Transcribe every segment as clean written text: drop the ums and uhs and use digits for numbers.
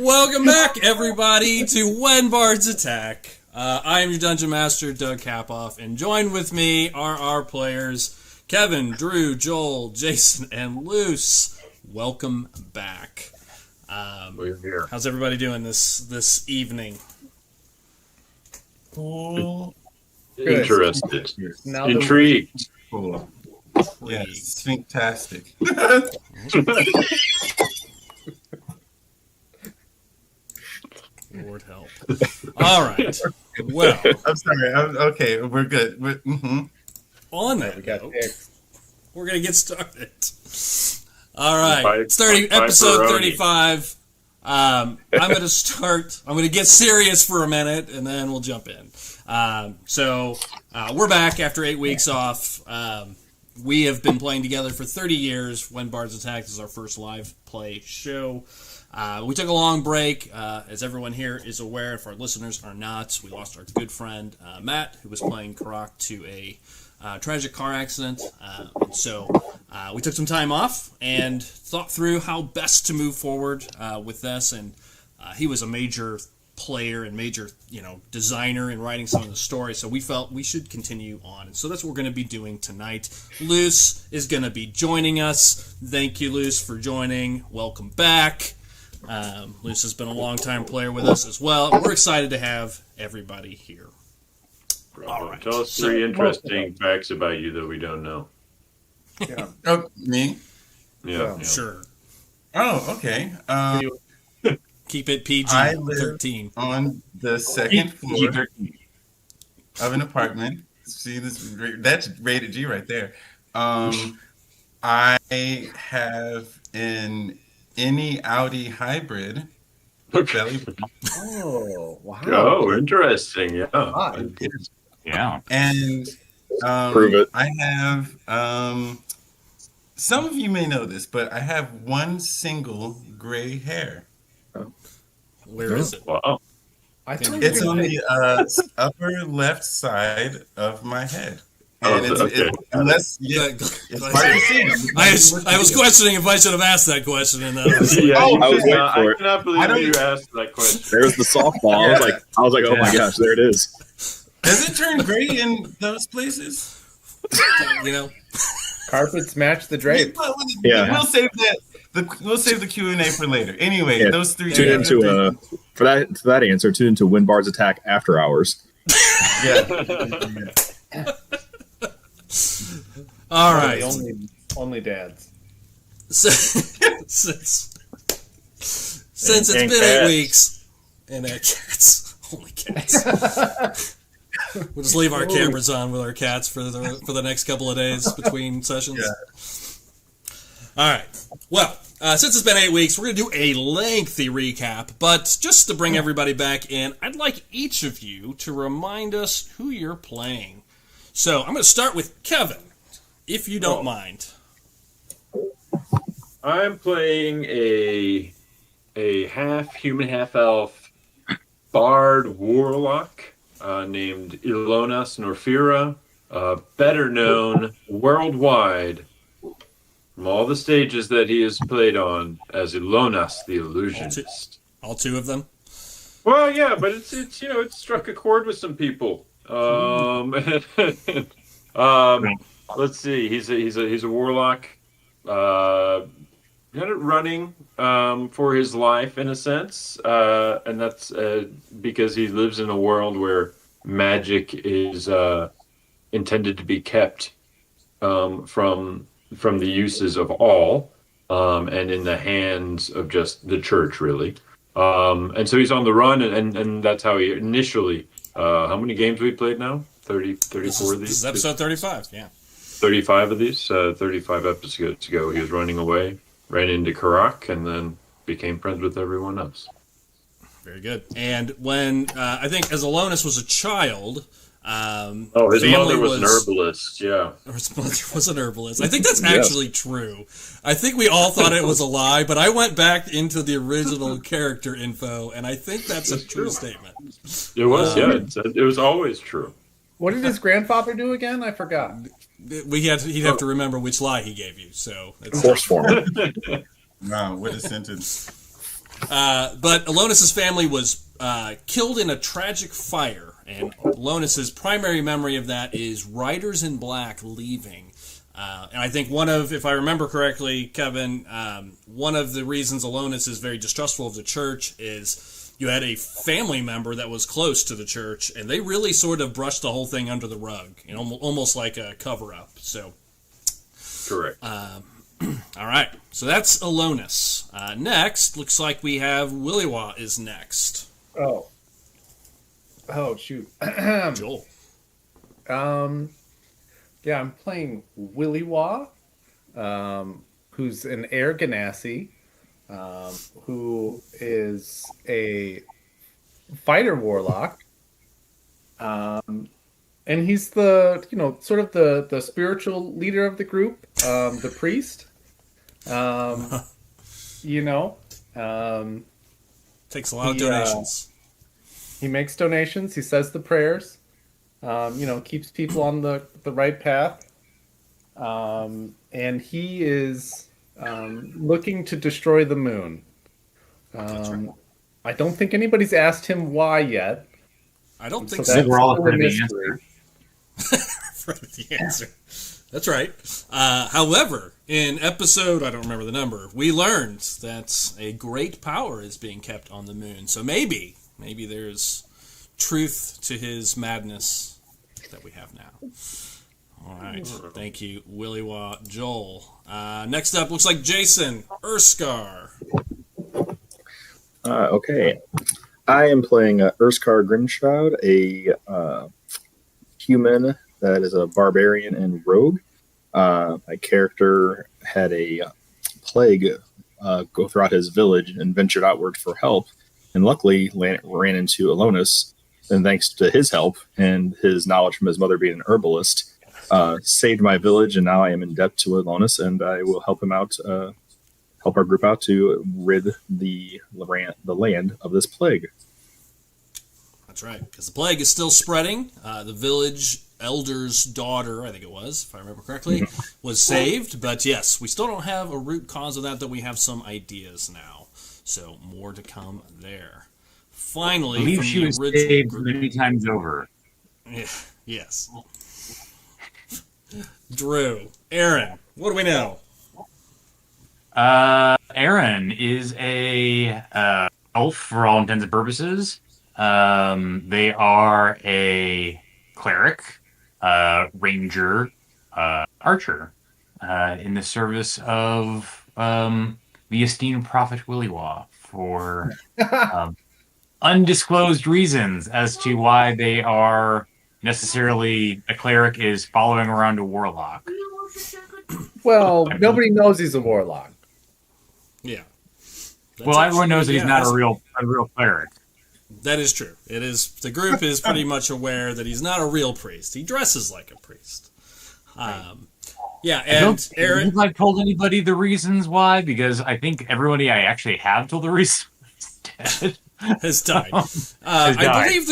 Welcome back, everybody, to When Bards Attack. I am your Dungeon Master, Doug Kapoff, and joined with me are our players, Kevin, Drew, Joel, Jason, and Luce. Welcome back. We're here. How's everybody doing this evening? Cool. Interested. Intrigued. Cool. Yes, fantastic. Lord help. All right. Well, I'm sorry. Okay, we're good. on that note, we're going to get started. All right. Starting episode 35. I'm going to start. I'm going to get serious for a minute, and then we'll jump in. So we're back after 8 weeks off. We have been playing together for 30 years. When Bards Attack is our first live play show. We took a long break, as everyone here is aware. If our listeners are not, we lost our good friend Matt, who was playing Karak to a tragic car accident. So we took some time off and thought through how best to move forward with this. And he was a major player and major, designer in writing some of the story. So we felt we should continue on. And so that's what we're going to be doing tonight. Luce is going to be joining us. Thank you, Luce, for joining. Welcome back. Luce has been a long-time player with us as well. We're excited to have everybody here. All right. Tell us three interesting facts about you that we don't know. Yeah. Oh, me? Yeah. Sure. Oh, okay. Keep it PG-13. I live on the second floor of an apartment. See, that's rated G right there. I have an any Audi hybrid. Okay. Oh, wow. Oh, interesting. Yeah. Yeah. And Prove it. I have, some of you may know this, but I have one single gray hair. Where is it? Wow. It's on the upper left side of my head. And it's hard to see. I was questioning if I should have asked that question, and then I cannot believe you asked that question. There's the softball. I was like, oh my gosh, there it is. Does it turn gray in those places? Carpets match the drape. Yeah, we'll save that. We'll save the Q&A for later. Anyway, those three. Tune into for that answer. Tune into When Bards Attack After Hours. Yeah. All right. Only dads. Since it's been 8 weeks, and cats, only cats. We'll just leave our cameras on with our cats for the next couple of days between sessions. Yeah. All right. Well, since it's been 8 weeks, we're going to do a lengthy recap. But just to bring everybody back in, I'd like each of you to remind us who you're playing. So I'm going to start with Kevin, if you don't mind. I'm playing a half human, half elf bard warlock named Ilonas Norfira, better known worldwide from all the stages that he has played on as Ilonas the Illusionist. All two of them? Well, yeah, but it's it struck a chord with some people. Let's see. He's a warlock, kind of running for his life in a sense, and that's because he lives in a world where magic is intended to be kept from the uses of all, and in the hands of just the church, really. And so he's on the run, and that's how he initially. How many games we played now? 34 of these? This is episode 35, yeah. 35 of these, 35 episodes ago. He was running away, ran into Karak, and then became friends with everyone else. Very good. And when, I think as Ilonas was a child... his mother was an herbalist, yeah. Or his mother was an herbalist. I think that's actually true. I think we all thought it was a lie, but I went back into the original character info, and I think that's a true statement. It was, it was always true. What did his grandfather do again? I forgot. He'd have to remember which lie he gave you, so... Force form. Wow, what a sentence. But Alonus' family was killed in a tragic fire, and Alonus' primary memory of that is riders in black leaving. And I think if I remember correctly, Kevin, one of the reasons Alonus is very distrustful of the church is you had a family member that was close to the church, and they really sort of brushed the whole thing under the rug, almost like a cover-up. So, correct. All right, so that's Alonus. Next, looks like we have Willywa is next. Oh, shoot. Joel. Yeah, I'm playing Willywa, who's an Air Ganassi, who is a fighter warlock. And he's the, sort of the spiritual leader of the group, the priest. Takes a lot of donations. He makes donations. He says the prayers. Keeps people on the right path. And he is looking to destroy the moon. Right. I don't think anybody's asked him why yet. I don't think so. We're all afraid of the answer. Afraid of the answer. That's right. However, in episode, I don't remember the number, we learned that a great power is being kept on the moon. So maybe there's truth to his madness that we have now. All right. Thank you, Willywa. Joel. Next up, looks like Jason Urskar. Okay. I am playing Urskar Grimshroud, a human that is a barbarian and rogue. My character had a plague go throughout his village and ventured outward for help, and luckily ran into Alonus, and thanks to his help and his knowledge from his mother being an herbalist, saved my village, and now I am in debt to Alonus, and I will help him out, help our group out to rid the land of this plague. That's right, because the plague is still spreading. The village elder's daughter, I think it was, if I remember correctly, was saved. But yes, we still don't have a root cause of that, though we have some ideas now. So more to come there. Finally, I believe she was saved many times over. Yeah, yes. Drew, Aaron, what do we know? Aaron is a elf for all intents and purposes. They are a cleric, ranger, archer, in the service of the esteemed prophet Willywa for undisclosed reasons as to why they are necessarily a cleric is following around a warlock. Well, nobody knows he's a warlock. Yeah. Well, everyone knows that he's not a real cleric. That is true. It is. The group is pretty much aware that he's not a real priest. He dresses like a priest. Yeah, and Aaron. Have I told anybody the reasons why? Because I think everybody I actually have told the reasons has died. I believe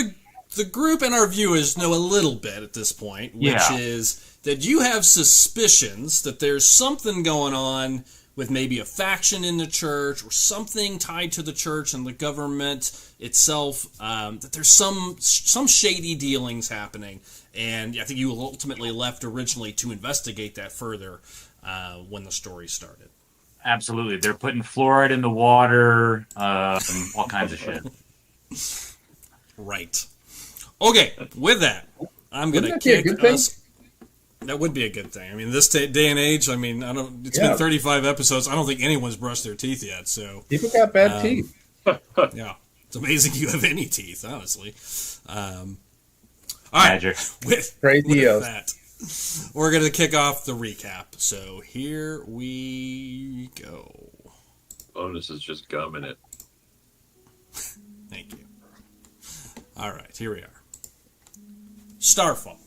the group and our viewers know a little bit at this point, which is that you have suspicions that there's something going on with maybe a faction in the church or something tied to the church and the government itself, that there's some shady dealings happening. And I think you ultimately left originally to investigate that further when the story started. Absolutely. They're putting fluoride in the water, all kinds of shit. Right. Okay, with that, I'm going to kick us... That would be a good thing. I mean, this day and age, I mean, it's been 35 episodes. I don't think anyone's brushed their teeth yet, so... People got bad teeth. Yeah. It's amazing you have any teeth, honestly. All Magic. Right. With that, we're going to kick off the recap. So here we go. Bonus is just gumming it. Thank you. All right, here we are. StarFall.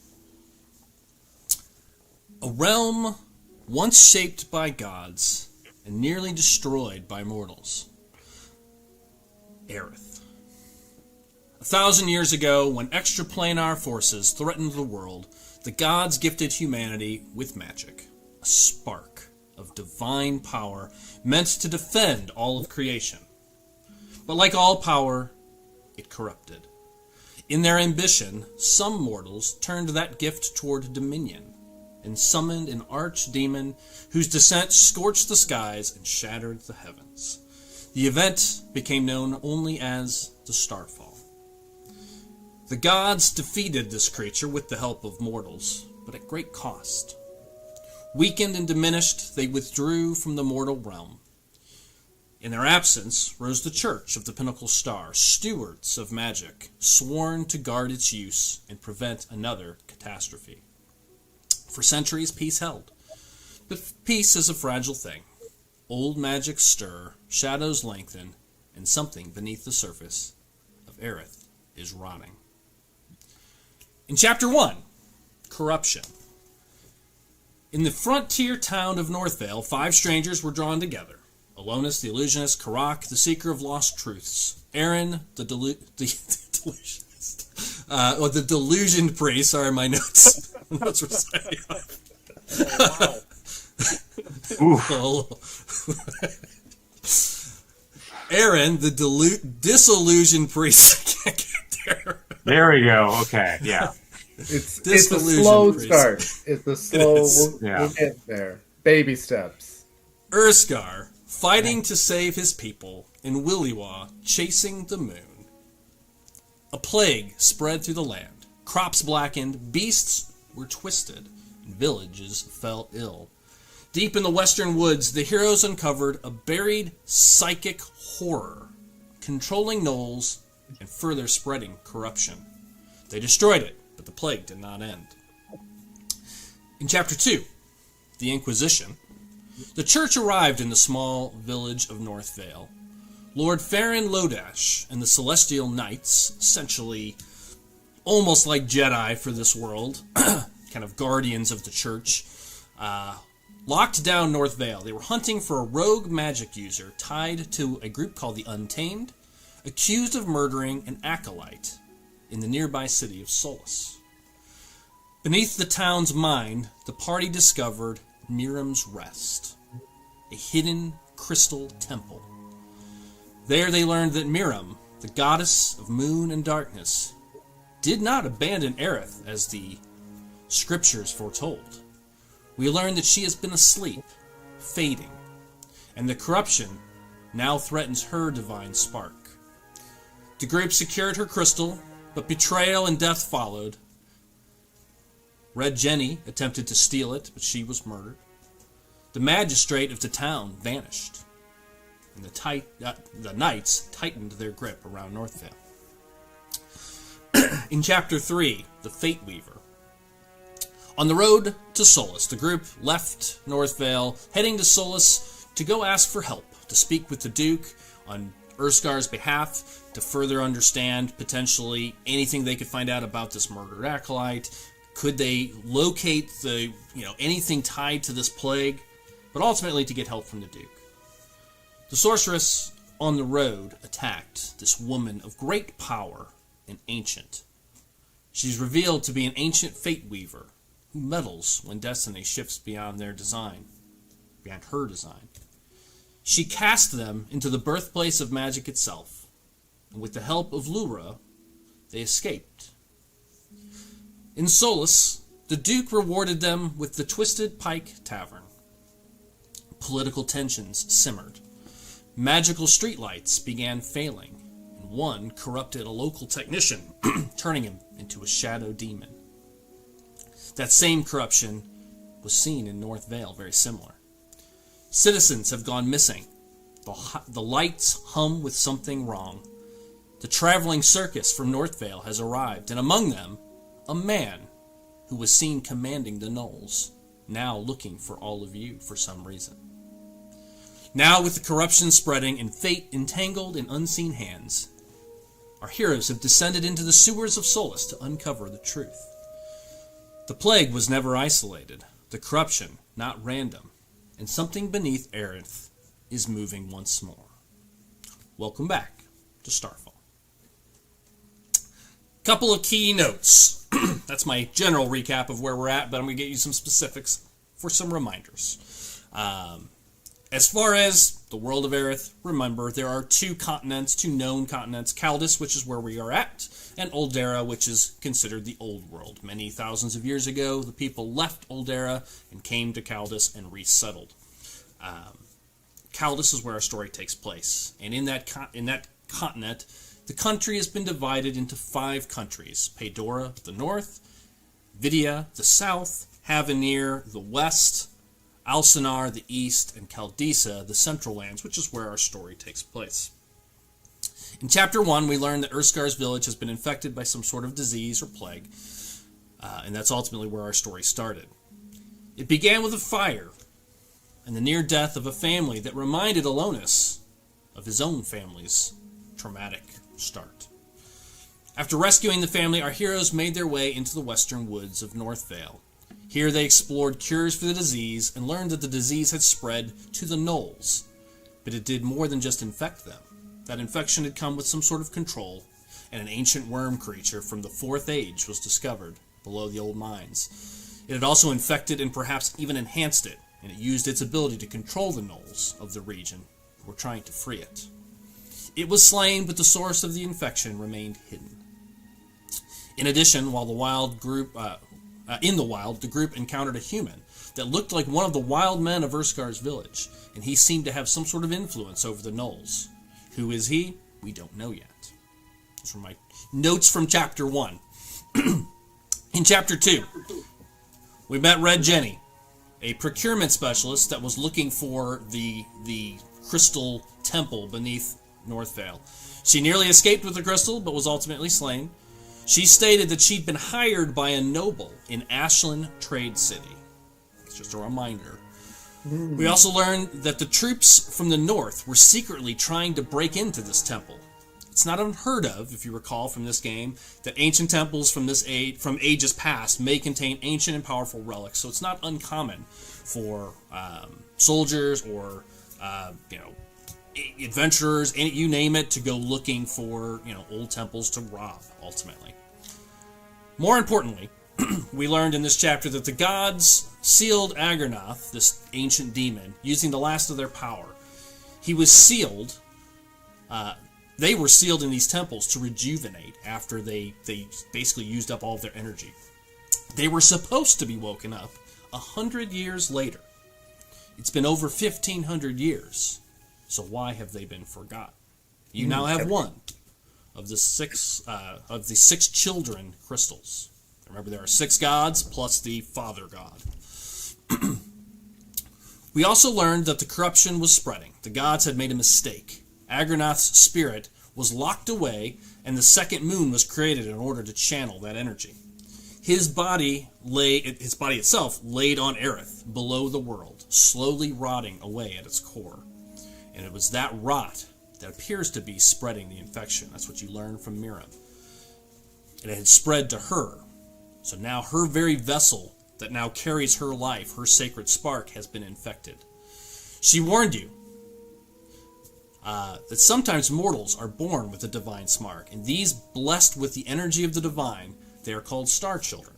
A realm once shaped by gods and nearly destroyed by mortals. Aerith. 1,000 years ago, when extraplanar forces threatened the world, the gods gifted humanity with magic, a spark of divine power meant to defend all of creation. But like all power, it corrupted. In their ambition, some mortals turned that gift toward dominion and summoned an archdemon whose descent scorched the skies and shattered the heavens. The event became known only as the StarFall. The gods defeated this creature with the help of mortals, but at great cost. Weakened and diminished, they withdrew from the mortal realm. In their absence rose the Church of the Pinnacle Star, stewards of magic, sworn to guard its use and prevent another catastrophe. For centuries, peace held. But peace is a fragile thing. Old magics stir, shadows lengthen, and something beneath the surface of Aerith is rotting. In Chapter 1, Corruption. In the frontier town of Northvale, 5 strangers were drawn together. Alonus, the illusionist, Karak, the seeker of lost truths, Aaron, the delusionist, the delusioned priest. Sorry, my notes. My notes were saying. Oh, wow. Aaron, the disillusioned priest. I can't get there. There we go. Okay, yeah. It's a slow priest. start. It's a slow. We'll get there. Baby steps. Urskar, fighting to save his people, and Williwa, chasing the moon. A plague spread through the land. Crops blackened, beasts were twisted, and villages fell ill. Deep in the western woods, the heroes uncovered a buried psychic horror, controlling gnolls and further spreading corruption. They destroyed it, but the plague did not end. In Chapter 2, the Inquisition, the church arrived in the small village of Northvale. Lord Farron Lodash and the Celestial Knights, essentially almost like Jedi for this world, kind of guardians of the church, locked down Northvale. They were hunting for a rogue magic user tied to a group called the Untamed, accused of murdering an acolyte in the nearby city of Solus. Beneath the town's mine, the party discovered Miram's Rest, a hidden crystal temple. There they learned that Miram, the goddess of moon and darkness, did not abandon Aerith as the scriptures foretold. We learned that she has been asleep, fading, and the corruption now threatens her divine spark. The group secured her crystal, but betrayal and death followed. Red Jenny attempted to steal it, but she was murdered. The magistrate of the town vanished, and the knights tightened their grip around Northvale. In Chapter 3, the Fate Weaver. On the road to Solus, the group left Northvale, heading to Solus to go ask for help, to speak with the Duke on Urskar's behalf, to further understand potentially anything they could find out about this murdered acolyte. Could they locate anything tied to this plague? But ultimately to get help from the Duke. The sorceress on the road attacked this woman of great power and ancient. She's revealed to be an ancient fate weaver who meddles when destiny shifts beyond her design. She cast them into the birthplace of magic itself, and with the help of Lura, they escaped. In Solus, the Duke rewarded them with the Twisted Pike Tavern. Political tensions simmered. Magical streetlights began failing, and one corrupted a local technician, turning him into a shadow demon. That same corruption was seen in North Vale, very similar. Citizens have gone missing. The lights hum with something wrong. The traveling circus from North Vale has arrived, and among them, a man who was seen commanding the gnolls, now looking for all of you for some reason. Now, with the corruption spreading and fate entangled in unseen hands, our heroes have descended into the sewers of Solus to uncover the truth. The plague was never isolated, the corruption not random, and something beneath Aerith is moving once more. Welcome back to StarFall. Couple of key notes. That's my general recap of where we're at, but I'm going to get you some specifics for some reminders. As far as the world of Aerith, remember there are two known continents, Kaldis, which is where we are at, and Oldera, which is considered the old world. Many thousands of years ago, the people left Oldera and came to Kaldis and resettled. Kaldis is where our story takes place, and in that continent, the country has been divided into 5 countries: Paedora, the north; Vidia, the south; Havanir, the west; Alcinar, the east; and Caldisa, the central lands, which is where our story takes place. In Chapter 1, we learn that Urskar's village has been infected by some sort of disease or plague, and that's ultimately where our story started. It began with a fire and the near death of a family that reminded Alonis of his own family's traumatic start. After rescuing the family, our heroes made their way into the western woods of Northvale. Here they explored cures for the disease and learned that the disease had spread to the gnolls, but it did more than just infect them. That infection had come with some sort of control, and an ancient worm creature from the 4th Age was discovered below the old mines. It had also infected and perhaps even enhanced it, and it used its ability to control the gnolls of the region who were trying to free it. It was slain, but the source of the infection remained hidden. In addition, while in the wild, the group encountered a human that looked like one of the wild men of Urskar's village, and he seemed to have some sort of influence over the gnolls. Who is he? We don't know yet. Those are my notes from Chapter 1. In Chapter 2, we met Red Jenny, a procurement specialist that was looking for the crystal temple beneath Northvale. She nearly escaped with the crystal, but was ultimately slain. She stated that she'd been hired by a noble in Ashland Trade City. It's just a reminder. We also learned that the troops from the north were secretly trying to break into this temple. It's not unheard of, if you recall from this game, that ancient temples from ages past may contain ancient and powerful relics, so it's not uncommon for soldiers or adventurers, you name it, to go looking for old temples to rob, ultimately. More importantly, we learned in this chapter that the gods sealed Agarnoth, this ancient demon, using the last of their power. He was sealed. They were sealed in these temples to rejuvenate after they basically used up all of their energy. They were supposed to be woken up 100 years later. It's been over 1,500 years. So why have they been forgotten? You now have one of the six children crystals. Remember, there are 6 gods plus the father god. We also learned that the corruption was spreading. The gods had made a mistake. Agarnoth's spirit was locked away, and the second moon was created in order to channel that energy. His body itself laid on Aerith, below the world, slowly rotting away at its core. And it was that rot that appears to be spreading the infection. That's what you learn from Miriam. And it had spread to her. So now her very vessel that now carries her life, her sacred spark, has been infected. She warned you that sometimes mortals are born with a divine spark, and these blessed with the energy of the divine, they are called star children.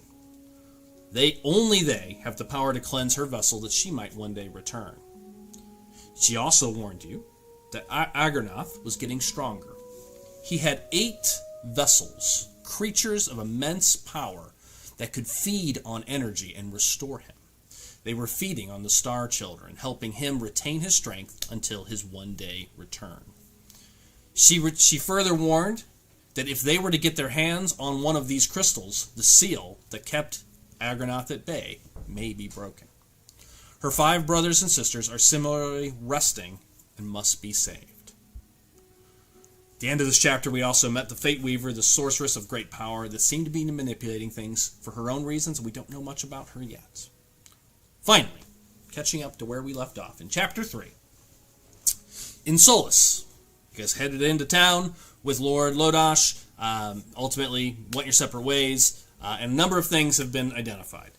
Only they have the power to cleanse her vessel that she might one day return. She also warned you that Agarnoth was getting stronger. He had 8 vessels, creatures of immense power, that could feed on energy and restore him. They were feeding on the star children, helping him retain his strength until his one-day return. She further warned that if they were to get their hands on one of these crystals, the seal that kept Agarnoth at bay may be broken. Her 5 brothers and sisters are similarly resting and must be saved. At the end of this chapter, we also met the Fate Weaver, the sorceress of great power that seemed to be manipulating things for her own reasons, and we don't know much about her yet. Finally, catching up to where we left off in Chapter 3. In Solus, you guys headed into town with Lord Lodash, ultimately went your separate ways, and a number of things have been identified.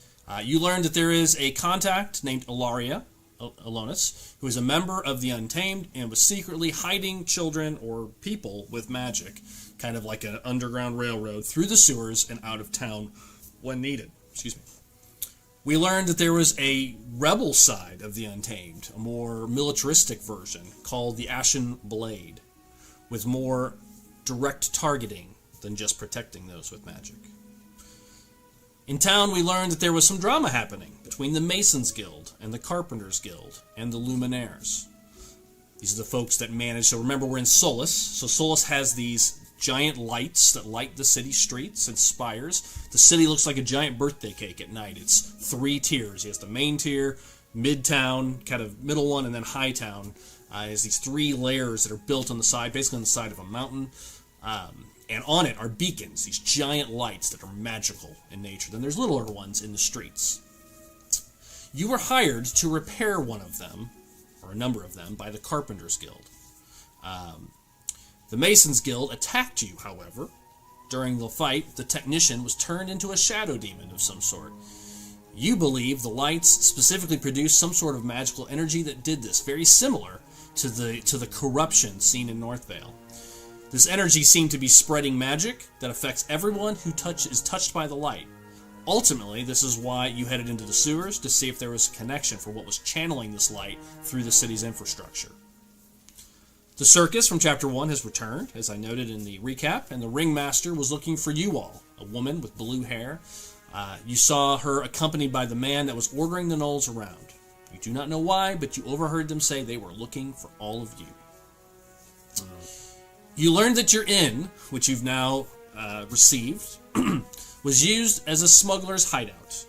You learned that there is a contact named Alonis, who is a member of the Untamed and was secretly hiding children or people with magic, kind of like an underground railroad, through the sewers and out of town when needed. We learned that there was a rebel side of the Untamed, a more militaristic version called the Ashen Blade, with more direct targeting than just protecting those with magic. In town, we learned that there was some drama happening between the Masons Guild and the Carpenters Guild and the Luminaires. These are the folks that manage. So remember, we're in Solus. So Solus has these giant lights that light the city streets and spires. The city looks like a giant birthday cake at night. It's 3 tiers. He has the main tier, Midtown, kind of middle one, and then Hightown. Has these 3 layers that are built on the side, basically on the side of a mountain. And on it are beacons, these giant lights that are magical in nature. Then there's littler ones in the streets. You were hired to repair one of them, or a number of them, by the Carpenters Guild. The Masons Guild attacked you, however. During the fight, the technician was turned into a shadow demon of some sort. You believe the lights specifically produced some sort of magical energy that did this, very similar to the corruption seen in Northvale. This energy seemed to be spreading magic that affects everyone who is touched by the light. Ultimately, this is why you headed into the sewers, to see if there was a connection for what was channeling this light through the city's infrastructure. The circus from Chapter 1 has returned, as I noted in the recap, and the ringmaster was looking for you all, a woman with blue hair. You saw her accompanied by the man that was ordering the gnolls around. You do not know why, but you overheard them say they were looking for all of you. You learned that your inn, which you've now received, was used as a smuggler's hideout.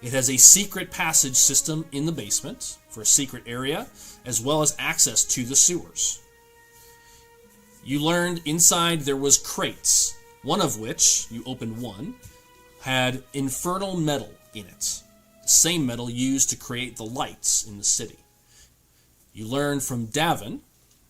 It has a secret passage system in the basement for a secret area, as well as access to the sewers. You learned inside there was crates, one of which, you opened one, had infernal metal in it, the same metal used to create the lights in the city. You learned from Davin,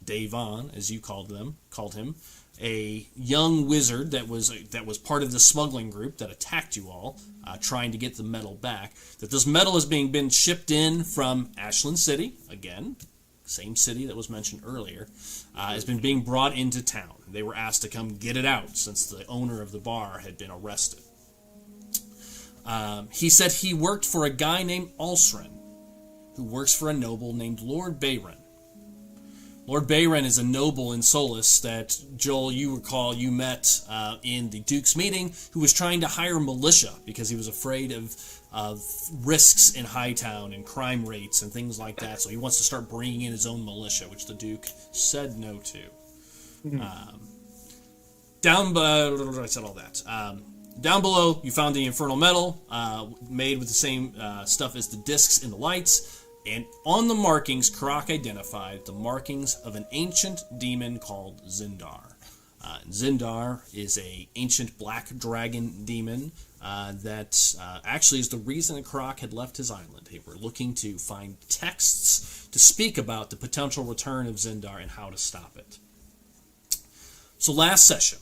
Davon, as you called him, a young wizard that was part of the smuggling group that attacked you all, trying to get the metal back, that this metal is been shipped in from Ashland City, again, same city that was mentioned earlier, has been being brought into town. They were asked to come get it out since the owner of the bar had been arrested. He said he worked for a guy named Ulsren, who works for a noble named Lord Bayren. Lord Bayren is a noble in Solus that, Joel, you recall you met in the Duke's meeting, who was trying to hire militia because he was afraid of risks in Hightown and crime rates and things like that. So he wants to start bringing in his own militia, which the Duke said no to. I said all that. Down below, you found the infernal metal made with the same stuff as the discs in the lights. And on the markings, Karak identified the markings of an ancient demon called Zindar. Zindar is an ancient black dragon demon that actually is the reason that Karak had left his island. They were looking to find texts to speak about the potential return of Zindar and how to stop it. So last session,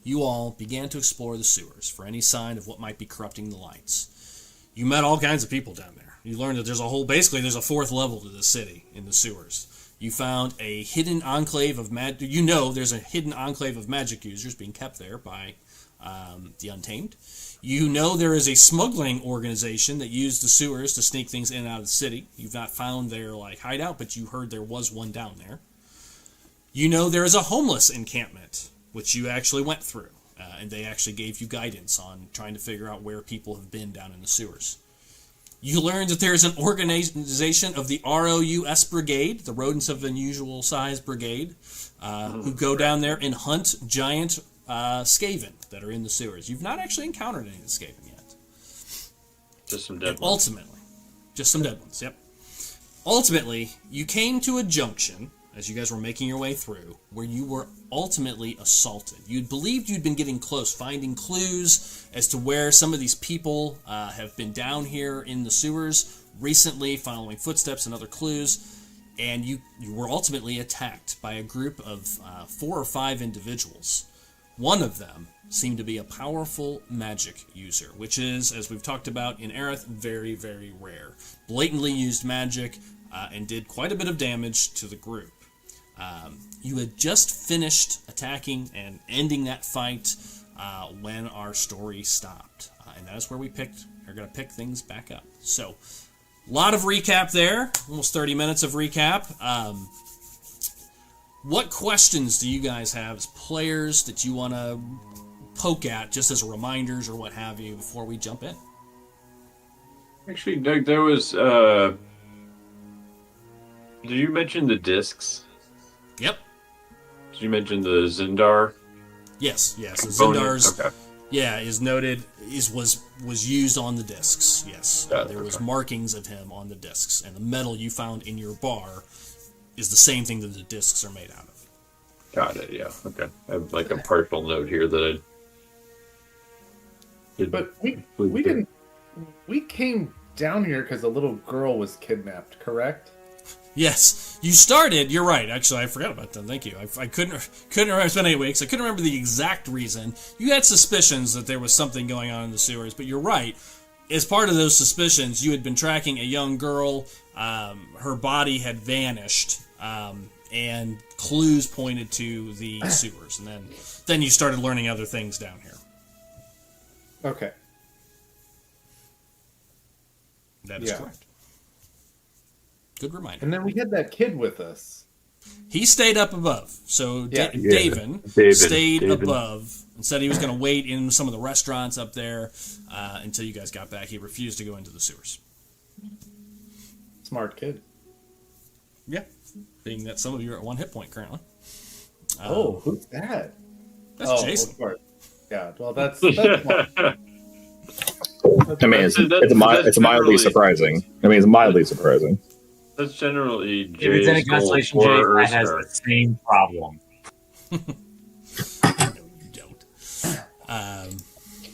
you all began to explore the sewers for any sign of what might be corrupting the lights. You met all kinds of people down there. You learned that there's a 4th level to the city in the sewers. You found a hidden enclave of there's a hidden enclave of magic users being kept there by the Untamed. You know there is a smuggling organization that used the sewers to sneak things in and out of the city. You've not found their hideout, but you heard there was one down there. You know there is a homeless encampment, which you actually went through, and they actually gave you guidance on trying to figure out where people have been down in the sewers. You learned that there is an organization of the ROUS Brigade, the Rodents of Unusual Size Brigade, who go down there and hunt giant Skaven that are in the sewers. You've not actually encountered any of the Skaven yet. Just some dead ones. Ultimately, just some dead ones, yep. Ultimately, you came to a junction, as you guys were making your way through, where you were ultimately assaulted. You'd believed you'd been getting close, finding clues as to where some of these people have been down here in the sewers recently, following footsteps and other clues, and you were ultimately attacked by a group of 4 or 5 individuals. One of them seemed to be a powerful magic user, which is, as we've talked about in Aerith, very, very rare. Blatantly used magic and did quite a bit of damage to the group. You had just finished attacking and ending that fight when our story stopped. And that is where we're going to pick things back up. So, a lot of recap there, almost 30 minutes of recap. What questions do you guys have as players that you want to poke at, just as reminders or what have you, before we jump in? Actually, Doug, there was... did you mention the discs? Yep. Did you mention the Zindar? Yes. The Zindar's... Okay. Yeah, is noted, was used on the discs, yes. There was markings of him on the discs, and the metal you found in your bar is the same thing that the discs are made out of. Got it, yeah, okay. I have like a partial note here that But we didn't... We came down here because a little girl was kidnapped, correct? Yes, you started. You're right. Actually, I forgot about that. Thank you. I couldn't remember. It's been 8 weeks. I couldn't remember the exact reason. You had suspicions that there was something going on in the sewers, but you're right. As part of those suspicions, you had been tracking a young girl. Her body had vanished, and clues pointed to the sewers. And then you started learning other things down here. Okay. That is correct. Good reminder. And then we had that kid with us. He stayed up above. So David stayed above and said he was going to wait in some of the restaurants up there until you guys got back. He refused to go into the sewers. Smart kid. Yeah. Being that some of you are at 1 hit point currently. Who's that? That's Jason. Of course. Yeah, well, that's I mean, it's mildly surprising. That's generally If it's in a constellation J, that has the same problem. No, you don't.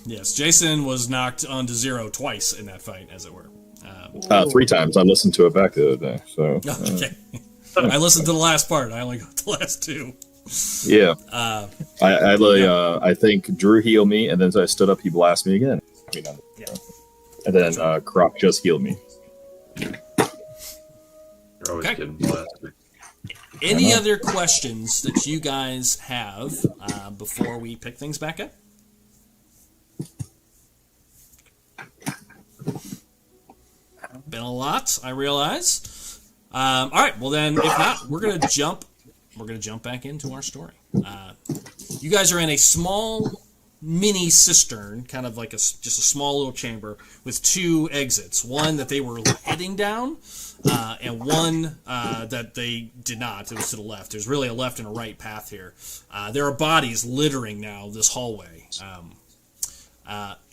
Yes, Jason was knocked onto 0 twice in that fight, as it were. 3 times. I listened to it back the other day. So okay. I listened to the last part. I only got the last 2. Yeah. I think Drew healed me, and then as I stood up, he blasted me again. And then Croc just healed me. You're always getting blasted. Any other questions that you guys have before we pick things back up? Been a lot, I realize. All right, well then, if not, we're gonna jump back into our story. You guys are in a small mini cistern, kind of like just a small little chamber with 2 exits. One that they were heading down, and one that they did not. It was to the left. There's really a left and a right path here. There are bodies littering now this hallway.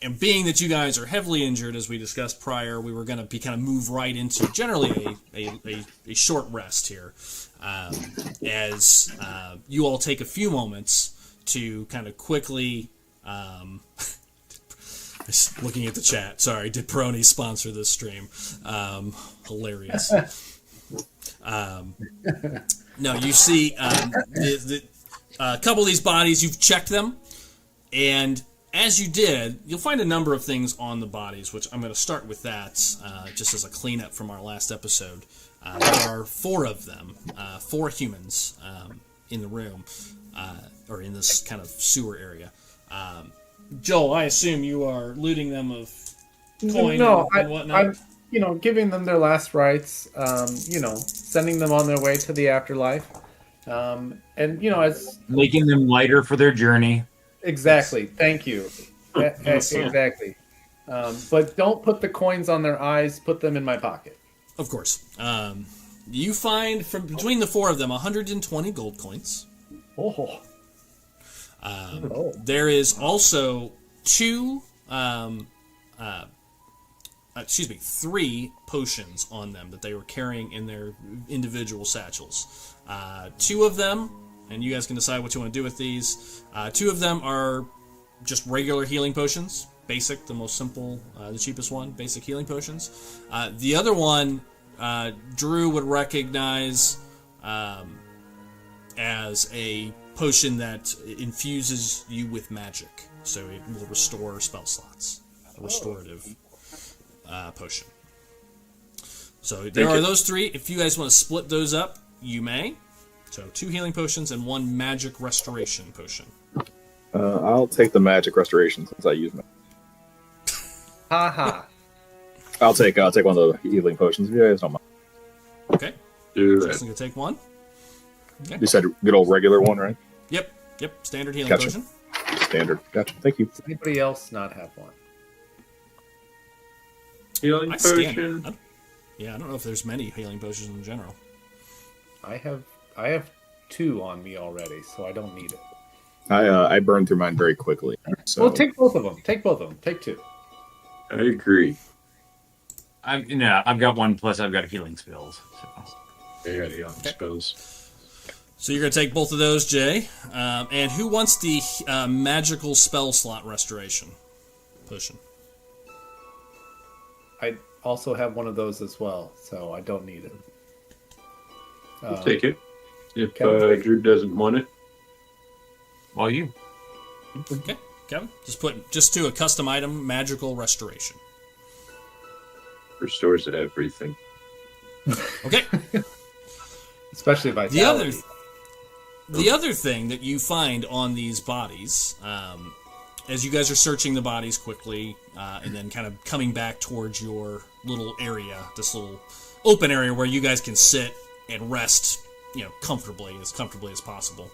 And being that you guys are heavily injured, as we discussed prior, we were going to kind of move right into generally a short rest here, as you all take a few moments to kind of quickly. Looking at the chat, sorry, did Peroni sponsor this stream? Hilarious. No, you see a couple of these bodies, you've checked them, and as you did, you'll find a number of things on the bodies, which I'm going to start with that just as a cleanup from our last episode. There are 4 of them, 4 humans in the room, or in this kind of sewer area. Joel, I assume you are looting them of coin and whatnot? I'm, giving them their last rites, sending them on their way to the afterlife. And, as... Making them lighter for their journey. Exactly. Thank you. Exactly. But don't put the coins on their eyes. Put them in my pocket. Of course. You find from between the 4 of them 120 gold coins. Oh. There is also 3 potions on them that they were carrying in their individual satchels. 2 of them, and you guys can decide what you want to do with these. 2 of them are just regular healing potions, basic, the most simple, the cheapest one, basic healing potions. The other one, Drew would recognize as a potion that infuses you with magic, so it will restore spell slots. A restorative potion. So there are those 3. If you guys want to split those up, you may. So 2 healing potions and 1 magic restoration potion. I'll take the magic restoration since I use my. Ha. I'll take one of the healing potions if you guys don't mind. Okay. Just gonna take one. Okay. You said good old regular one, right? Yep. Standard healing Gotcha. potion. Standard. Gotcha. Thank you. Does anybody else not have one? Healing potion. I don't know if there's many healing potions in general. I have 2 on me already, so I don't need it. I burned through mine very quickly. So. Well, take both of them. Take 2. I agree. I've got 1 plus I've got healing spells. So. Yeah, healing spells. So you're going to take both of those, Jay. And who wants the magical spell slot restoration potion? I also have one of those as well, so I don't need it. I'll take it. If Drew doesn't want it. Well, you. Okay, Kevin. Just do a custom item, magical restoration. Restores everything. Okay. Especially vitality. The other thing that you find on these bodies, as you guys are searching the bodies quickly, and then kind of coming back towards your little area, this little open area where you guys can sit and rest, comfortably as possible.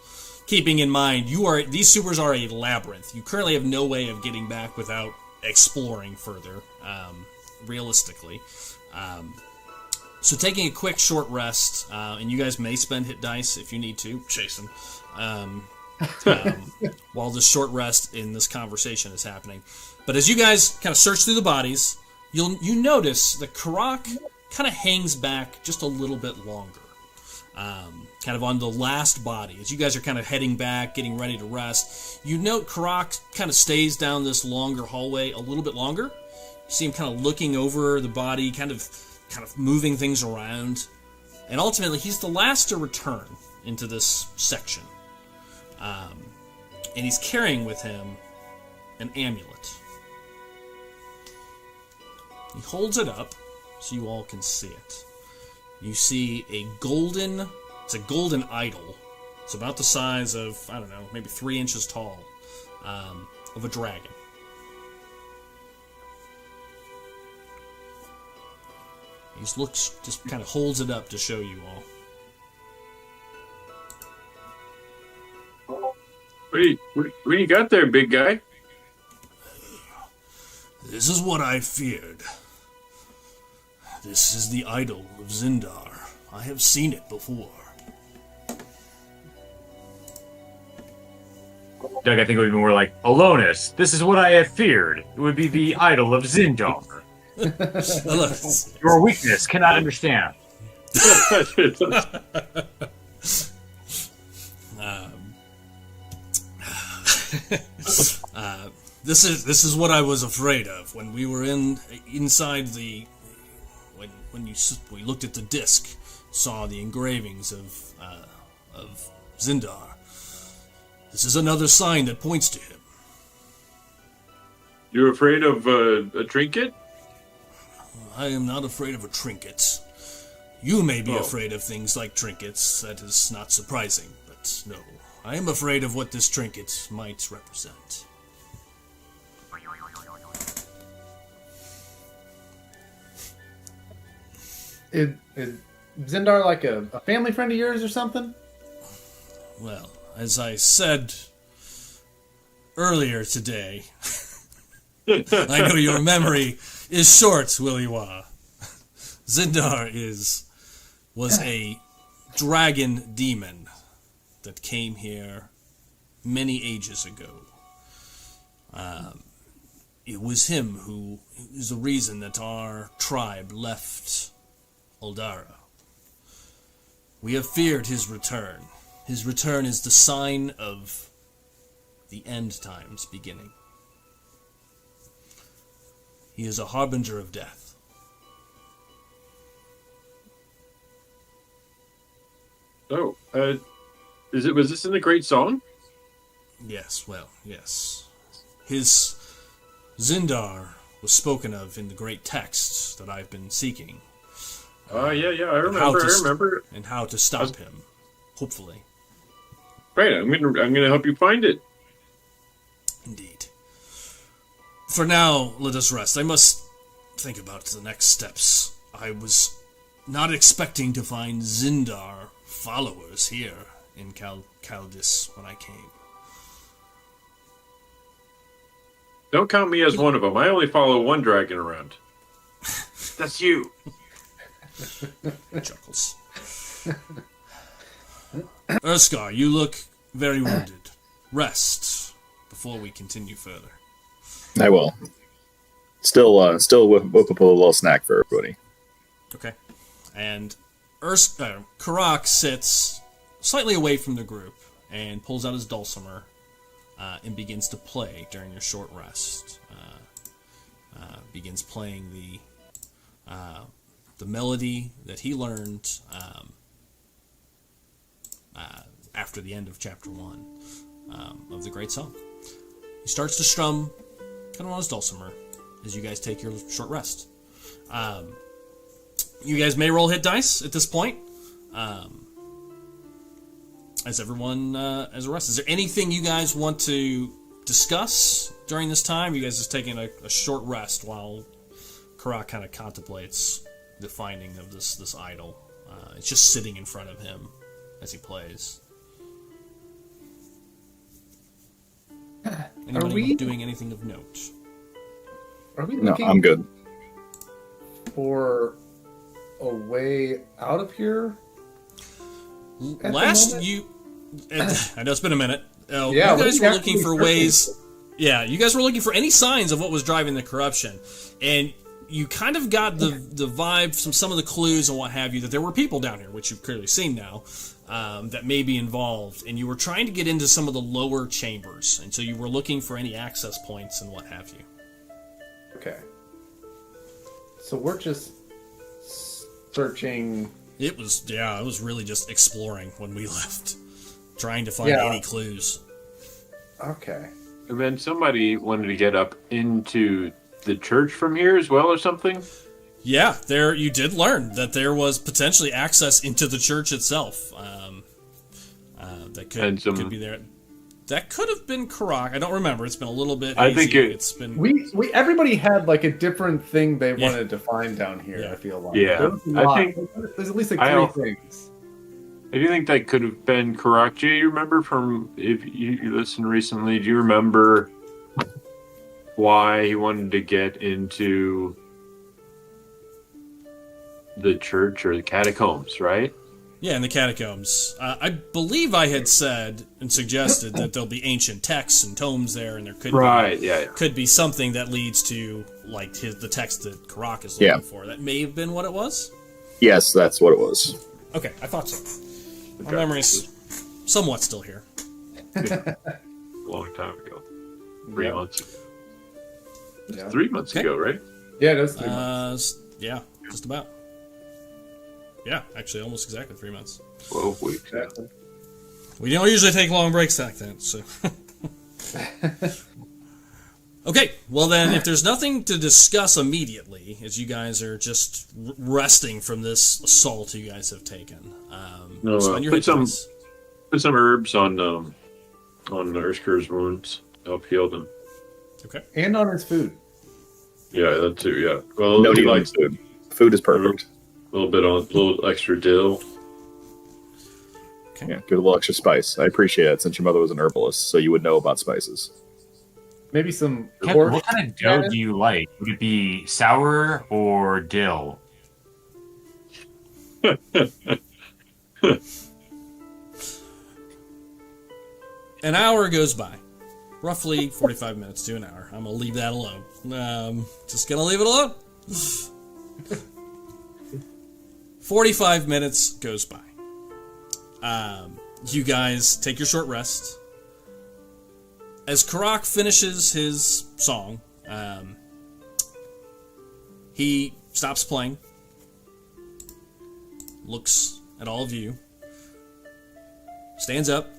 Keeping in mind, these sewers are a labyrinth. You currently have no way of getting back without exploring further, realistically. So taking a quick short rest, and you guys may spend hit dice if you need to, chase them, while this short rest in this conversation is happening. But as you guys kind of search through the bodies, you notice that Karak kind of hangs back just a little bit longer. Kind of on the last body. As you guys are kind of heading back, getting ready to rest, you note Karak kind of stays down this longer hallway a little bit longer. You see him kind of looking over the body, kind of moving things around. And ultimately, he's the last to return into this section. And he's carrying with him an amulet. He holds it up so you all can see it. You see it's a golden idol. It's about the size of, I don't know, maybe 3 inches tall, of a dragon. He just kind of holds it up to show you all. What do you got there, big guy? This is what I feared. This is the idol of Zindar. I have seen it before. Doug, I think it would be more like, Alonus, this is what I have feared. It would be the idol of Zindar. Your weakness cannot understand. This is what I was afraid of when we were inside the when we looked at the disc, saw the engravings of Zindar. This is another sign that points to him. You're afraid of a trinket? I am not afraid of a trinket. You may be afraid of things like trinkets. That is not surprising, but no. I am afraid of what this trinket might represent. Is Zindar like a family friend of yours or something? Well, as I said earlier today, I know your memory is short, Willy Wah. Zindar was a dragon demon that came here many ages ago. It was him who is the reason that our tribe left Aldara. We have feared his return. His return is the sign of the end times beginning. He is a harbinger of death. Oh, was this in the Great Song? Yes, well, yes. His Zindar was spoken of in the great texts that I've been seeking. Oh, yeah, I remember. And how to stop him, hopefully. Right, I'm gonna help you find it. For now, let us rest. I must think about the next steps. I was not expecting to find Zindar followers here in Kaldis when I came. Don't count me as one of them. I only follow one dragon around. That's you. Chuckles. Urskar, you look very wounded. Rest before we continue further. I will. Still whip up a little snack for everybody. Okay. And Karak sits slightly away from the group and pulls out his dulcimer and begins to play during your short rest. Begins playing the melody that he learned after the end of Chapter 1 of the Great Song. He starts to strum kind of on his dulcimer as you guys take your short rest. You guys may roll hit dice at this point. As everyone as a rest. Is there anything you guys want to discuss during this time? You guys just taking a short rest while Karak kind of contemplates the finding of this idol. It's just sitting in front of him as he plays. Anybody doing anything of note? Are we No, looking I'm good. for a way out of here? Last you, I know it's been a minute. Yeah, you guys were actually looking for ways. Yeah, you guys were looking for any signs of what was driving the corruption, and you kind of got the vibe from some of the clues and what have you that there were people down here, which you've clearly seen now, that may be involved, and you were trying to get into some of the lower chambers, and so you were looking for any access points and what have you. Okay. So we're just searching. It was really just exploring when we left, trying to find any clues. Okay. And then somebody wanted to get up into the church from here as well or something? Yeah, there you did learn that there was potentially access into the church itself. That could be there. That could have been Karak. I don't remember. It's been a little bit. I think it's been. We everybody had like a different thing they wanted to find down here. Yeah. I feel like. Yeah, I think there's at least like three things. I do think that could have been Karak. Do you remember from if you listened recently? Do you remember why he wanted to get into the church or the catacombs? Right. Yeah, in the catacombs. I believe I had said and suggested that there'll be ancient texts and tomes there, and there could be something that leads to like the text that Karak is looking for. That may have been what it was. Yes, that's what it was. Okay, I thought so. My memory's somewhat still here. A long time ago. 3 months ago. Yeah. 3 months ago, right? Yeah, it was 3 months. Yeah, just about. Yeah, actually, almost exactly 3 months. 12 weeks. Exactly. We don't usually take long breaks like that, so. Okay, well then, if there's nothing to discuss immediately, as you guys are just resting from this assault you guys have taken, put some herbs on Urskar's wounds. Help heal them. Okay. And on his food. Yeah, that too. Yeah. Well, No he deal on likes food. Food is perfect. a little extra dill. Okay. Yeah, give a little extra spice. I appreciate it since your mother was an herbalist, so you would know about spices. Maybe some. What kind of dough do you like? Would it be sour or dill? An hour goes by. Roughly 45 minutes to an hour. I'm going to leave that alone. Just going to leave it alone. 45 minutes goes by. You guys take your short rest. As Karak finishes his song, he stops playing, looks at all of you, stands up.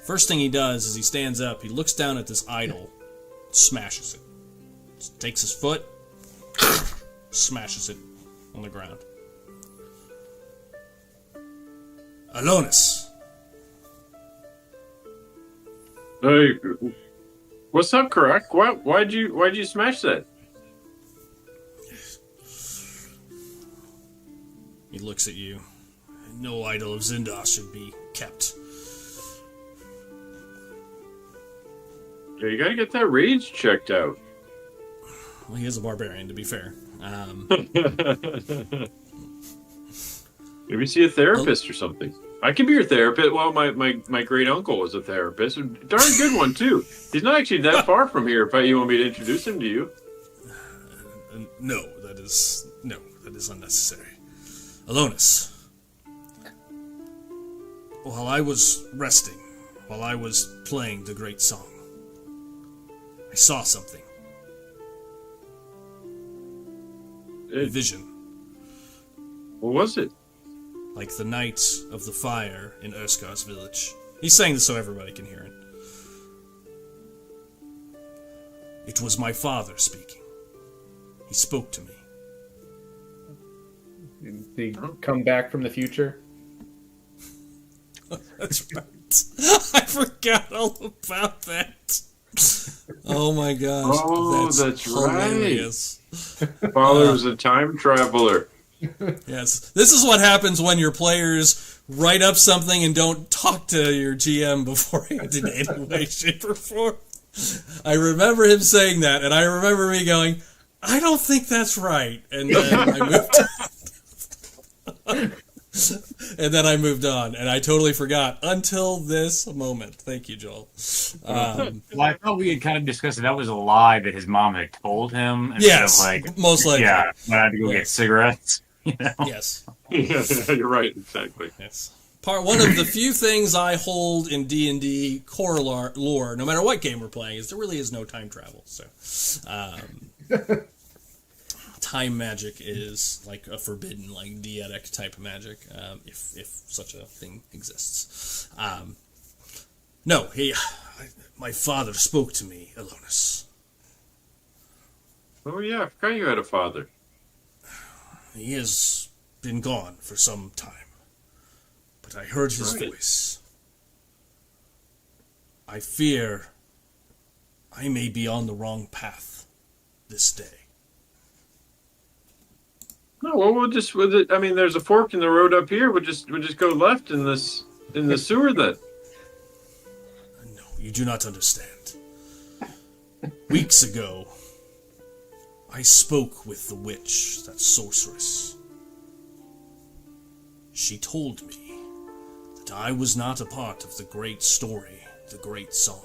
First thing he does is he stands up, he looks down at this idol, smashes it. Just takes his foot, smashes it on the ground. Alonis. Hey, What's up, Karak? Why'd you smash that? He looks at you. No idol of Zindas should be kept. Yeah, you gotta get that rage checked out. Well, he is a barbarian, to be fair. Maybe see a therapist or something. I can be your therapist. Well, my great uncle was a therapist. A darn good one, too. He's not actually that far from here. If you want me to introduce him to you. No, that is unnecessary. Alonus, while I was resting, while I was playing the great song, I saw something. A vision. What was it? Like the night of the fire in Urskar's village. He's saying this so everybody can hear it. It was my father speaking. He spoke to me. Did he come back from the future? That's right. I forgot all about that. Oh my gosh. Oh, that's hilarious. Right. Father was a time traveler. Yes. This is what happens when your players write up something and don't talk to your GM beforehand in any way, shape, or form. I remember him saying that, and I remember me going, I don't think that's right. And then I moved on. And then I moved on, and I totally forgot until this moment. Thank you, Joel. Well, I thought we had kind of discussed that was a lie that his mom had told him. Yes, most likely. Yeah, I had to go get cigarettes. You know? Yes. Yeah, you're right. Exactly. Yes. One of the few things I hold in D&D core lore, no matter what game we're playing, is there really is no time travel. So, time magic is like a forbidden, like dietic type of magic, if such a thing exists. No, my father spoke to me, Alonus. Oh yeah, I forgot you had a father. He has been gone for some time, but I heard his voice. I fear I may be on the wrong path this day. No, well, we'll just. I mean, there's a fork in the road up here. We'll just go left in the sewer then. No, you do not understand. Weeks ago, I spoke with the witch, that sorceress. She told me that I was not a part of the great story, the great song.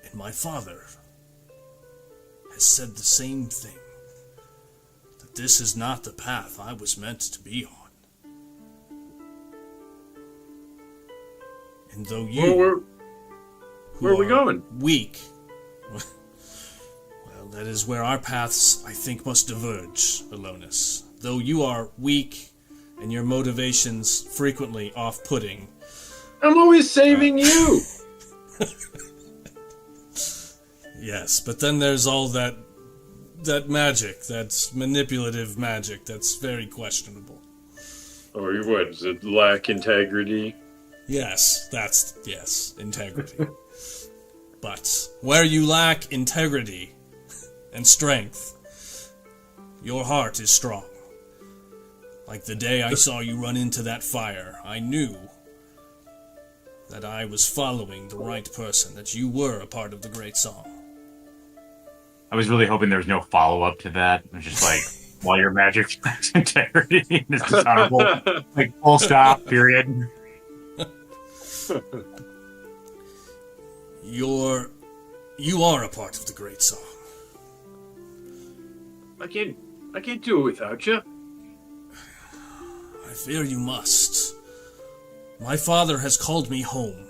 And my father has said the same thing, that this is not the path I was meant to be on. And though you... Where are we going? Weak. Well, that is where our paths, I think, must diverge, Alonus. Though you are weak, and your motivations frequently off-putting. I'm always saving you! Yes, but then there's all that magic, that's manipulative magic, that's very questionable. Or what, does it lack integrity? Yes, integrity. But where you lack integrity and strength, your heart is strong. Like the day I saw you run into that fire, I knew that I was following the right person, that you were a part of the great song. I was really hoping there was no follow-up to that. It was just like, while your magic lacks integrity, it's dishonorable. Like, full stop, period. You are a part of the great song. I can't do it without you. I fear you must. My father has called me home,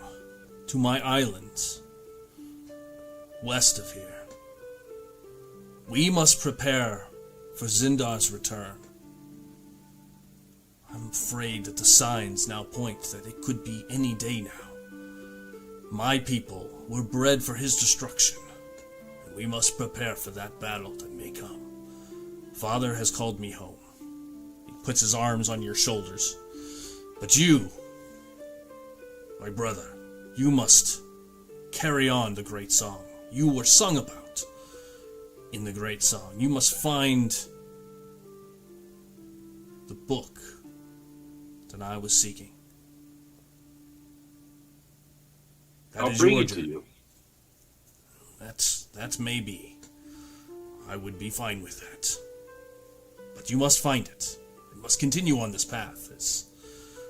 to my island, west of here. We must prepare for Zindar's return. I'm afraid that the signs now point that it could be any day now. My people were bred for his destruction, and we must prepare for that battle that may come. Father has called me home. He puts his arms on your shoulders. But you, my brother, You must carry on the great song. You were sung about in the great song. You must find the book that I was seeking. I'll bring it to you. That's maybe. I would be fine with that. But you must find it. We must continue on this path, as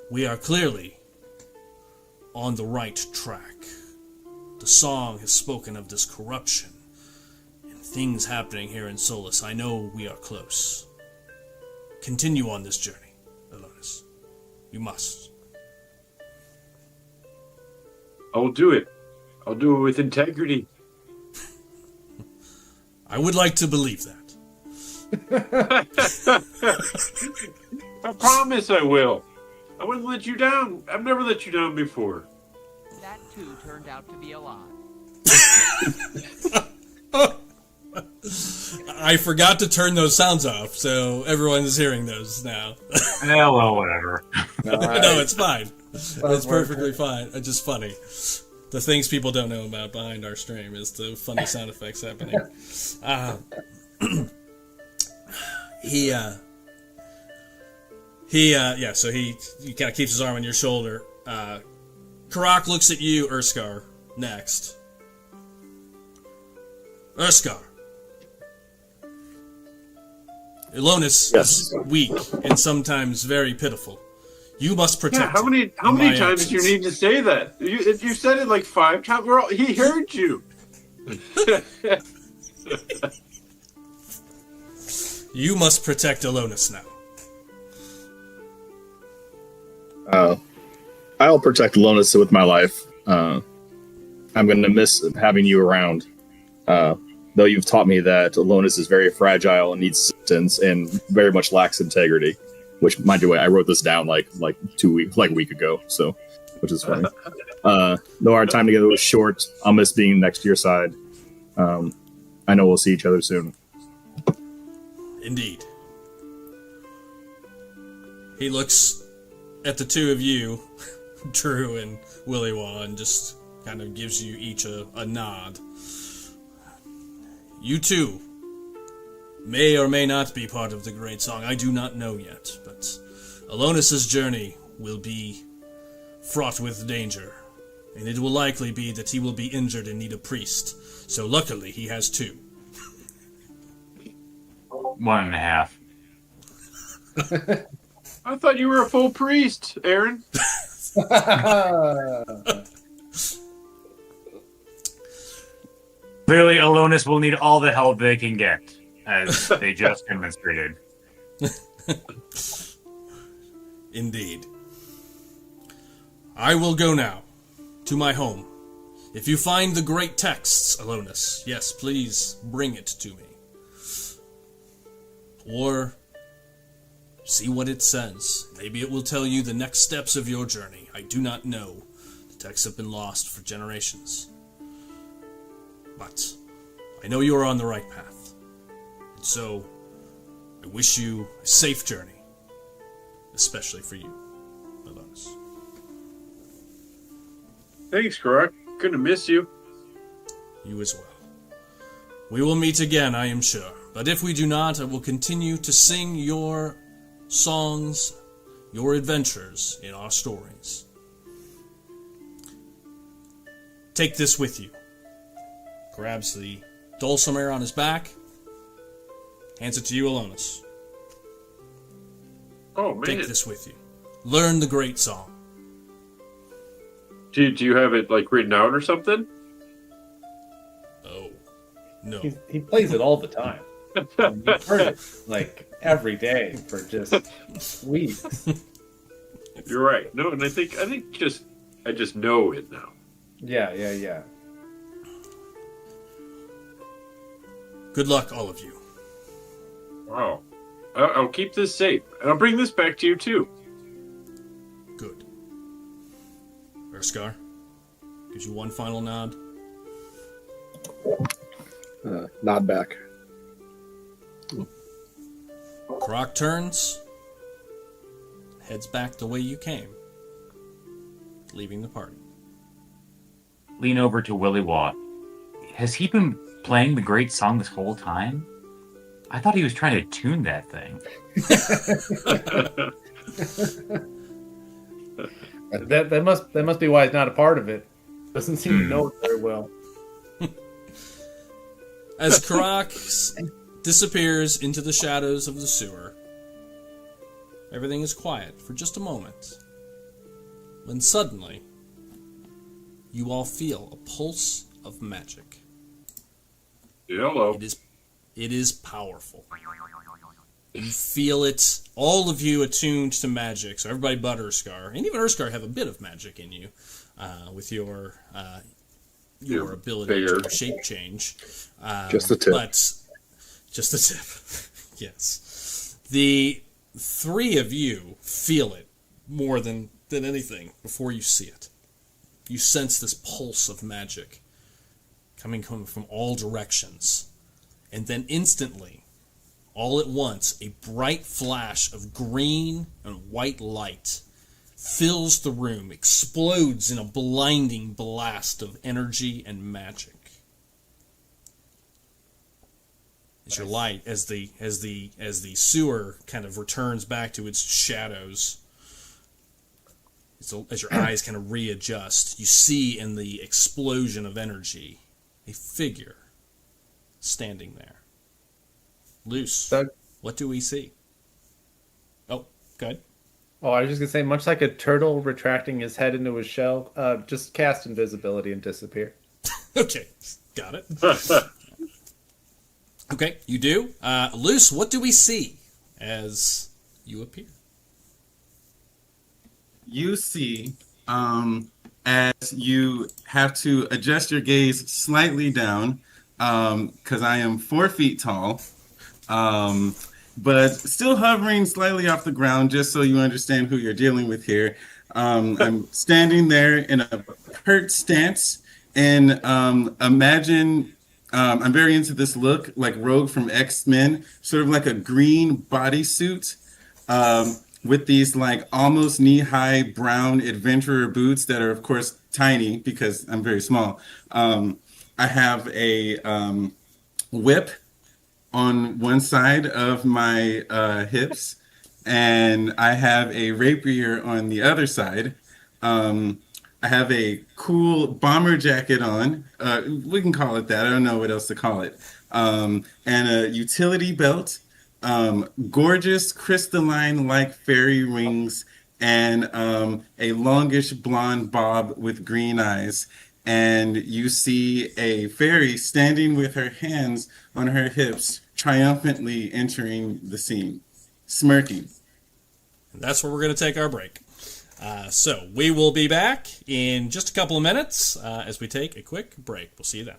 we are clearly on the right track. The song has spoken of this corruption and things happening here in Solus. I know we are close. Continue on this journey, Alonis. You must. I will do it. I'll do it with integrity. I would like to believe that. I promise I will. I wouldn't let you down. I've never let you down before. That too turned out to be a lie. I forgot to turn those sounds off, so everyone is hearing those now. Yeah, well, whatever. No, it's fine. It's perfectly fine. It's just funny. The things people don't know about behind our stream is the funny sound effects happening. So he kind of keeps his arm on your shoulder. Karak looks at you, Urskar, next. Urskar. Alonis is weak and sometimes very pitiful. You must protect him. How many times do you need to say that? You said it like 5 times. He heard you. You must protect Alonis now. I'll protect Alonis with my life. I'm going to miss having you around. Though you've taught me that Alonis is very fragile and needs assistance and very much lacks integrity. Which, mind you, I wrote this down like a week ago, so which is funny. Though our time together was short, I'll miss being next to your side. I know we'll see each other soon. Indeed. He looks at the two of you, Drew and Willywa, and just kind of gives you each a nod. You two may or may not be part of the great song. I do not know yet, but Alonis' journey will be fraught with danger, and it will likely be that he will be injured and need a priest. So luckily, he has 2. 1.5. I thought you were a full priest, Aaron. Clearly, Alonis will need all the help they can get, as they just demonstrated. Indeed. I will go now to my home. If you find the great texts, Alonis, yes, please bring it to me. Or see what it says. Maybe it will tell you the next steps of your journey. I do not know. The texts have been lost for generations. But I know you are on the right path. And so, I wish you a safe journey. Especially for you, Alonis. Thanks, Karak. Gonna miss you. You as well. We will meet again, I am sure. But if we do not, I will continue to sing your songs, your adventures in our stories. Take this with you. Grabs the dulcimer on his back, hands it to you, Alonis. Oh, man. Take this with you. Learn the great song. Do you have it like written out or something? Oh, no. He plays it all the time. You've heard it like every day for just weeks. You're right. No, and I think I just know it now. Yeah. Good luck, all of you. Wow. I'll keep this safe, and I'll bring this back to you too. Good. Urskar gives you one final nod. Nod back. Karak turns, heads back the way you came, leaving the party. lean over to Willy Watt. Has he been playing the great song this whole time? I thought he was trying to tune that thing. that must be why he's not a part of it. Doesn't seem to know it very well. As Karak disappears into the shadows of the sewer, everything is quiet for just a moment. When suddenly, you all feel a pulse of magic. Hello. It is powerful. You feel it, all of you attuned to magic, so everybody but Urskar, and even Urskar have a bit of magic in you, with your ability to shape change. Just a tip. But, just a tip, yes. The three of you feel it more than anything before you see it. You sense this pulse of magic coming from all directions. And then instantly, all at once, a bright flash of green and white light fills the room, explodes in a blinding blast of energy and magic. As your light, as the sewer kind of returns back to its shadows, as your eyes kind of readjust, you see in the explosion of energy a figure standing there. Luce, what do we see? Oh, good. Oh, I was just going to say, much like a turtle retracting his head into his shell, just cast invisibility and disappear. Okay, got it. Okay, you do. Luce, what do we see as you appear? You see, as you have to adjust your gaze slightly down, because I am 4 feet tall, but still hovering slightly off the ground, just so you understand who you're dealing with here. I'm standing there in a pert stance, and imagine, I'm very into this look, like Rogue from X-Men, sort of like a green bodysuit, with these like almost knee-high brown adventurer boots that are, of course, tiny because I'm very small. I have a whip on one side of my hips, and I have a rapier on the other side. I have a cool bomber jacket on. We can call it that. I don't know what else to call it. And a utility belt, gorgeous crystalline like fairy rings, and a longish blonde bob with green eyes. And you see a fairy standing with her hands on her hips, triumphantly entering the scene, smirking. And that's where we're going to take our break. So we will be back in just a couple of minutes as we take a quick break. We'll see you then.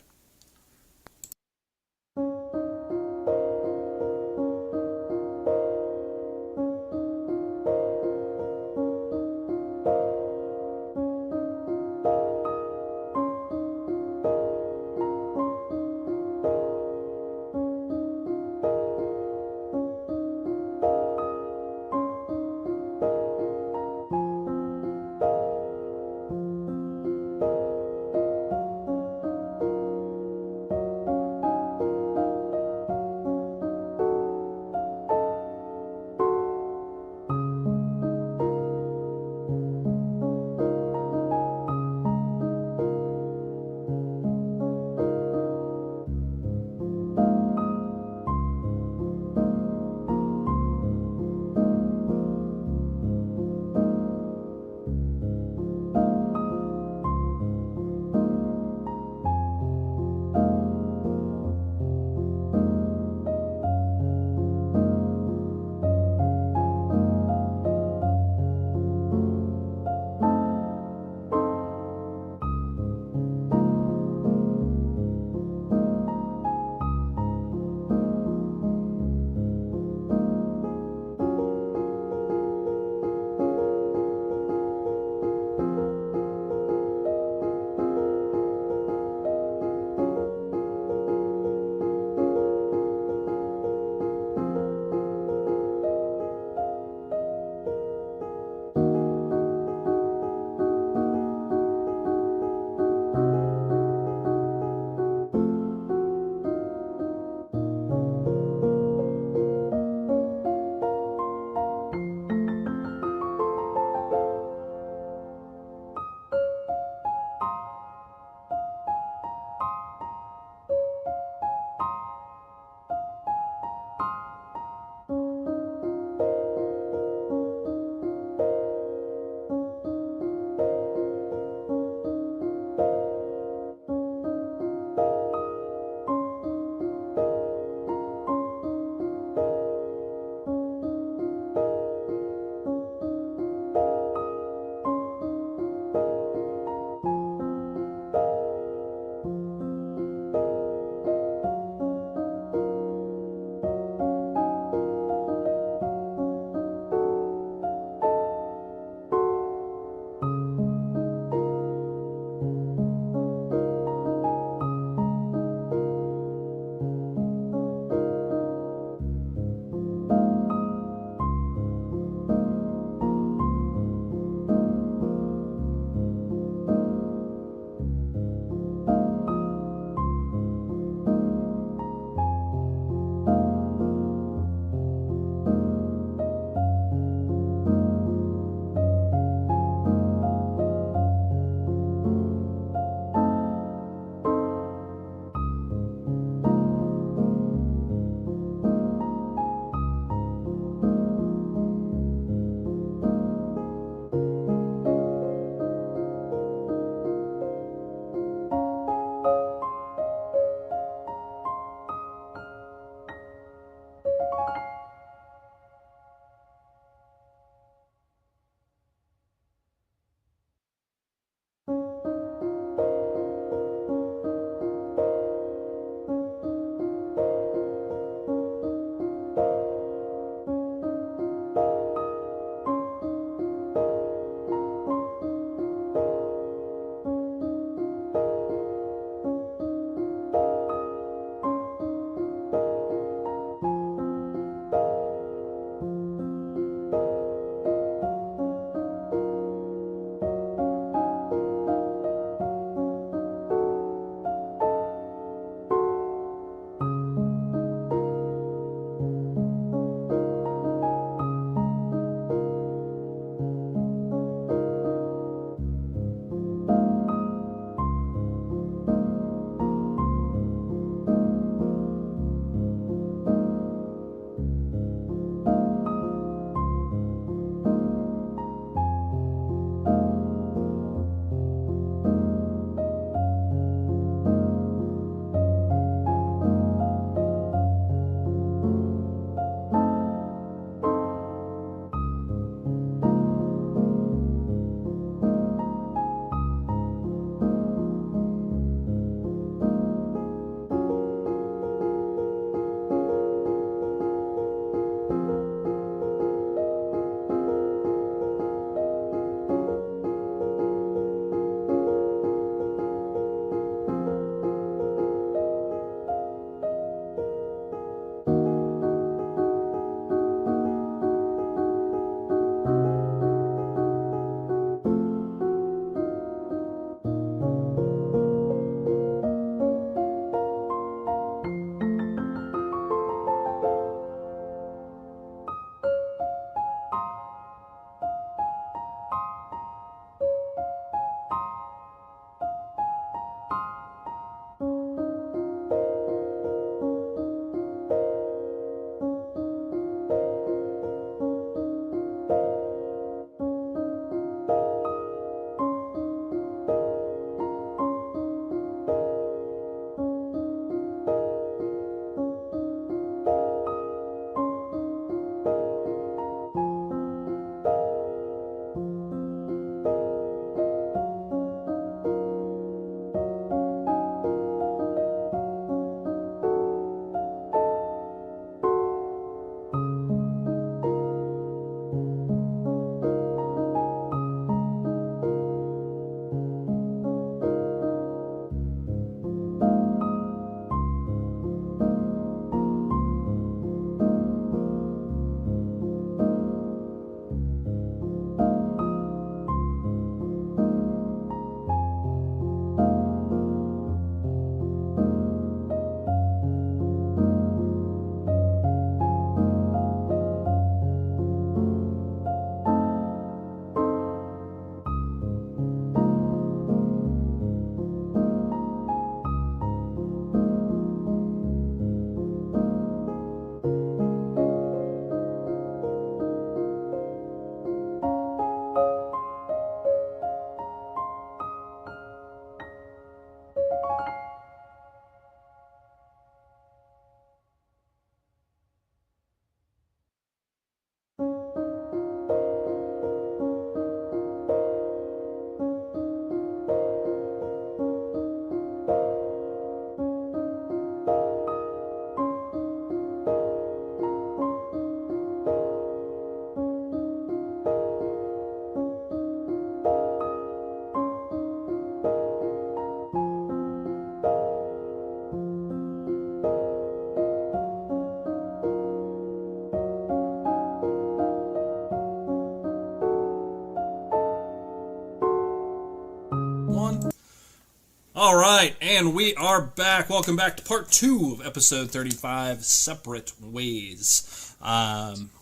All right, and we are back. Welcome back to part 2 of episode 35, Separate Ways.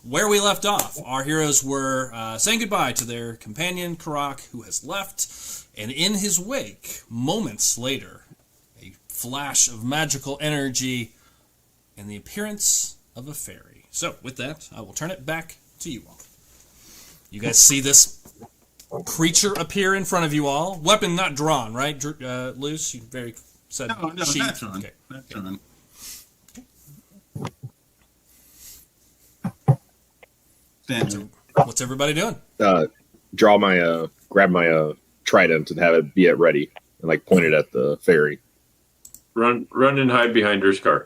Where we left off, our heroes were saying goodbye to their companion, Karak, who has left, and in his wake, moments later, a flash of magical energy and the appearance of a fairy. So, with that, I will turn it back to you all. You guys see this creature appear in front of you all. Weapon not drawn, right, Luce? You very said No, not drawn. Okay. Not drawn. Stand. What's everybody doing? Grab my trident and have it be at ready, and like point it at the fairy. Run and hide behind Urskar.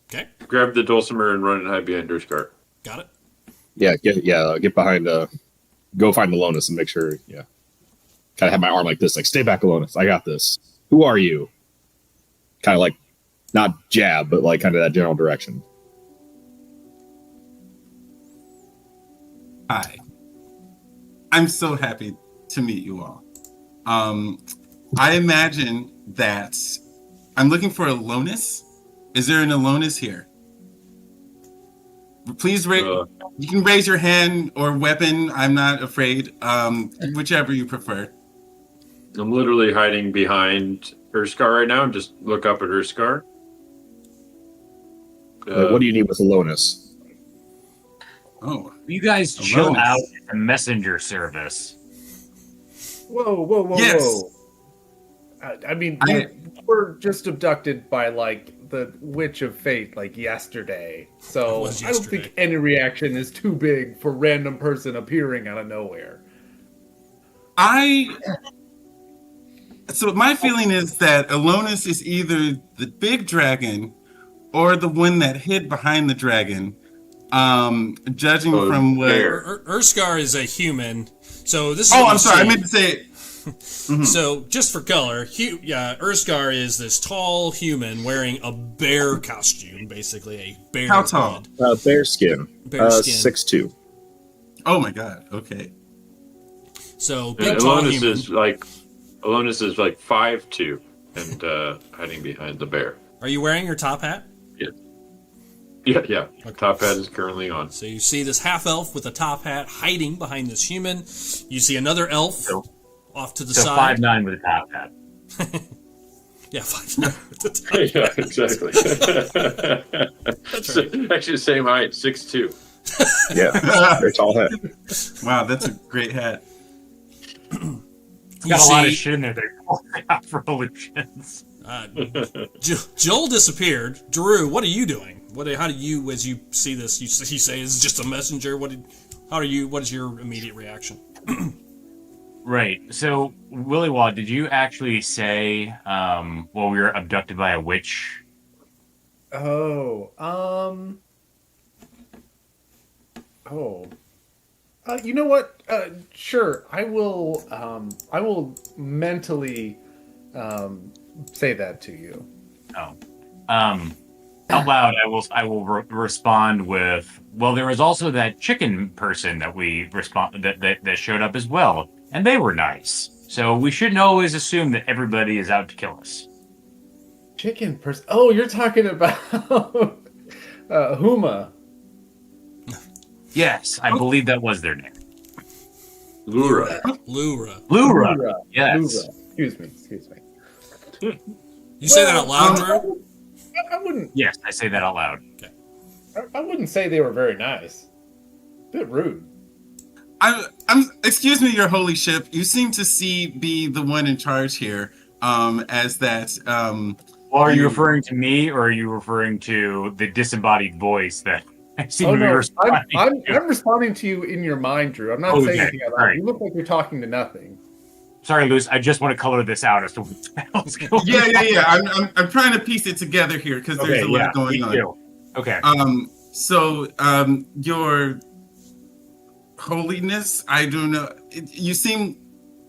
Okay. Grab the dulcimer and run and hide behind Urskar. Got it. Get behind. Go find the Alonus and make sure. Yeah, kind of have my arm like this, like stay back, Alonus. I got this. Who are you? Kind of like not jab, but like kind of that general direction. Hi. I'm so happy to meet you all. I imagine that I'm looking for Alonus. Is there an Alonus here? Please you can raise your hand or weapon. I'm not afraid. Whichever you prefer. I'm literally hiding behind Urskar right now. Just look up at Urskar. What do you need with Alonus? Oh, You guys chill Alonus. out at the messenger service. Whoa, Yes. whoa. I mean, we were just abducted by, like, the Witch of Fate, like, yesterday. It So was I don't yesterday. think any reaction is too big for a random person appearing out of nowhere. So my feeling is that Alonus is either the big dragon or the one that hid behind the dragon. Judging from what. bear. Urskar is a human, so this is. Oh, what I'm you sorry. I see. meant to say. So, just for color, Urskar is this tall human wearing a bear costume, basically a bear. How tall? head. Bear skin. Bear skin. 6'2". Oh my God. Okay. So, big tall Alonus human. is like 5'2" and hiding behind the bear. Are you wearing your top hat? Yeah. Top hat is currently on. So you see this half elf with a top hat hiding behind this human. You see another elf off to the So side. 5'9" with a top hat. Yeah, 5'9" with the top. Yeah, exactly. That's right. Actually, the same height, 6'2". Yeah, very tall head. Wow, that's a great hat. You Got a lot of see, shit in there. They're out for illusions. Joel disappeared. Drew, what are you doing? How do you, as you see this, you say it's just a messenger? What is your immediate reaction? Right. So, Willywad, did you actually say, we were abducted by a witch? Oh, you know what? Sure, I will mentally say that to you. Out loud, I will respond with, well, there was also that chicken person that that showed up as well, and they were nice. So we shouldn't always assume that everybody is out to kill us. Chicken person. Oh, you're talking about Huma. Yes, I believe that was their name. Lura. Lura. Yes. Lura. Excuse me. You say that out loud, Drew? I wouldn't. Yes, I say that out loud. I wouldn't say they were very nice. Bit rude. Excuse me, your holy ship. You seem to be the one in charge here. As that. Well, are you referring to me, or are you referring to the disembodied voice that I seem to be responding to? I'm responding to you in your mind, Drew. I'm not saying anything out loud. Right. You look like you're talking to nothing. Sorry, Luce. I just want to color this out as to what the hell's going on. Yeah. I'm trying to piece it together here because there's a lot going on. Too. Okay. So, your holiness, I don't know. You seem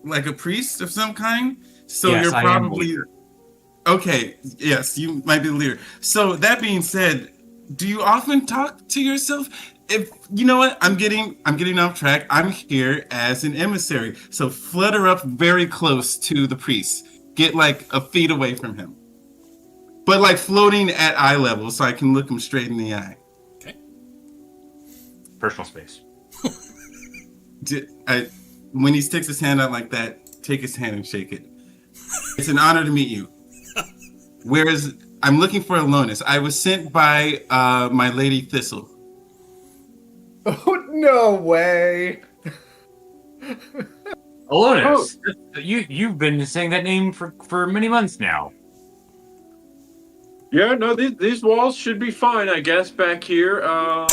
like a priest of some kind. So yes, you're I probably am okay. Yes, you might be the leader. So that being said, do you often talk to yourself? If you know what, I'm getting off track. I'm here as an emissary, so flutter up very close to the priest get like a feet away from him, but like floating at eye level, so I can look him straight in the eye. Okay. Personal space. When he sticks his hand out like that, take his hand and shake it. It's an honor to meet you. Whereas I'm looking for Alonus. I was sent by my lady Thistle. Oh, no way. Alonus, you've been saying that name for many months now. Yeah, no, these walls should be fine, I guess, back here. No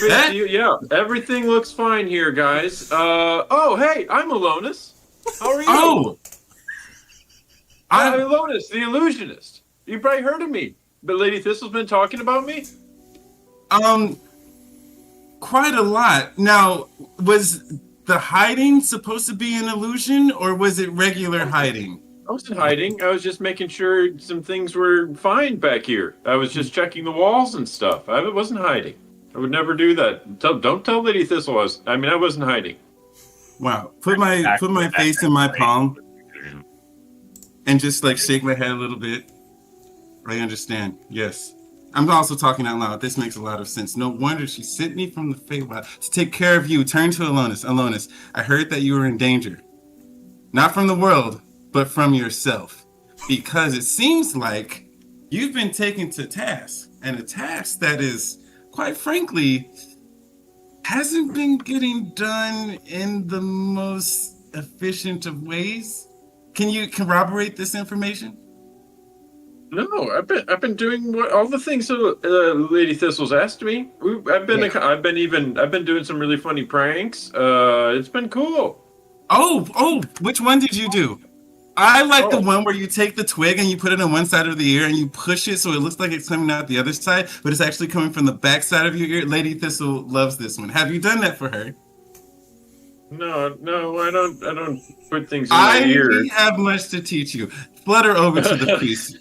big deal. Yeah, everything looks fine here, guys. Oh, hey, I'm Alonus. How are you? Oh! I'm Alonus, the illusionist. You probably heard of me. But Lady Thistle's been talking about me? Quite a lot. Now, was the hiding supposed to be an illusion, or was it regular hiding? I wasn't hiding. I was just making sure some things were fine back here. I was just checking the walls and stuff. I wasn't hiding. I would never do that. Don't tell Lady Thistle I wasn't hiding. Wow. Put my face in my palm and just like shake my head a little bit. I understand. Yes. I'm also talking out loud. This makes a lot of sense. No wonder she sent me from the Feywild to take care of you. Turn to Alonus. Alonus, I heard that you were in danger. Not from the world, but from yourself. Because it seems like you've been taken to task. And a task that is, quite frankly, hasn't been getting done in the most efficient of ways. Can you corroborate this information? No, I've been doing all the things Lady Thistle's asked me. I've been doing some really funny pranks. It's been cool. Oh, which one did you do? I like the one where you take the twig and you put it on one side of the ear and you push it so it looks like it's coming out the other side, but it's actually coming from the back side of your ear. Lady Thistle loves this one. Have you done that for her? No, I don't put things in my ear. I have much to teach you. Flutter over to the priest.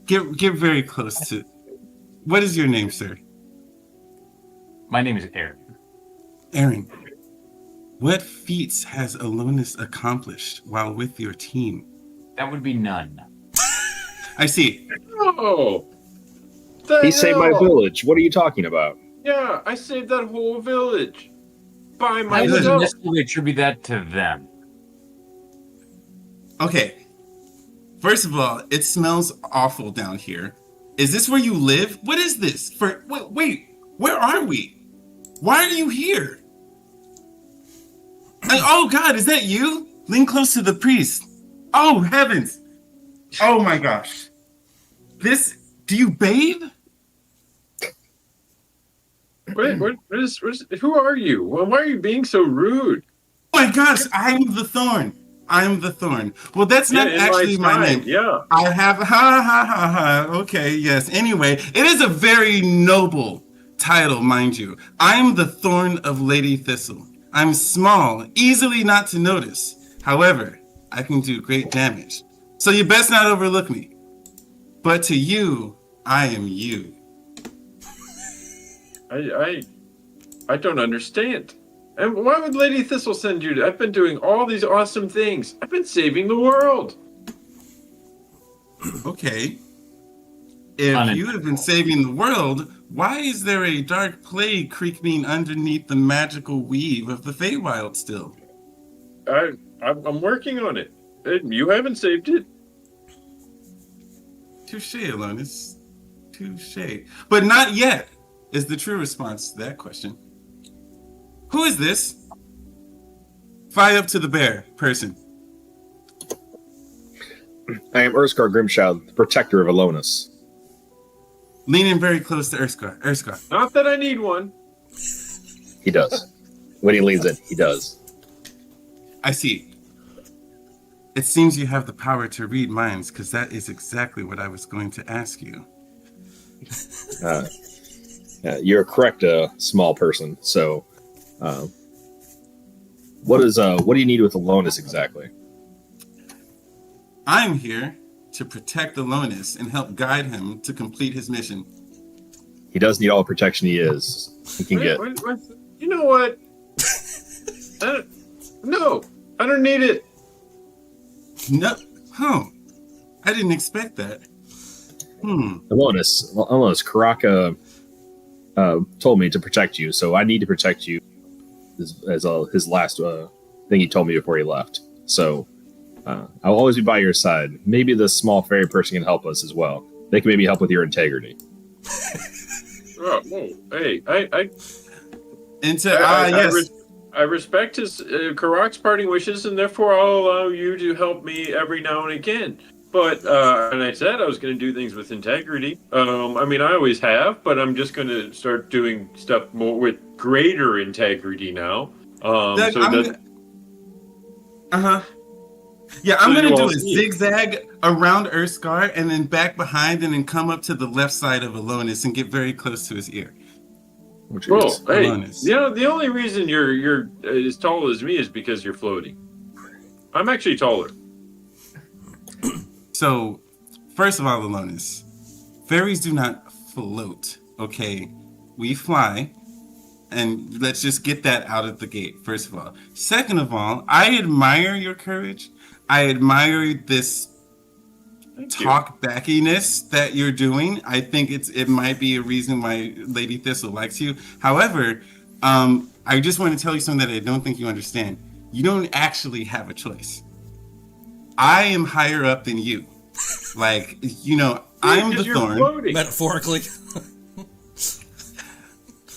Get very close to. What is your name, sir? My name is Aaron. Aaron. What feats has Alonus accomplished while with your team? That would be none. I see. Oh. He saved my village. What are you talking about? Yeah, I saved that whole village. By I myself. wouldn't necessarily attribute that to them. Okay. First of all, it smells awful down here. Is this where you live? What is this? Wait, where are we? Why are you here? Oh God, is that you? Lean close to the priest. Oh heavens. Oh my gosh. Do you bathe? Who are you? Why are you being so rude? Oh my gosh, I am the thorn. Well, that's not actually my name. Yeah. I have, ha. Okay, yes. Anyway, it is a very noble title, mind you. I am the thorn of Lady Thistle. I'm small, easily not to notice. However, I can do great damage. So you best not overlook me. But to you, I am you. I don't understand. And why would Lady Thistle send you? I've been doing all these awesome things. I've been saving the world. Okay. If you have been saving the world, why is there a dark plague creeping underneath the magical weave of the Feywild still? I'm working on it. You haven't saved it. Touche, Alonus. Touche. But not yet is the true response to that question. Who is this? Fly up to the bear person. I am Urskar Grimshaw, the protector of Alonus. Lean in very close to Urskar. Not that I need one. He does. When he leans in, he does. I see. It seems you have the power to read minds, because that is exactly what I was going to ask you. You're correct, small person. So, what do you need with Alonus exactly? I'm here to protect Alonus and help guide him to complete his mission. He does need all the protection he can get. You know what? No, I don't need it. No. Oh, I didn't expect that. Alonis, Karaka told me to protect you, so I need to protect you as his last thing he told me before he left. So I'll always be by your side. Maybe the small fairy person can help us as well. They can maybe help with your integrity. Oh, hey, I respect his Karak's parting wishes, and therefore I'll allow you to help me every now and again. But and I said I was going to do things with integrity. I mean, I always have, but I'm just going to start doing stuff more with greater integrity now. Doug, Yeah, I'm going to do a zigzag around Urskar and then back behind and then come up to the left side of Alonis and get very close to his ear. Well, hey, the only reason you're as tall as me is because you're floating. I'm actually taller. So, first of all, Alonis, fairies do not float, okay? We fly, and let's just get that out of the gate, first of all. Second of all, I admire your courage. I admire this talk-backiness that you're doing. I think it might be a reason why Lady Thistle likes you. However, I just want to tell you something that I don't think you understand. You don't actually have a choice. I am higher up than you. Like, I'm the thorn. Floating. Metaphorically.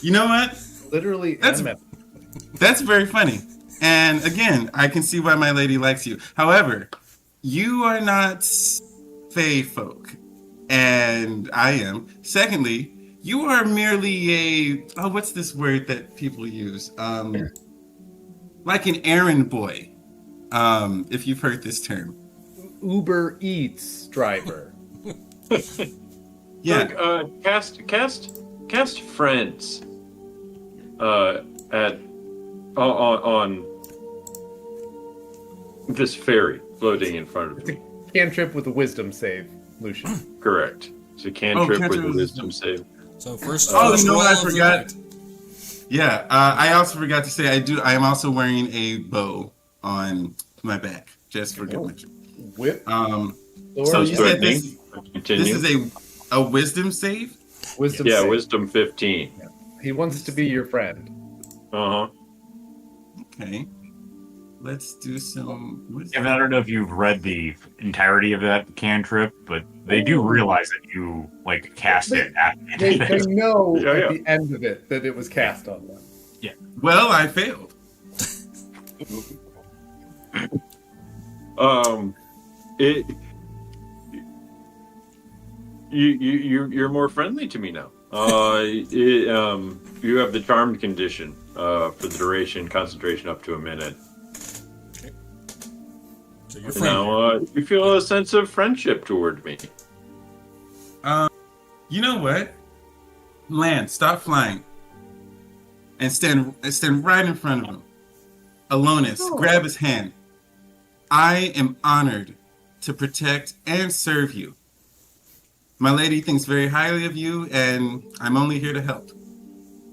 You know what? Literally, that's very funny. And again, I can see why my lady likes you. However, you are not fae folk, and I am. Secondly, you are merely what's this word that people use? Like an errand boy. If you've heard this term. Uber Eats driver. Yeah. Look, cast friends. On this ferry floating in front of me. Cantrip with a wisdom save, Lucian. Correct. It's a cantrip with a wisdom save. So first. I forgot. Yeah, I also forgot to say I am also wearing a bow on my back, just for good measure. Whip. So you said this is a wisdom save? Wisdom. Yeah, save. wisdom 15. Yeah. He wants to be your friend. Uh-huh. Okay. Let's do some wisdom. Kevin, I don't know if you've read the entirety of that cantrip, but they do realize that you cast it at They know at the end of it that it was cast on them. Yeah. Well, I failed. You're more friendly to me now. You have the charmed condition for the duration, concentration up to a minute. Okay. So you're friendly. Now you feel a sense of friendship toward me. You know what? Land, stop flying, and stand right in front of him. Alonis, grab his hand. I am honored to protect and serve you. My lady thinks very highly of you, and I'm only here to help.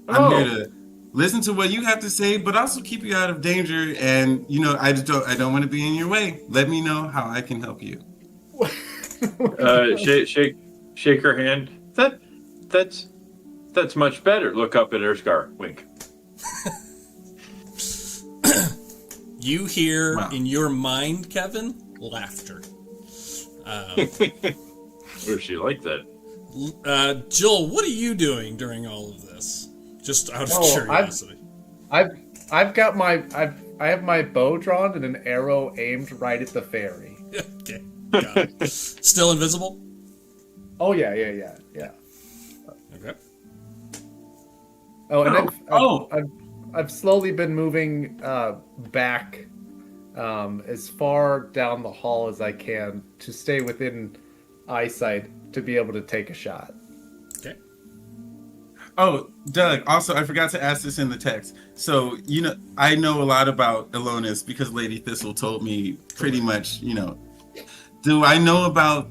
I'm here to listen to what you have to say, but also keep you out of danger. And I don't want to be in your way. Let me know how I can help you. Shake her hand. That's much better. Look up at Urskar. Wink. You hear in your mind, Kevin, laughter. Where's she like that? Jill, what are you doing during all of this? Just out of curiosity. I have my bow drawn and an arrow aimed right at the fairy. Okay, got it. Still invisible? Oh yeah. Okay. Oh, and I've slowly been moving back as far down the hall as I can to stay within eyesight to be able to take a shot. Okay. Oh, Doug, also, I forgot to ask this in the text. So, I know a lot about Alonis because Lady Thistle told me pretty much, Do I know about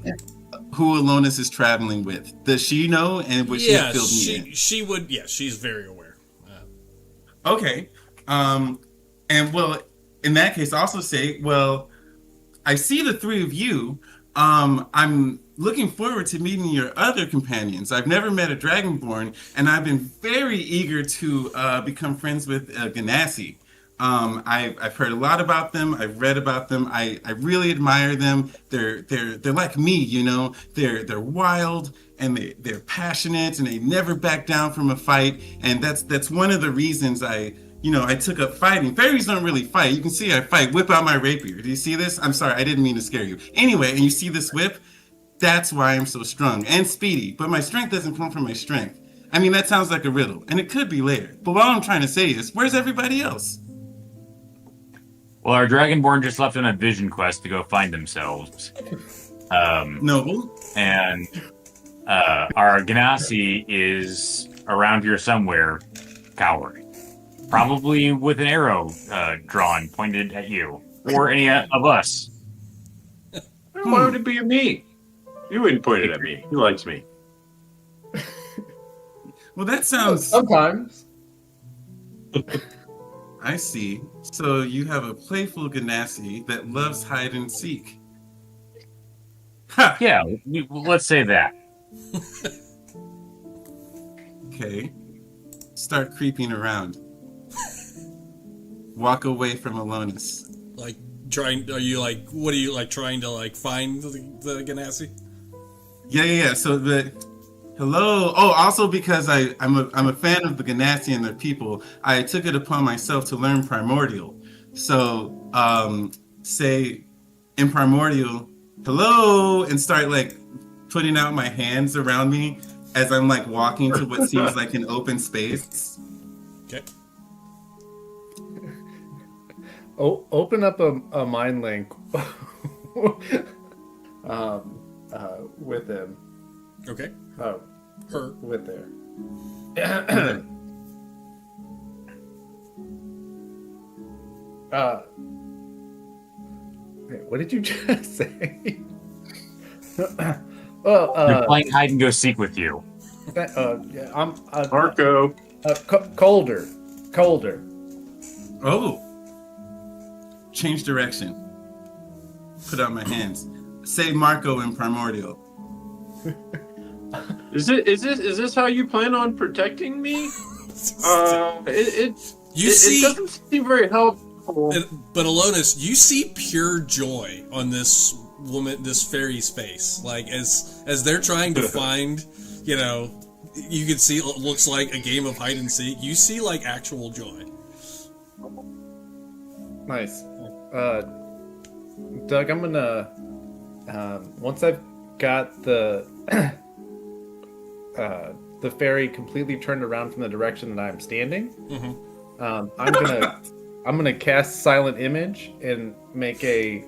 who Alonis is traveling with? Does she know, and would she fill me in? She would, she's very aware. Okay. And, well, in that case, also say, well, I see the three of you. I'm looking forward to meeting your other companions. I've never met a Dragonborn, and I've been very eager to become friends with Ganassi. I've heard a lot about them. I've read about them. I really admire them. They're like me, you know. They're wild and they're passionate and they never back down from a fight. And that's one of the reasons I took up fighting. Fairies don't really fight. You can see I fight. Whip out my rapier. Do you see this? I'm sorry, I didn't mean to scare you. Anyway, and you see this whip? That's why I'm so strong and speedy. But my strength doesn't come from my strength. I mean, that sounds like a riddle, and it could be later. But what I'm trying to say is, where's everybody else? Well, our Dragonborn just left on a vision quest to go find themselves. Noble. And our Ganassi is around here somewhere, cowering. Probably with an arrow drawn, pointed at you. Or any of us. Why would it be at me? You wouldn't point it at me. He likes me. Well, that sounds... Sometimes. I see. So you have a playful Ganassi that loves hide and seek. Ha! Yeah, let's say that. Okay. Start creeping around. Walk away from Alonis. Like, are you like, what are you like trying to like find the Ganassi? Yeah. So hello. Oh, also because I'm a fan of the Ganassi and their people, I took it upon myself to learn Primordial. So say in Primordial, hello, and start like putting out my hands around me as I'm like walking to what seems like an open space. Okay. Oh, open up a mind link with him. Okay. Oh, Her. with there. What did you just say? They're playing hide and go seek with you. Yeah, I'm Marco. colder. Oh. Change direction. Put out my hands. Say Marco in Primordial. Is this how you plan on protecting me? It doesn't seem very helpful. But Alonis, you see pure joy on this woman, this fairy's face. Like as they're trying to find, you can see it looks like a game of hide and seek. You see like actual joy. Nice. Doug, I'm gonna once I've got the fairy completely turned around from the direction that I'm standing, I'm gonna cast Silent Image and make a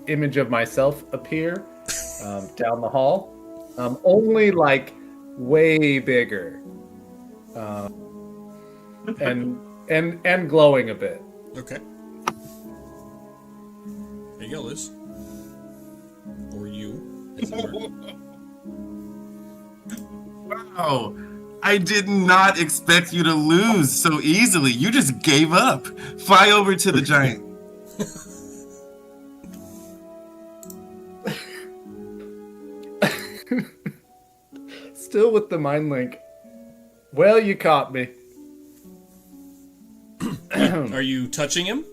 image of myself appear down the hall, only like way bigger, and glowing a bit. Okay. There you go, Liz. Or you, as it were. Wow. I did not expect you to lose so easily. You just gave up. Fly over to the giant. Still with the mind link. Well, you caught me. Are you touching him?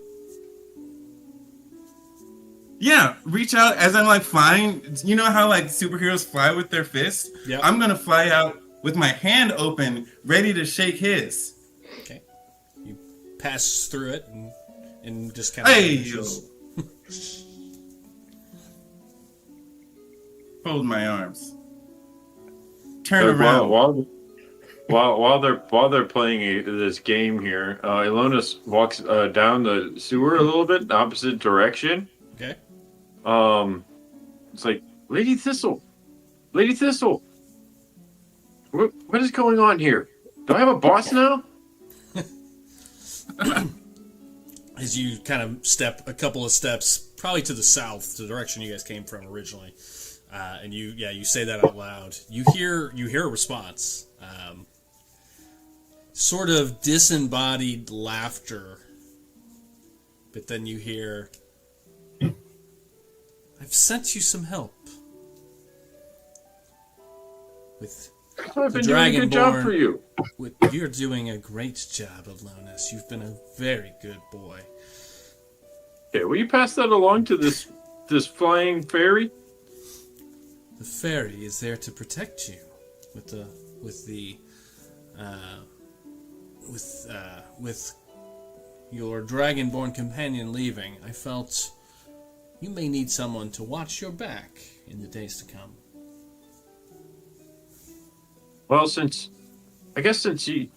Yeah, reach out as I'm like flying. You know how like superheroes fly with their fists? Yeah. I'm gonna fly out with my hand open, ready to shake his. Okay. You pass through it and just kind of. Hey! Hold my arms. Turn around. While they're playing this game here, Ilonis walks down the sewer a little bit, opposite direction. Okay. It's like Lady Thistle. What is going on here? Do I have a boss now? As you kind of step a couple of steps, probably to the south, the direction you guys came from originally, and you say that out loud. You hear a response. Sort of disembodied laughter, but then you hear, I've sent you some help. With I've been doing a good job for you. You're doing a great job, Alonus. You've been a very good boy. Okay, will you pass that along to this flying fairy? The fairy is there to protect you. With your dragonborn companion leaving, I felt you may need someone to watch your back in the days to come. Well, since you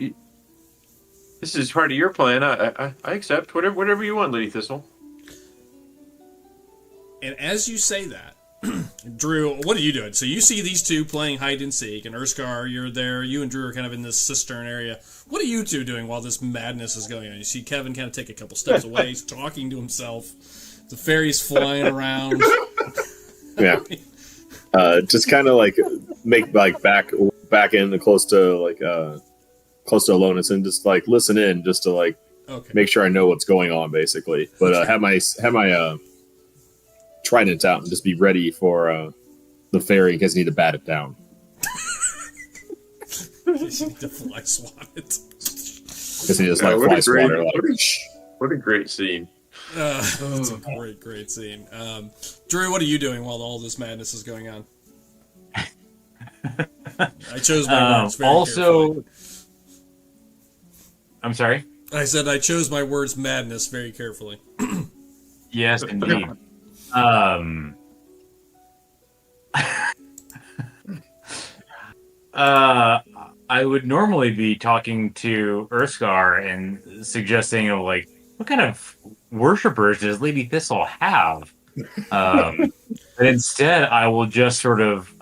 this is part of your plan, I accept whatever you want, Lady Thistle. And as you say that, Drew, what are you doing? So you see these two playing hide and seek, and Urskar, you're there. You and Drew are kind of in this cistern area. What are you two doing while this madness is going on? You see Kevin kind of take a couple steps away. He's talking to himself. The fairy's flying around. Yeah. Just kind of like make like back in close to Alonus and just like listen in just to like make sure I know what's going on basically. But have my trident out and just be ready for the fairy in case I need to bat it down. You need to fly swat it. Because he just fly swatter. What a great scene. It's a great scene. Drew, what are you doing while all this madness is going on? I chose my words very carefully. I'm sorry? I said I chose my words madness very carefully. Yes, indeed. I would normally be talking to Urskar and suggesting like, what kind of worshippers does Lady Thistle have? But instead, I will just sort of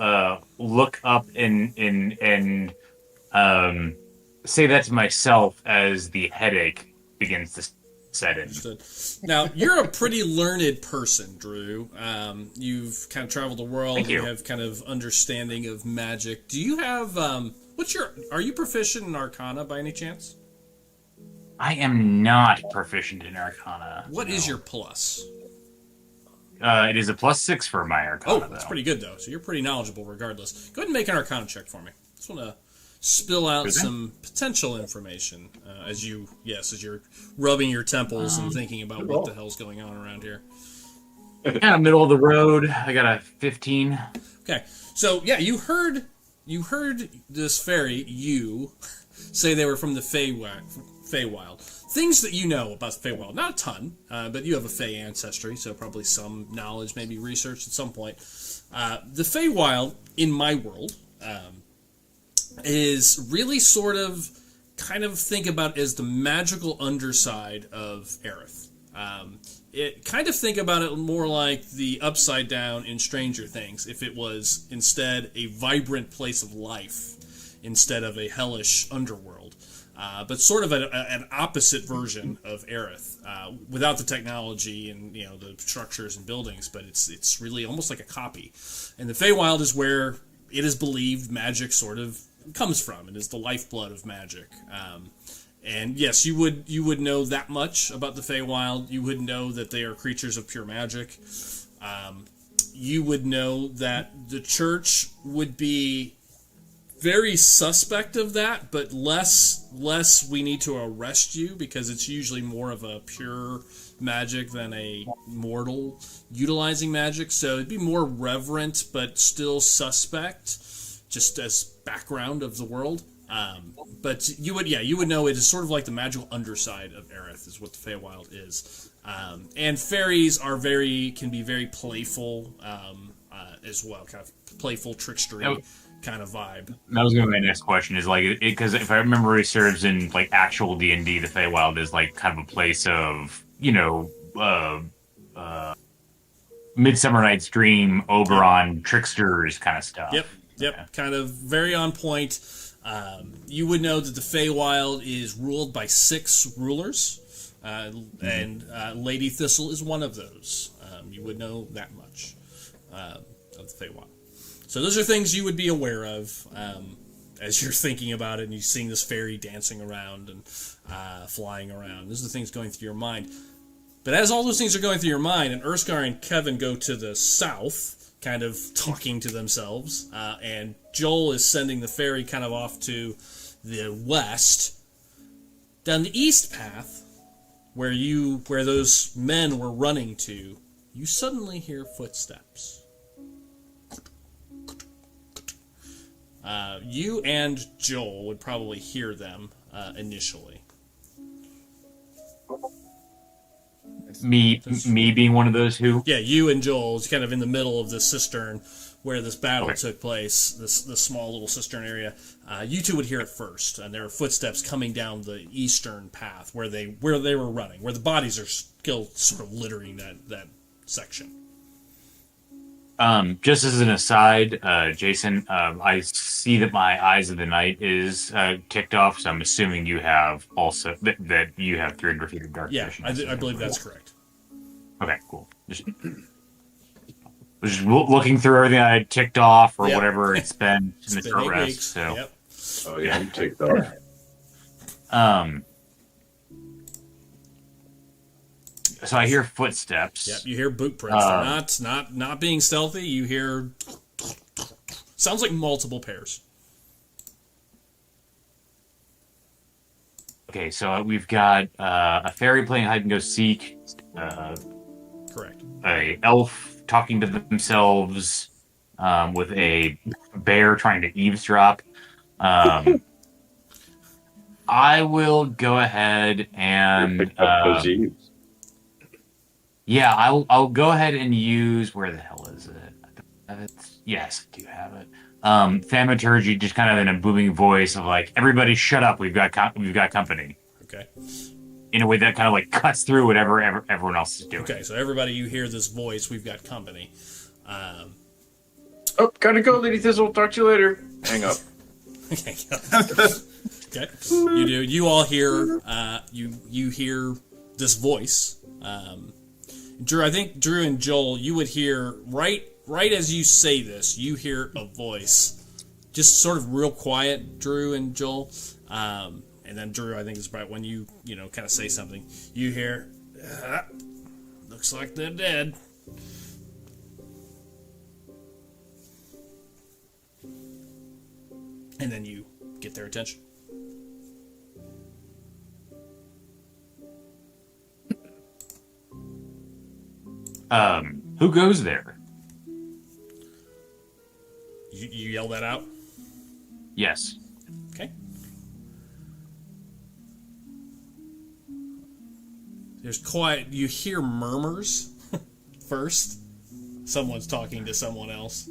look up and say that to myself as the headache begins to set in. Now, you're a pretty learned person, Drew. You've kind of traveled the world. Thank you. You have kind of understanding of magic. Do you have are you proficient in Arcana by any chance? I am not proficient in Arcana. What is your plus? It is a +6 for my Arcana. Oh, that's pretty good though. So you're pretty knowledgeable regardless. Go ahead and make an Arcana check for me. Just want to spill out some potential information as you're rubbing your temples and thinking about what the hell's going on around here. Kind of middle of the road. I got a 15. Okay, so yeah, you heard this fairy say they were from the Feywild. Things that you know about the Feywild, not a ton, but you have a Fey ancestry, so probably some knowledge, maybe research at some point. The Feywild in my world is really sort of kind of think about as the magical underside of Aerith. Think about it more like the Upside Down in Stranger Things, if it was instead a vibrant place of life instead of a hellish underworld. But sort of an opposite version of Aerith, without the technology and the structures and buildings, but it's really almost like a copy. And the Feywild is where it is believed magic sort of comes from. It is the lifeblood of magic. And yes, you would know that much about the Feywild. You would know that they are creatures of pure magic. You would know that the church would be very suspect of that, but less we need to arrest you because it's usually more of a pure magic than a mortal utilizing magic. So it'd be more reverent, but still suspect, just as background of the world. But you would know it is sort of like the magical underside of Aerith is what the Feywild is. And fairies can be very playful as well, kind of playful trickstery kind of vibe. That was going to be my next question. Is like because if I remember it serves in like actual D&D, the Feywild is like kind of a place of Midsummer Night's Dream, Oberon, tricksters kind of stuff. Yep, yeah. Kind of very on point. You would know that the Feywild is ruled by 6 rulers, and Lady Thistle is one of those. You would know that much of the Feywild. So those are things you would be aware of as you're thinking about it and you're seeing this fairy dancing around and flying around. Those are the things going through your mind. But as all those things are going through your mind, and Urskar and Kevin go to the south, kind of talking to themselves, and Joel is sending the ferry kind of off to the west, down the east path, where those men were running to, you suddenly hear footsteps. You and Joel would probably hear them initially. Me being one of those who? Yeah, you and Joel is kind of in the middle of this cistern where this battle took place, this small little cistern area. You two would hear it first, and there are footsteps coming down the eastern path where they were running, where the bodies are still sort of littering that section. Just as an aside, Jason, I see that my Eyes of the Night is ticked off, so I'm assuming you have also that you have 300 feet of dark vision. Yeah, I believe that's correct. Okay, cool. Just looking through everything I had ticked off or whatever it's been in the short rest. Weeks. So. Yep. Oh yeah, you ticked off. So I hear footsteps. Yep, you hear boot prints. They're not being stealthy. You hear sounds like multiple pairs. Okay, so we've got a fairy playing hide and go seek. Correct. A elf talking to themselves with a bear trying to eavesdrop. I will go ahead and yeah, I'll go ahead and use, where the hell is it? Yes, I do have it. Thaumaturgy, just kind of in a booming voice of like, everybody shut up, we've got company. Okay. In a way that kind of like cuts through whatever everyone else is doing. Okay, so everybody, you hear this voice, we've got company. Gotta go, Lady Thistle. Talk to you later. Hang up. Okay. Okay. You do. You all hear. You hear this voice. Drew, I think Drew and Joel, you would hear right as you say this. You hear a voice, just sort of real quiet. Drew and Joel, and then Drew, I think is right when you kind of say something. You hear, looks like they're dead. And then you get their attention. Who goes there? You yell that out? Yes. Okay. There's quiet. You hear murmurs first. Someone's talking to someone else.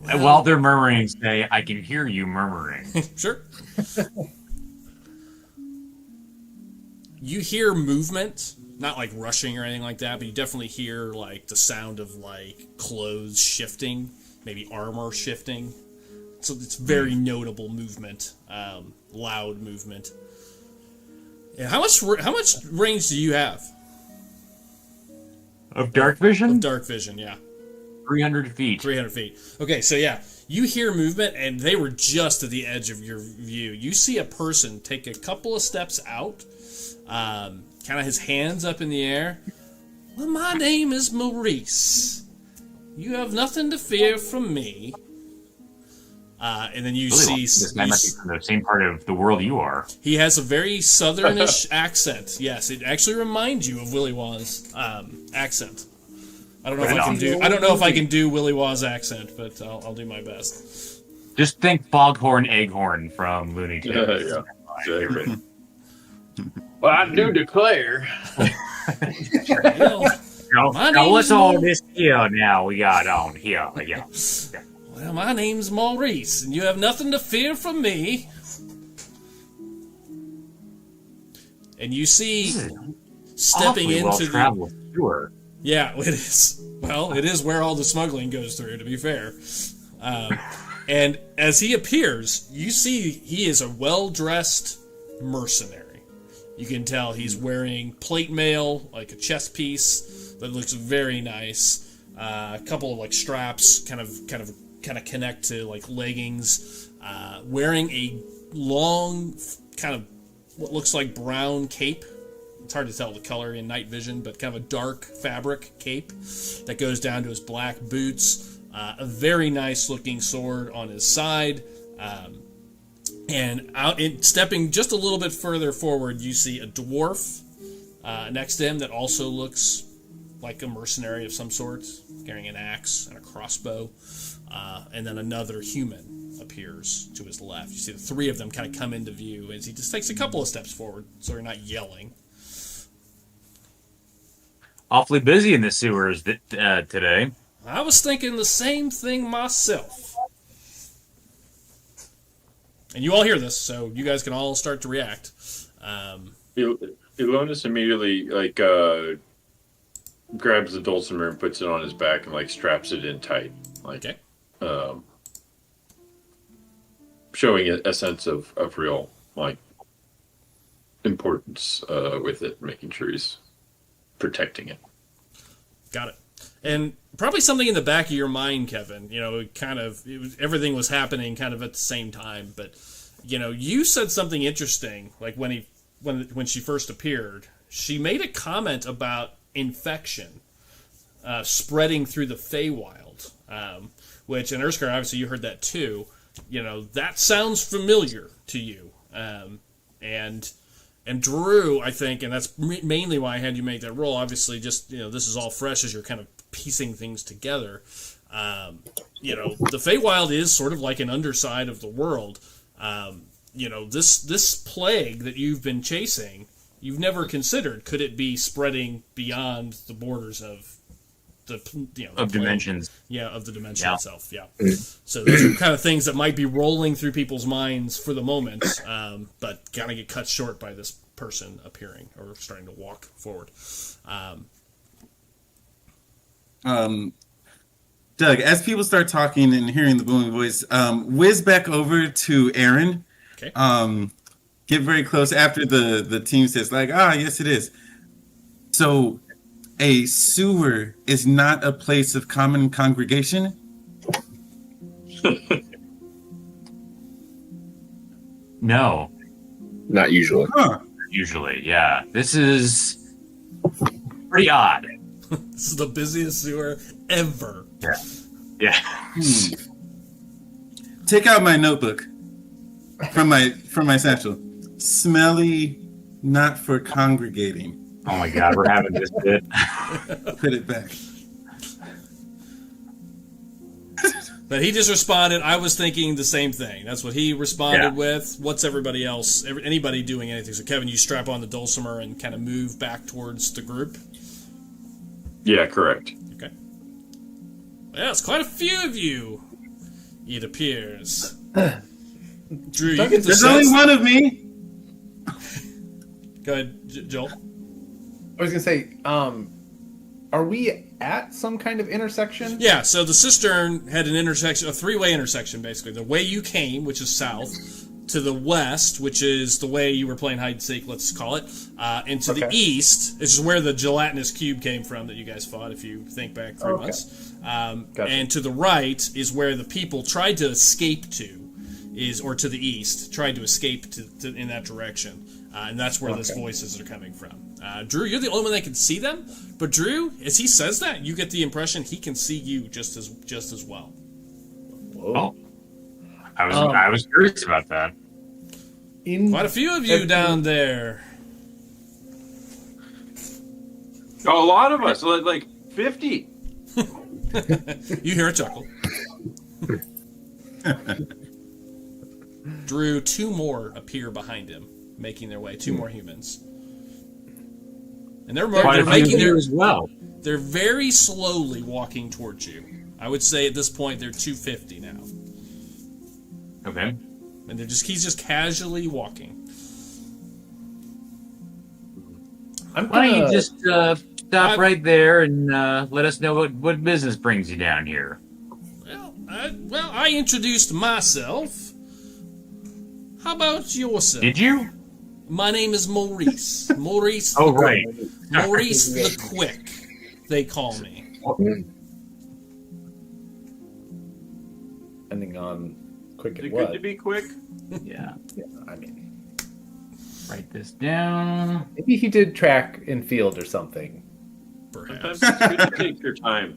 Well, while they're murmuring, say, I can hear you murmuring. Sure. You hear movement, not like rushing or anything like that, but you definitely hear like the sound of like clothes shifting, maybe armor shifting. So it's very notable movement, loud movement. Yeah, how much range do you have? Of dark vision? Of dark vision, yeah. 300 feet. 300 feet. Okay, so yeah, you hear movement, and they were just at the edge of your view. You see a person take a couple of steps out, kind of his hands up in the air. Well, my name is Maurice. You have nothing to fear from me. And then you see... This guy might be from the same part of the world you are. He has a very southernish accent. Yes, it actually reminds you of Willy Wah's accent. I don't know if I can do. I don't know if I can do Willy Wah's accent, but I'll do my best. Just think Foghorn Egghorn from Looney Tunes. Yeah. Exactly. Well, I do declare. Now what's all this here now we got on here? Yeah. Well, my name's Maurice, and you have nothing to fear from me. And you see, stepping into the... Sure. Yeah, it is. Well, it is where all the smuggling goes through, to be fair. And as he appears, you see he is a well-dressed mercenary. You can tell he's wearing plate mail, like a chest piece that looks very nice. A couple of like straps, kind of connect to like leggings. Wearing a long, kind of what looks like brown cape. It's hard to tell the color in night vision, but kind of a dark fabric cape that goes down to his black boots. A very nice looking sword on his side. And stepping just a little bit further forward, you see a dwarf next to him that also looks like a mercenary of some sort, carrying an axe and a crossbow. And then another human appears to his left. You see the three of them kind of come into view as he just takes a couple of steps forward, so you're not yelling. Awfully busy in the sewers today. I was thinking the same thing myself. And you all hear this, so you guys can all start to react. Elonis immediately grabs the dulcimer and puts it on his back and straps it in tight, okay. Showing a sense of real importance with it, making sure he's protecting it. Got it. And probably something in the back of your mind, Kevin, everything was happening kind of at the same time, but you said something interesting, like when she first appeared. She made a comment about infection spreading through the Feywild, which in Urskar, obviously you heard that too. That sounds familiar to you. And Drew, I think, and that's mainly why I had you make that roll. Obviously, just this is all fresh as you're kind of piecing things together. The Feywild is sort of like an underside of the world. This plague that you've been chasing, you've never considered. Could it be spreading beyond the borders of dimensions? Yeah, of the dimension itself. Yeah. So those are kind of things that might be rolling through people's minds for the moment, but kind of get cut short by this person appearing or starting to walk forward. Doug, as people start talking and hearing the booming voice, whiz back over to Aaron. Okay. Get very close after the team says, yes, it is. So a sewer is not a place of common congregation? No. Not usually. Huh. Usually, yeah. This is pretty odd. This is the busiest sewer ever. Yeah. Take out my notebook from my satchel. Smelly, not for congregating. Oh my God, we're having this bit. Put it back. But he just responded, I was thinking the same thing. That's what he responded with. What's everybody else, anybody doing anything? So Kevin, you strap on the dulcimer and kind of move back towards the group? Yeah, correct. Okay. Well, it's quite a few of you, it appears. Drew, you get the There's sense... only one of me. Go ahead, Joel. I was going to say, are we at some kind of intersection? Yeah, so the cistern had an intersection, a three-way intersection, basically. The way you came, which is south, to the west, which is the way you were playing hide-and-seek, let's call it, and to the east, this is where the gelatinous cube came from that you guys fought, if you think back 3 months. Gotcha. And to the right is where the people tried to escape to, or to the east, tried to escape to in that direction. And that's where those voices are coming from. Drew, you're the only one that can see them, but Drew, as he says that, you get the impression he can see you just as well. Whoa. I was curious about that. Quite a few of you down there. Oh, a lot of us, like 50. You hear a chuckle. Drew, two more appear behind him, making their way. Two more humans. And they're making their as well. They're very slowly walking towards you. I would say at this point they're 250 now. Okay. And he's just casually walking. Why don't you just stop right there and let us know what business brings you down here? Well, I introduced myself. How about yourself? Did you? My name is Maurice. Maurice. Oh, right. Maurice the Quick, they call me. Depending on quick Is and it what. good to be quick? Yeah. I mean, Write this down. Maybe he did track and field or something. Perhaps. Sometimes it's good to take your time.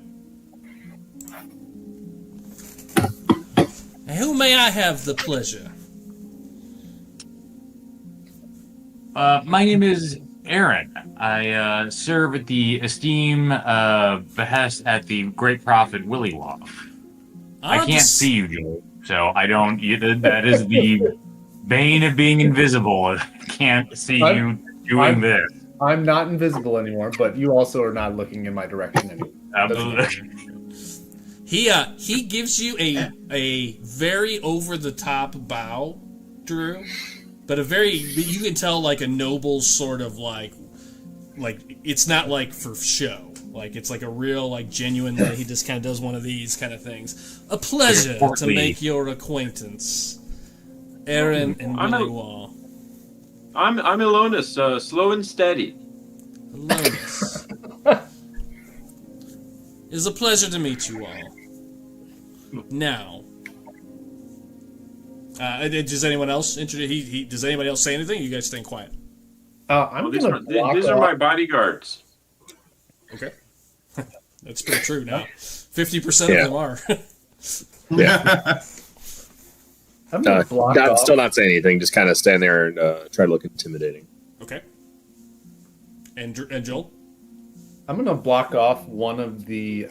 Who may I have the pleasure? My name is Aaron. I serve at the esteem behest at the great prophet Willy Waff. I can't see you, Joel, so I don't. That is the bane of being invisible. I can't see you doing this. I'm not invisible anymore, but you also are not looking in my direction anymore. He gives you a very over the top bow, Drew, but you can tell like a noble sort of like it's not like for show. Like it's like a real like genuine. He just kind of does one of these kind of things. A pleasure to make your acquaintance, Aaron and Willy Waff. I'm Elonis, slow and steady. Elonis. It is a pleasure to meet you all. Now, does anyone else introduce? Does anybody else say anything? Or you guys staying quiet? These are my bodyguards. Okay, that's pretty true. Now, 50% of them are. Yeah. I'm still not saying anything. Just kind of stand there and try to look intimidating. Okay. And Joel? I'm going to block off one of the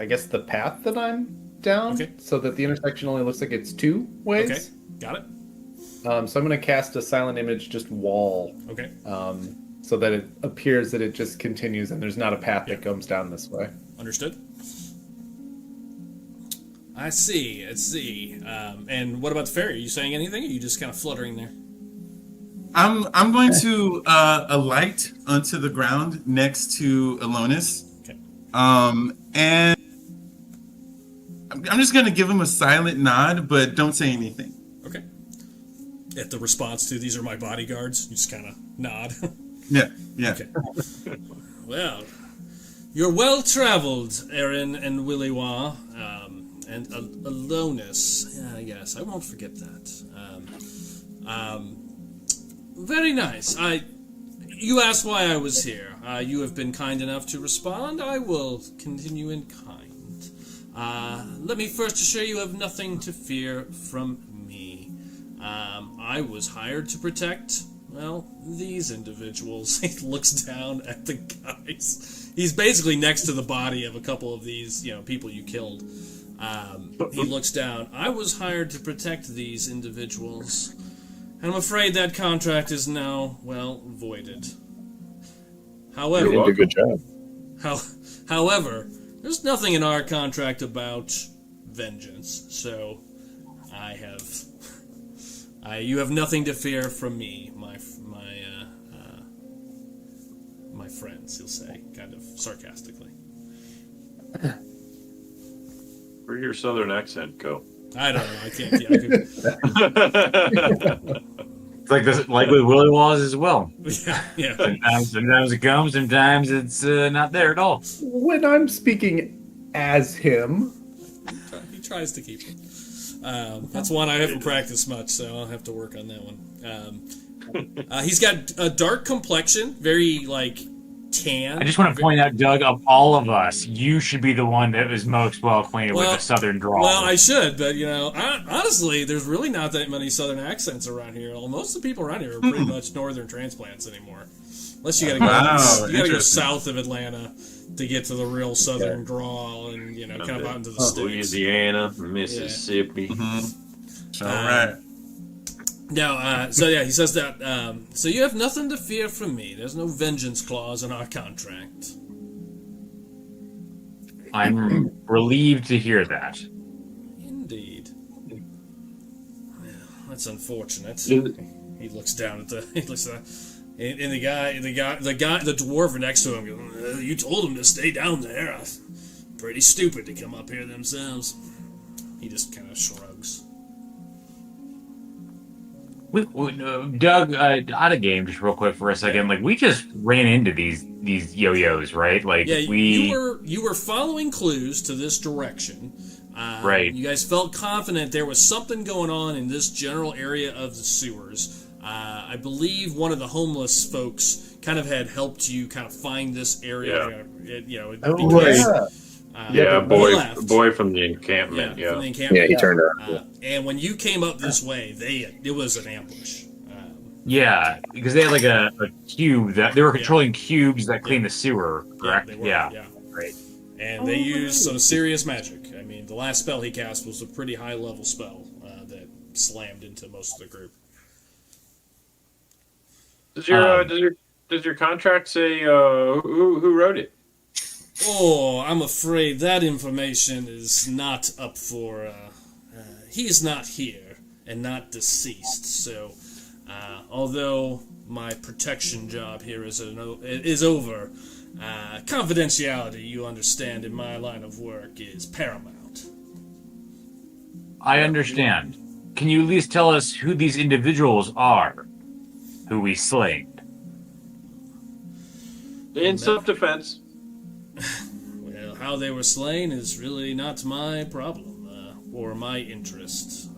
path that I'm down, so that the intersection only looks like it's two ways. Okay, got it. So I'm going to cast a silent image, just wall. Okay. So that it appears that it just continues and there's not a path that comes down this way. Understood. I see. And what about the fairy? Are you saying anything, or are you just kind of fluttering there? I'm going to alight onto the ground next to Elonis. Okay. And I'm just going to give him a silent nod, but don't say anything. Okay. At the response to, these are my bodyguards, you just kind of nod. Yeah. Okay. Well, you're well-traveled, Aaron and Willy Waff, and Elonis. Yeah, yes, I won't forget that. Very nice. You asked why I was here. You have been kind enough to respond. I will continue in kind. Let me first assure you have nothing to fear from me. I was hired to protect, well, these individuals. He looks down at the guys. He's basically next to the body of a couple of these, people you killed. He looks down. I was hired to protect these individuals. And I'm afraid that contract is now, well, voided. However, you did a good job. However, there's nothing in our contract about vengeance, so you have nothing to fear from me, my friends. He'll say, kind of sarcastically. Where'd your southern accent go? I don't know. I can't. It's like this, like with Willy Waff as well. Yeah. Sometimes it comes. Sometimes it's not there at all. When I'm speaking as him, he tries to keep it. That's one I haven't practiced much, so I'll have to work on that one. He's got a dark complexion, very tan. I just want to point out, Doug, of all of us, you should be the one that is most well acquainted with the Southern drawl. Well, I should, but honestly, there's really not that many Southern accents around here. Most of the people around here are pretty much Northern transplants anymore, unless you got to go south of Atlanta to get to the real Southern drawl, and kind of out into the states. Louisiana, Mississippi. All right. No, he says that. So you have nothing to fear from me. There's no vengeance clause in our contract. I'm relieved to hear that. Indeed. Well, that's unfortunate. He looks down at the. He looks at that, and the dwarf next to him goes, "You told him to stay down there. Pretty stupid to come up here themselves." He just kind of shrugs. Doug, out of game, just real quick for a second. We just ran into these yo-yos, right? You were following clues to this direction. Right. You guys felt confident there was something going on in this general area of the sewers. I believe one of the homeless folks kind of had helped you kind of find this area. Yeah. Boy from the encampment. From the encampment. Yeah, he turned around. And when you came up this way, it was an ambush. Yeah, because they had like a cube that they were controlling cubes that clean the sewer, correct? Yeah. Right. And they used some serious magic. I mean, the last spell he cast was a pretty high level spell that slammed into most of the group. Does your contract say who wrote it? Oh, I'm afraid that information is not up for. He's not here and not deceased, so. Although my protection job here is over, confidentiality, you understand, in my line of work is paramount. I understand. Can you at least tell us who these individuals are, who we slayed? In self-defense. Well, how they were slain is really not my problem, or my interest.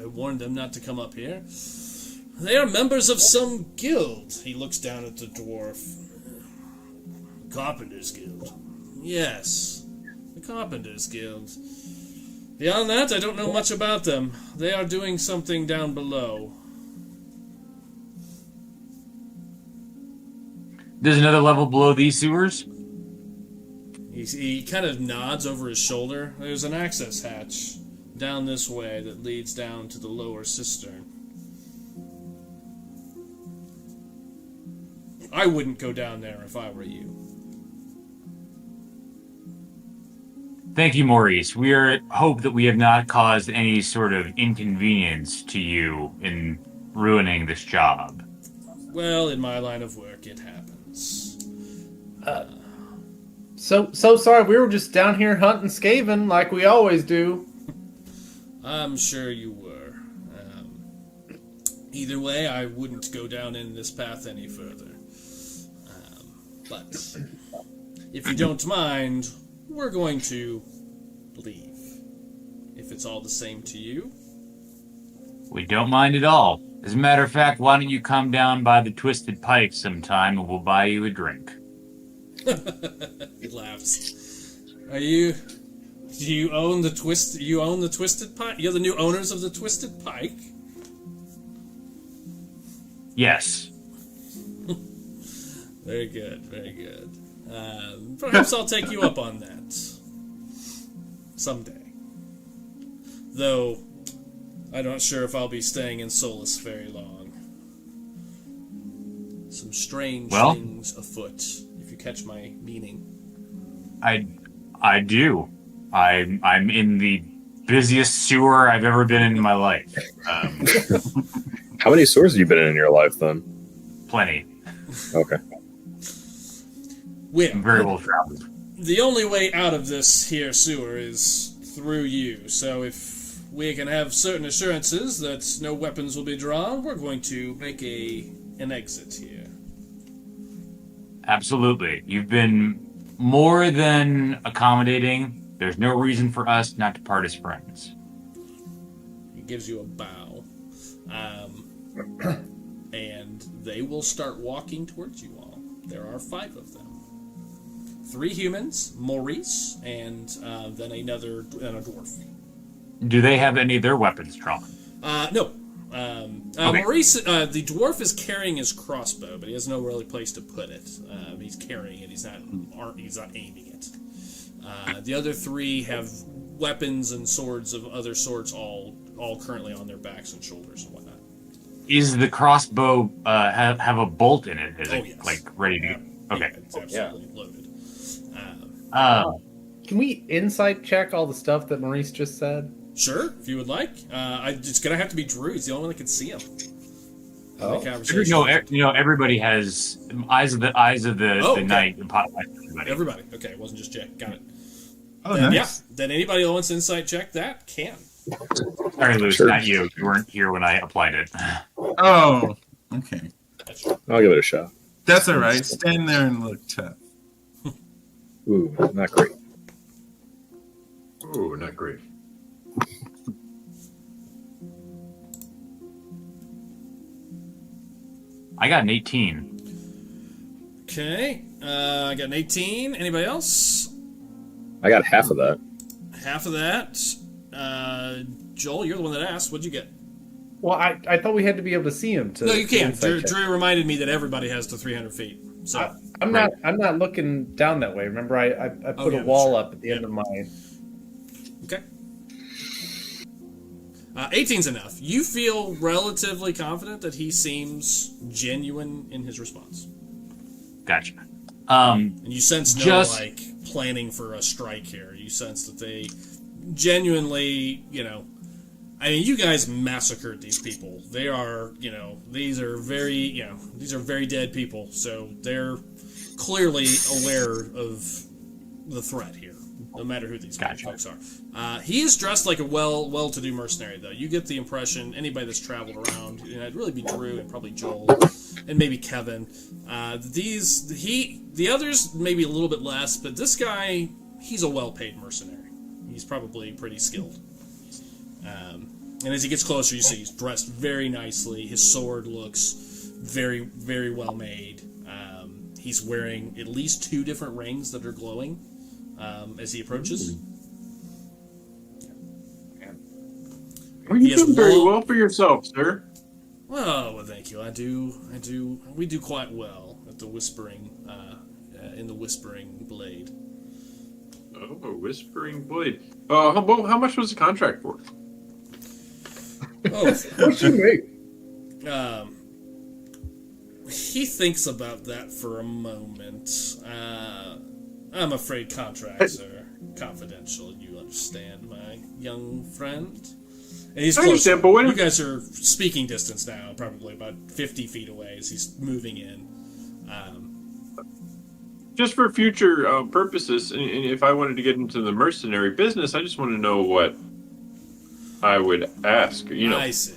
I warned them not to come up here. They are members of some guild. He looks down at the dwarf. Carpenter's Guild. Yes, the Carpenter's Guild. Beyond that, I don't know much about them. They are doing something down below. There's another level below these sewers? He kind of nods over his shoulder. There's an access hatch down this way that leads down to the lower cistern. I wouldn't go down there if I were you. Thank you, Maurice. We hope that we have not caused any sort of inconvenience to you in ruining this job. Well, in my line of work, it happens. So sorry. We were just down here hunting Skaven like we always do. I'm sure you were. Either way, I wouldn't go down in this path any further. But if you don't mind, we're going to leave. If it's all the same to you. We don't mind at all. As a matter of fact, why don't you come down by the Twisted Pike sometime and we'll buy you a drink. He laughs. Do you own the Twisted Pike? You're the new owners of the Twisted Pike? Yes. Very good, very good. Perhaps I'll take you up on that. Someday. Though, I'm not sure if I'll be staying in Solus very long. Some strange things afoot, if you catch my meaning. I do. I'm in the busiest sewer I've ever been in my life. How many sewers have you been in your life, then? Plenty. Okay. Well, I'm very well traveled. The only way out of this here sewer is through you, so if we can have certain assurances that no weapons will be drawn, we're going to make an exit here. Absolutely. You've been more than accommodating. There's no reason for us not to part as friends. He gives you a bow. And they will start walking towards you all. There are 5 of them. 3 humans, Maurice, and then a dwarf. Do they have any of their weapons drawn? No. Okay. Maurice, the dwarf is carrying his crossbow, but he has no really place to put it. He's carrying it. He's not aiming it. The other 3 have weapons and swords of other sorts, all currently on their backs and shoulders and whatnot. Is the crossbow have a bolt in it? Is it yes. like ready to go? Okay. Yeah, it's absolutely loaded. Can we insight check all the stuff that Maurice just said? Sure, if you would like. It's gonna have to be Drew. He's the only one that can see him. Oh, everybody has eyes of the night. Everybody. Okay, it wasn't just Jack. Got it. Oh, Then, nice. Yeah. Then anybody that wants to insight check that can. Sorry, Luce, Sure. not you. You weren't here when I applied it. Oh, okay. I'll give it a shot. That's all right. Stand there and look tough. Ooh, not great. Ooh, not great. I got an 18. Okay. I got an 18. Anybody else? I got half of that. Half of that. Joel, you're the one that asked. What'd you get? Well, I thought we had to be able to see him. No, you can't. Drew reminded me that everybody has the 300 feet. So I'm not looking down that way. Remember, I put a wall up at the end of mine. Okay. 18's enough. You feel relatively confident that he seems genuine in his response. Gotcha. And you sense no like planning for a strike here. You sense that they genuinely, I mean, you guys massacred these people. They are, these are very dead people. So they're clearly aware of the threat here, no matter who these folks are. He is dressed like a well-to-do mercenary, though. You get the impression, anybody that's traveled around, it'd really be Drew and probably Joel and maybe Kevin. The others maybe a little bit less, but this guy, he's a well-paid mercenary. He's probably pretty skilled. And as he gets closer, you see he's dressed very nicely. His sword looks very, very well made. He's wearing at least 2 different rings that are glowing as he approaches. You're doing very well for yourself, sir. Well, thank you. I do. We do quite well at the whispering, in the Whispering Blade. Oh, Whispering Blade. How much was the contract for? Oh, What should make? He thinks about that for a moment. I'm afraid contracts are confidential. You understand, my young friend? And he's close. I understand, but you guys are speaking distance now, probably about 50 feet away as he's moving in. Just for future purposes, and if I wanted to get into the mercenary business, I just want to know what I would ask,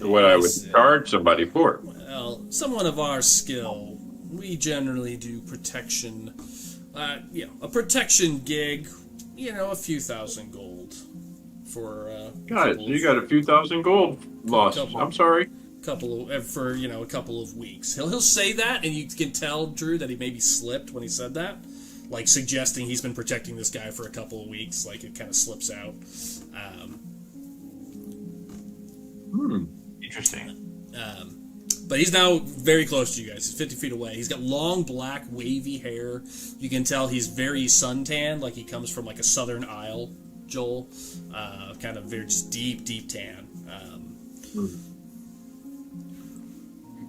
what I would charge somebody for. Well, someone of our skill, we generally do protection, a protection gig, a few thousand gold for Got it. You got a few thousand gold lost. I'm sorry. For a couple of weeks. He'll say that, and you can tell, Drew, that he maybe slipped when he said that, like suggesting he's been protecting this guy for a couple of weeks. Like it kind of slips out. Interesting. But he's now very close to you guys. He's 50 feet away. He's got long, black, wavy hair. You can tell he's very suntanned, like he comes from like a southern isle, Joel. Kind of very just deep, deep tan.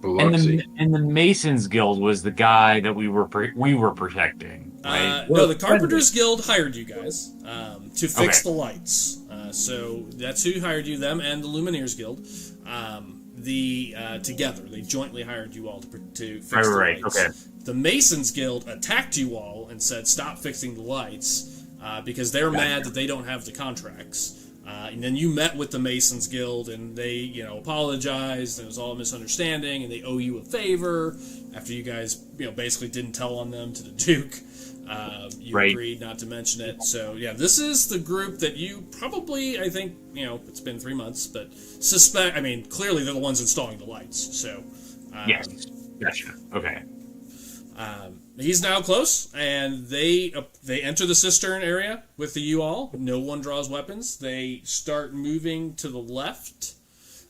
And the Masons Guild was the guy that we were protecting. Right? No, the Carpenters Guild hired you guys to fix the lights. So that's who hired you, them and the Lumineers Guild. Together, they jointly hired you all to fix the lights. Okay. The Masons Guild attacked you all and said, "Stop fixing the lights," because they're mad that they don't have the contracts. And then you met with the Masons Guild, and they, apologized. And it was all a misunderstanding, and they owe you a favor after you guys, basically didn't tell on them to the Duke. You agreed not to mention it. So, yeah, this is the group that you probably, I think, it's been 3 months, but clearly they're the ones installing the lights. So, yes. Gotcha. Okay. He's now close, and they enter the cistern area with you all. No one draws weapons. They start moving to the left,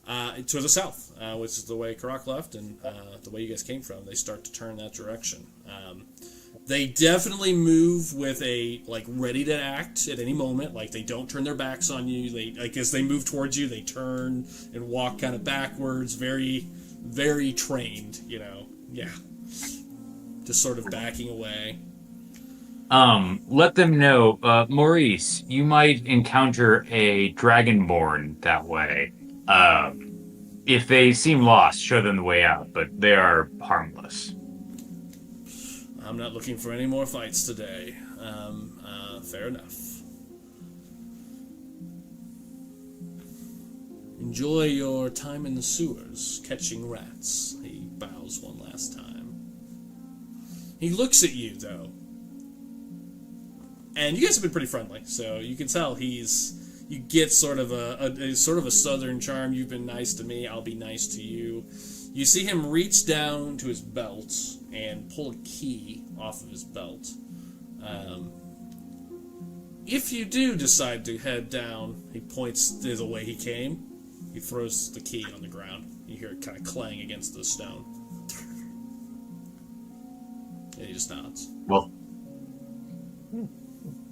to the south, which is the way Karak left, and the way you guys came from. They start to turn that direction. They definitely move with a ready to act at any moment. Like they don't turn their backs on you. They as they move towards you, they turn and walk kind of backwards. Very, very trained. Yeah. Just sort of backing away. Let them know, Maurice, you might encounter a dragonborn that way. If they seem lost, show them the way out, but they are harmless. I'm not looking for any more fights today. Fair enough. Enjoy your time in the sewers, catching rats. He bows one last time. He looks at you, though. And you guys have been pretty friendly, so you can tell you get sort of a southern charm. You've been nice to me, I'll be nice to you. You see him reach down to his belt and pull a key off of his belt. If you do decide to head down, he points the way he came. He throws the key on the ground. You hear it kind of clang against the stone. And he just nods. Well,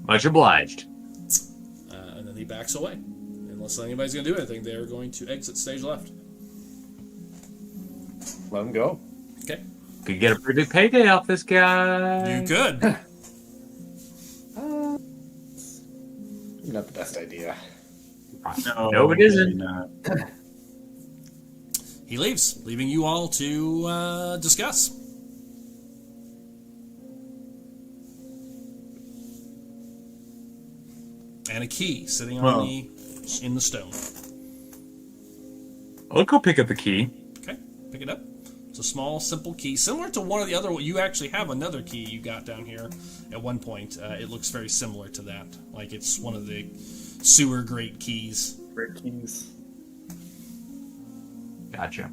much obliged. And then he backs away. Unless anybody's going to do anything, they're going to exit stage left. Let him go. Okay. Could get a pretty big payday off this guy. You could. Not the best idea. No, it isn't. He leaves, leaving you all to discuss. And a key sitting on in the stone. I'll go pick up the key. Okay, pick it up. It's a small, simple key, similar to one of the other. You actually have another key you got down here at one point. It looks very similar to that, like it's one of the sewer grate keys. Great keys. Gotcha.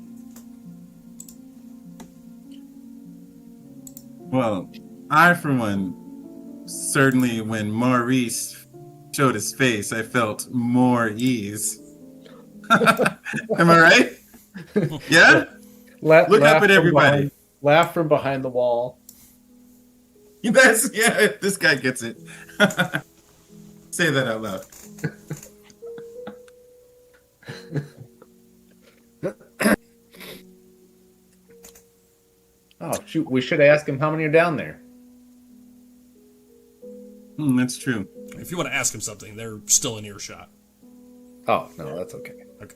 Well, I, for one, certainly when Maurice showed his face, I felt more ease. Am I right? Yeah? Look up at everybody. Laugh from behind the wall. This guy gets it. Say that out loud. Oh, shoot. We should ask him how many are down there. That's true. If you want to ask him something, they're still in earshot. Oh, no, that's okay. Okay.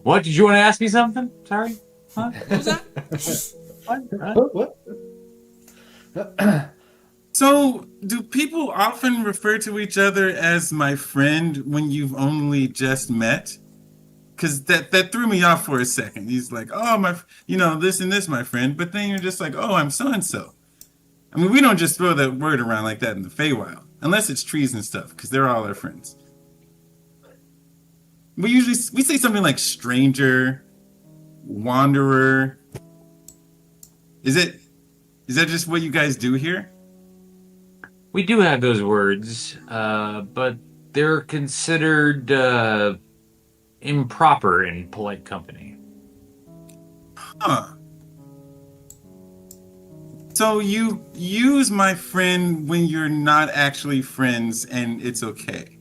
What? Did you want to ask me something? Sorry? Huh? What was that? What? So, do people often refer to each other as my friend when you've only just met? Because that threw me off for a second. He's like, oh, this and this, my friend. But then you're just like, oh, I'm so-and-so. I mean, we don't just throw that word around like that in the Feywild. Unless it's trees and stuff, because they're all our friends. We say something like stranger, wanderer. Is that just what you guys do here? We do have those words, but they're considered improper in polite company. Huh. So you use my friend when you're not actually friends and it's okay.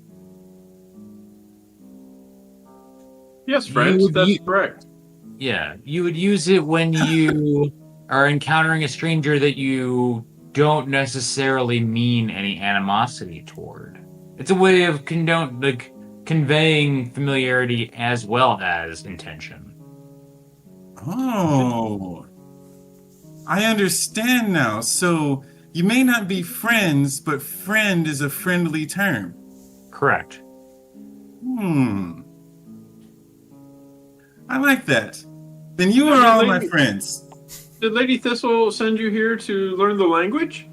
Yes, friends, that's correct. Yeah, you would use it when you are encountering a stranger that you don't necessarily mean any animosity toward. It's a way of conveying familiarity as well as intention. Oh, I understand now. So you may not be friends, but friend is a friendly term. Correct. I like that. Then you are all my friends. Did Lady Thistle send you here to learn the language?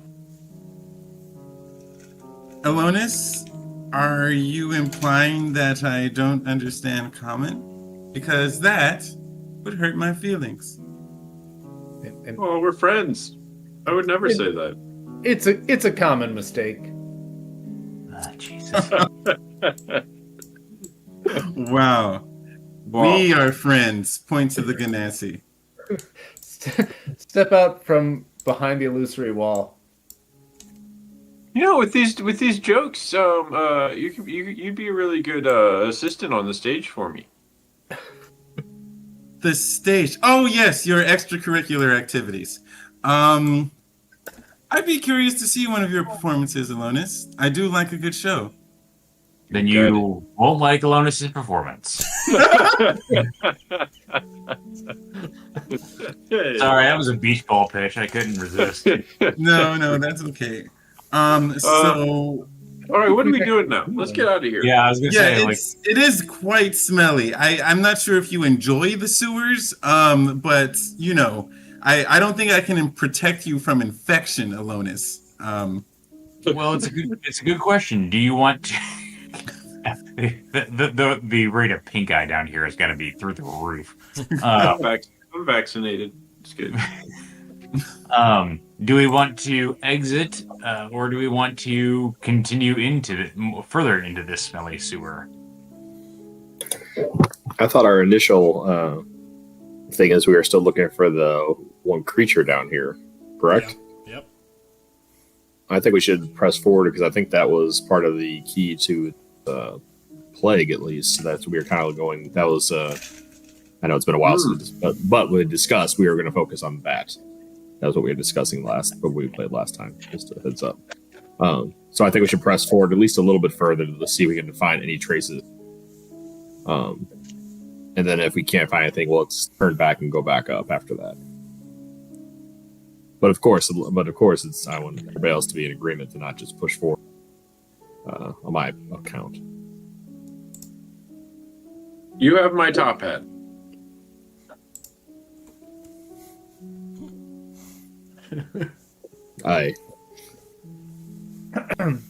Alonis, are you implying that I don't understand common? Because that would hurt my feelings. Oh, we're friends. I would never say that. It's a common mistake. Jesus. Wow. We are friends. Point to the Ganassi. Step out from behind the illusory wall. With these jokes, you'd be a really good assistant on the stage for me. The stage. Oh yes, your extracurricular activities. I'd be curious to see one of your performances, Alonis. I do like a good show. Then you won't like Alonis' performance. Sorry, that was a beach ball pitch. I couldn't resist. No, that's okay. So. All right, what are we doing now? Let's get out of here. Yeah, I was gonna say, it is quite smelly. I'm not sure if you enjoy the sewers, but I don't think I can protect you from infection, Alonis. Well, it's a good question. Do you want to? The rate of pink eye down here is going to be through the roof. I'm vaccinated. It's good. Do we want to exit, or do we want to continue further into this smelly sewer? I thought our initial thing is we were still looking for the one creature down here, correct? Yeah. Yep. I think we should press forward because I think that was part of the key to the plague, at least. So that's we were kind of going. That was. I know it's been a while since, but we discussed we were going to focus on that. That was what we were discussing when we played last time. Just a heads up. So I think we should press forward at least a little bit further to see if we can find any traces. And then if we can't find anything, well, let's turn back and go back up after that. But of course, it's I want everybody else to be in agreement to not just push forward on my account. You have my top hat. Aye. And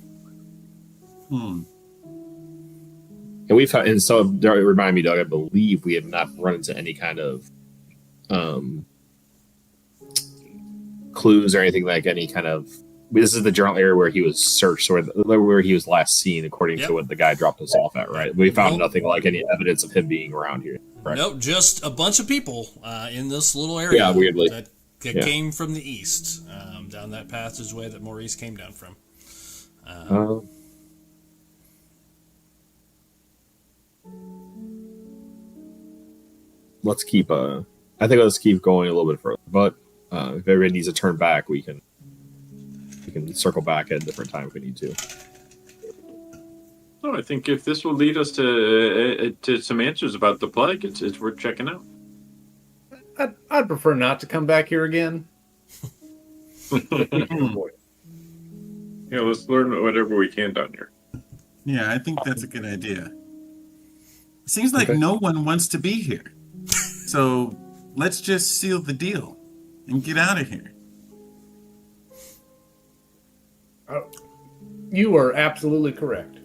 we've had, and so remind me, Doug. I believe we have not run into any kind of clues or anything like any kind of. This is the general area where he was searched, or where he was last seen, according to what the guy dropped us off at. Right? We found nothing like any evidence of him being around here. Right? Nope, just a bunch of people in this little area. Yeah, weirdly. That came from the east, down that passageway that Maurice came down from. Let's keep. I think let's keep going a little bit further. But if everybody needs to turn back, we can circle back at a different time if we need to. No, I think if this will lead us to some answers about the plague, it's worth checking out. I'd prefer not to come back here again. Yeah, let's learn whatever we can down here. Yeah, I think that's a good idea. It seems like no one wants to be here. So let's just seal the deal and get out of here. You are absolutely correct.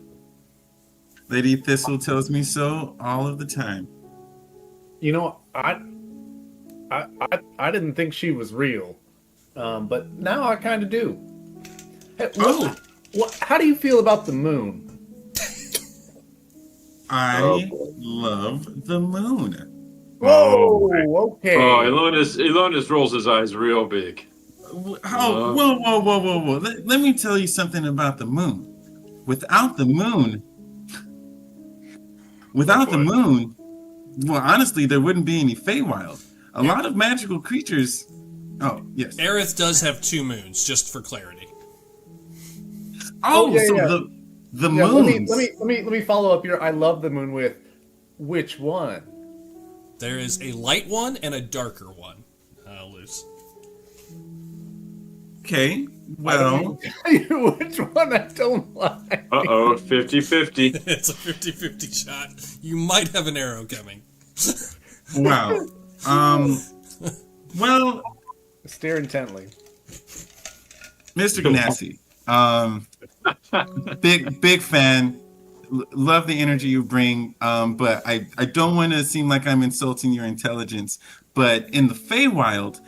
Lady Thistle tells me so all of the time. You know, I didn't think she was real, but now I kind of do. Hey, how do you feel about the moon? I love the moon. Whoa, okay. Oh, Elonis rolls his eyes real big. Whoa. Let me tell you something about the moon. Without the moon, well, honestly, there wouldn't be any Feywild. A lot of magical creatures. Oh, yes. Aerith does have 2 moons, just for clarity. The moons. Let me follow up here. I love the moon with which one? There is a light one and a darker one, Luce. Okay, well... Which one I don't like. Uh-oh, 50-50. It's a 50-50 shot. You might have an arrow coming. Wow. Well... Stare intently. Mr. Ganassi, big fan. Love the energy you bring, but I don't want to seem like I'm insulting your intelligence. But in the Feywild,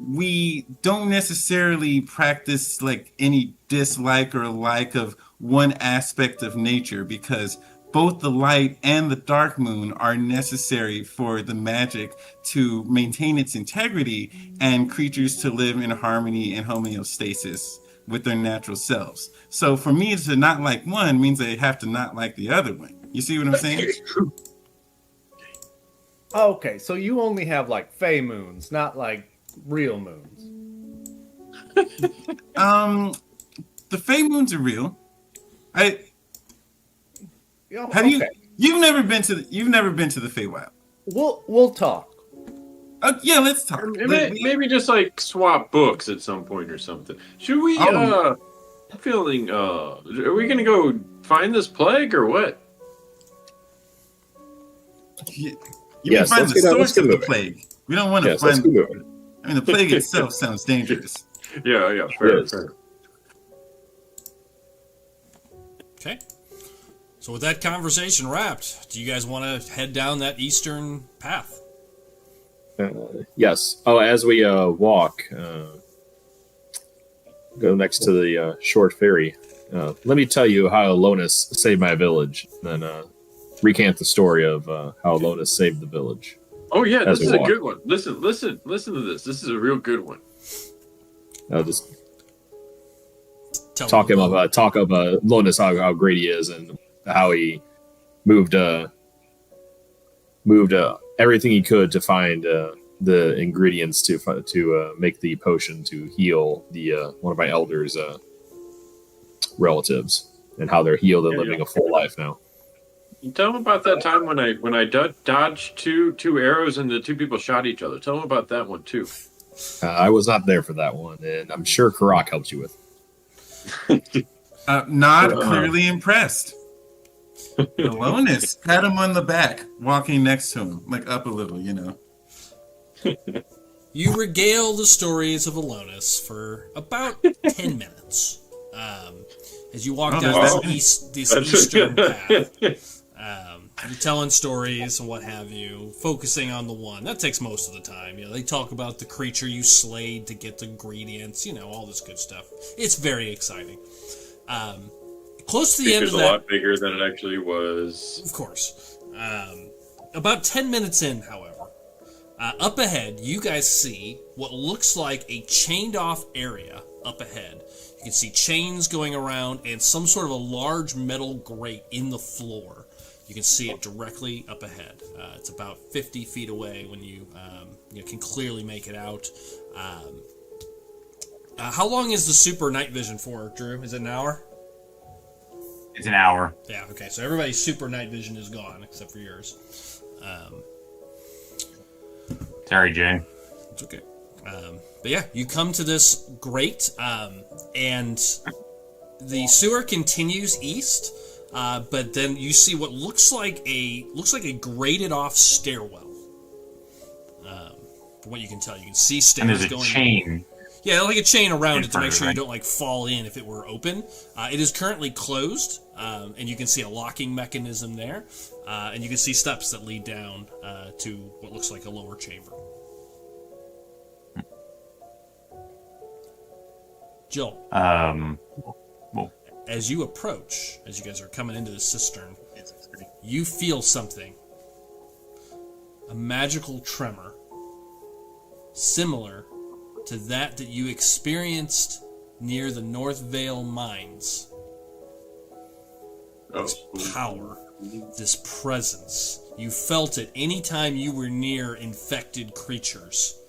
we don't necessarily practice like any dislike or like of one aspect of nature, because both the light and the dark moon are necessary for the magic to maintain its integrity and creatures to live in harmony and homeostasis with their natural selves. So for me to not like one means they have to not like the other one. You see what I'm saying? Okay, so you only have like Fey moons, not like real moons. The Fey moons are real. Okay. You've never been to the Feywild. We'll talk. Yeah, let's talk. Maybe just like swap books at some point or something. Should we? Are we gonna go find this plague or what? You can find the source of the plague. We don't want to find. I mean, the plague itself sounds dangerous. Yeah, fair. Okay. So with that conversation wrapped, do you guys want to head down that eastern path? Yes. Oh, as we walk, go next to the short ferry. Let me tell you how Lonis saved my village, and then recant the story of how Lonis saved the village. Oh yeah, this is a good one. Listen to this. This is a real good one. I'll just talk of Lonis, how great he is, and how he moved everything he could to find the ingredients to make the potion to heal the one of my elders' relatives, and how they're healed and living a full life now. You tell them about that time when I dodged two arrows and the two people shot each other. Tell them about that one too. I was not there for that one, and I'm sure Karak helped you with. Not clearly impressed. Alonis pat him on the back, walking next to him, like up a little, you know. You regale the stories of Alonis for about 10 minutes as you walk down this eastern path. You're telling stories and what have you, focusing on the one. That takes most of the time. You know, they talk about the creature you slayed to get the ingredients, you know, all this good stuff. It's very exciting. Close to the end of that... a lot bigger than it actually was. Of course. About 10 minutes in, however, up ahead, you guys see what looks like a chained-off area up ahead. You can see chains going around and some sort of a large metal grate in the floor. You can see it directly up ahead. It's about 50 feet away when you can clearly make it out. How long is the super night vision for, Drew? Is it an hour? It's an hour. Yeah, okay. So everybody's super night vision is gone except for yours. Sorry, Jay. It's okay. But yeah, you come to this grate, and the sewer continues east. But then you see what looks like a grated off stairwell. From what you can tell, you can see stairs and there's going. A chain. Yeah, like a chain around it to make sure you don't like fall in if it were open. It is currently closed, and you can see a locking mechanism there, and you can see steps that lead down to what looks like a lower chamber. Jill. As you approach, as you guys are coming into the cistern, you feel something. A magical tremor. Similar to that you experienced near the North Vale mines. This power, this presence. You felt it anytime you were near infected creatures.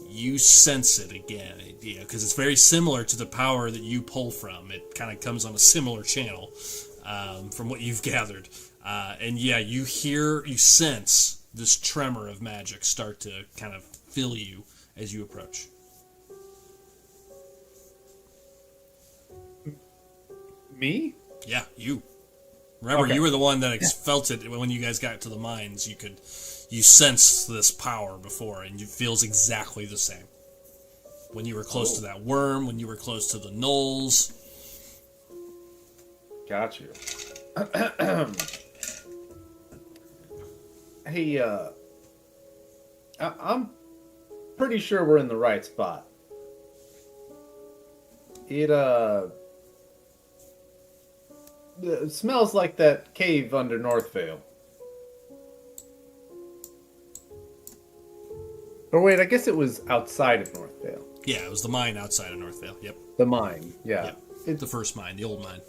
You sense it again, because it's very similar to the power that you pull from. It kind of comes on a similar channel from what you've gathered. And yeah, you sense this tremor of magic start to kind of fill you as you approach. Me? Yeah, you. Remember, you were the one that felt it when you guys got to the mines. You sensed this power before, and it feels exactly the same. When you were close to that worm, when you were close to the gnolls. Got you. Hey, I'm pretty sure we're in the right spot. It smells like that cave under North Vale. Or wait, I guess it was outside of North Vale. Yeah, it was the mine outside of North Vale. Yep. The mine, yeah. Yep. It's the first mine, the old mine.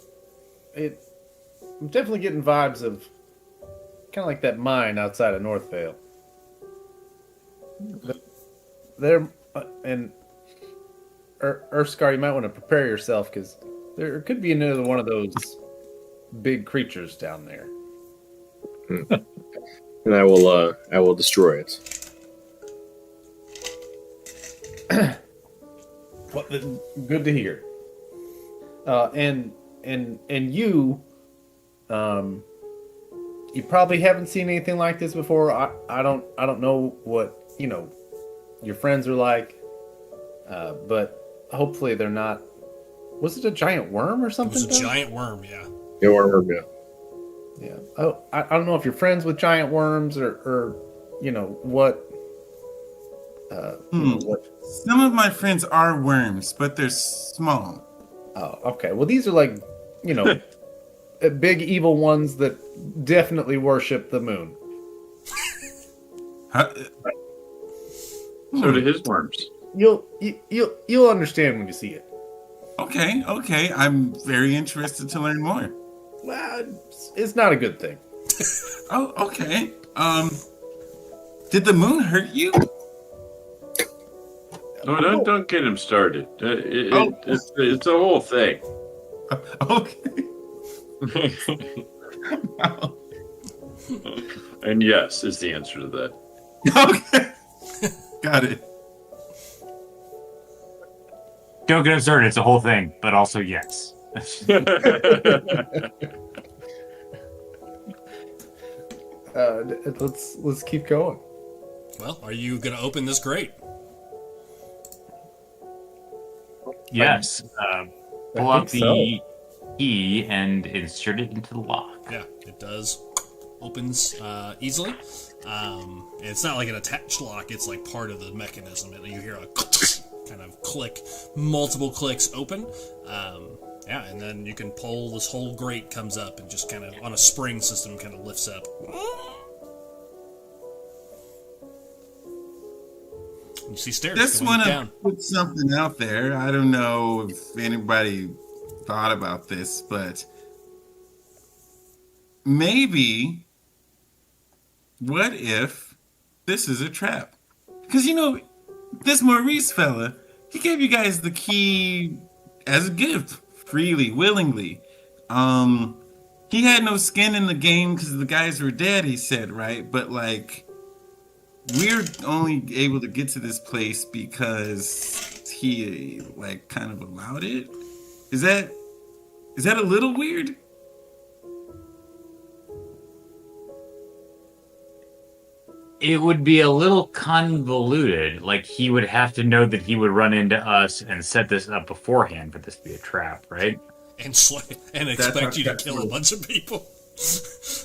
I'm definitely getting vibes of kind of like that mine outside of North Vale. There, and Urskar, you might want to prepare yourself because there could be another one of those big creatures down there. And I will destroy it. Well, good to hear. And you, you probably haven't seen anything like this before. I don't know what your friends are like, but hopefully they're not. Was it a giant worm or something? It was a giant worm, yeah. Yeah, worm, yeah. Yeah. Oh, I don't know if you're friends with giant worms or what What? Some of my friends are worms, but they're small. Oh, okay. Well, these are like, big evil ones that definitely worship the moon. So do his worms. You'll understand when you see it. Okay. I'm very interested to learn more. Well, it's not a good thing. Oh, okay. Did the moon hurt you? No, don't get him started. It's a whole thing. Okay. And yes is the answer to that. Okay. Got it. Don't get him started. It's a whole thing, but also yes. Let's keep going. Well, are you going to open this grate? Yes. Pull out the key and insert it into the lock. Yeah, it does. Opens easily. It's not like an attached lock. It's like part of the mechanism. And you hear a kind of click, multiple clicks open. Yeah, and then you can pull. This whole grate comes up and just kind of on a spring system kind of lifts up. You see stairs Just going want down. to put something out there. I don't know if anybody thought about this, but maybe what if this is a trap? Because this Maurice fella, he gave you guys the key as a gift, freely, willingly. He had no skin in the game because the guys were dead, he said, right? But we're only able to get to this place because he kind of allowed it. Is that a little weird? It would be a little convoluted. Like, he would have to know that he would run into us and set this up beforehand for this to be a trap, right? And expect you to kill a bunch of people.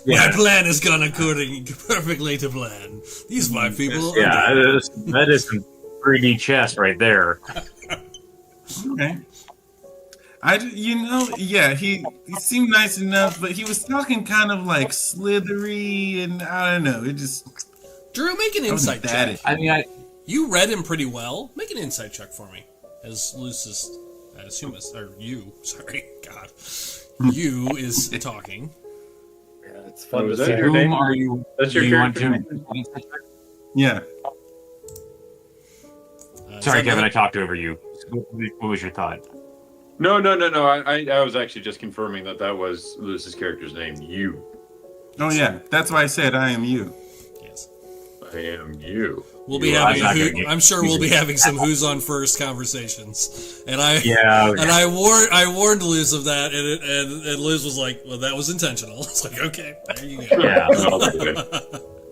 Yeah. My plan has gone according perfectly to plan. These 5 people. Yeah, that is some 3D chess right there. Okay. He seemed nice enough, but he was talking kind of like slithery, and I don't know. It just. Drew, make an insight check. I mean, you read him pretty well. Make an insight check for me. As Lucius, I assume you. Sorry, God, you is talking. Yeah, it's fun to that see. your name? Are you? That's your do you want character to? Yeah. Sorry, Kevin, I talked over you. What was your thought? No. I was actually just confirming that was Lewis's character's name. You. Oh yeah, that's why I said I am you. Yes. I am you. We'll be having. I'm sure we'll be having some who's on first conversations, and I warned Liz of that, and Liz was like, "Well, that was intentional." It's like, okay, there you go. Yeah.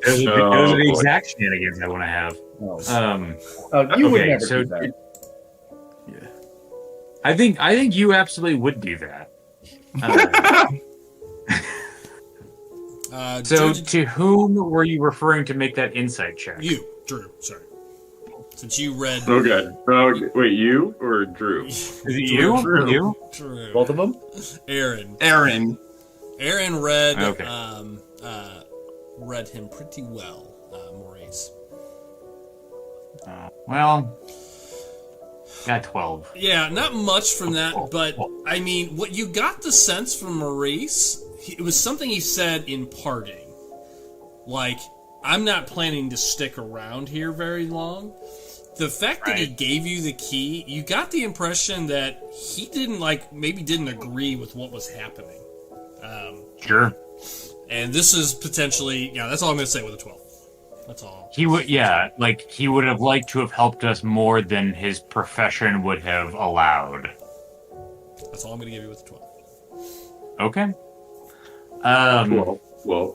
Those are the exact shenanigans I want to have. You would never do that. Yeah. I think you absolutely would do that. So, to whom were you referring to make that insight check? You, Drew. Sorry. Since you read. Okay. Wait, you or Drew? Is it you? Drew. You? Drew. Both of them? Aaron read. Okay. Read him pretty well, Maurice. Well, got 12. Yeah, not much from that, but I mean, what you got the sense from Maurice, it was something he said in parting. Like, I'm not planning to stick around here very long. The fact that he gave you the key, you got the impression that he didn't agree with what was happening. Sure. And this is potentially, that's all I'm going to say with a 12. That's all. He would, he would have liked to have helped us more than his profession would have allowed. That's all I'm going to give you with a 12. Okay. 12. 12.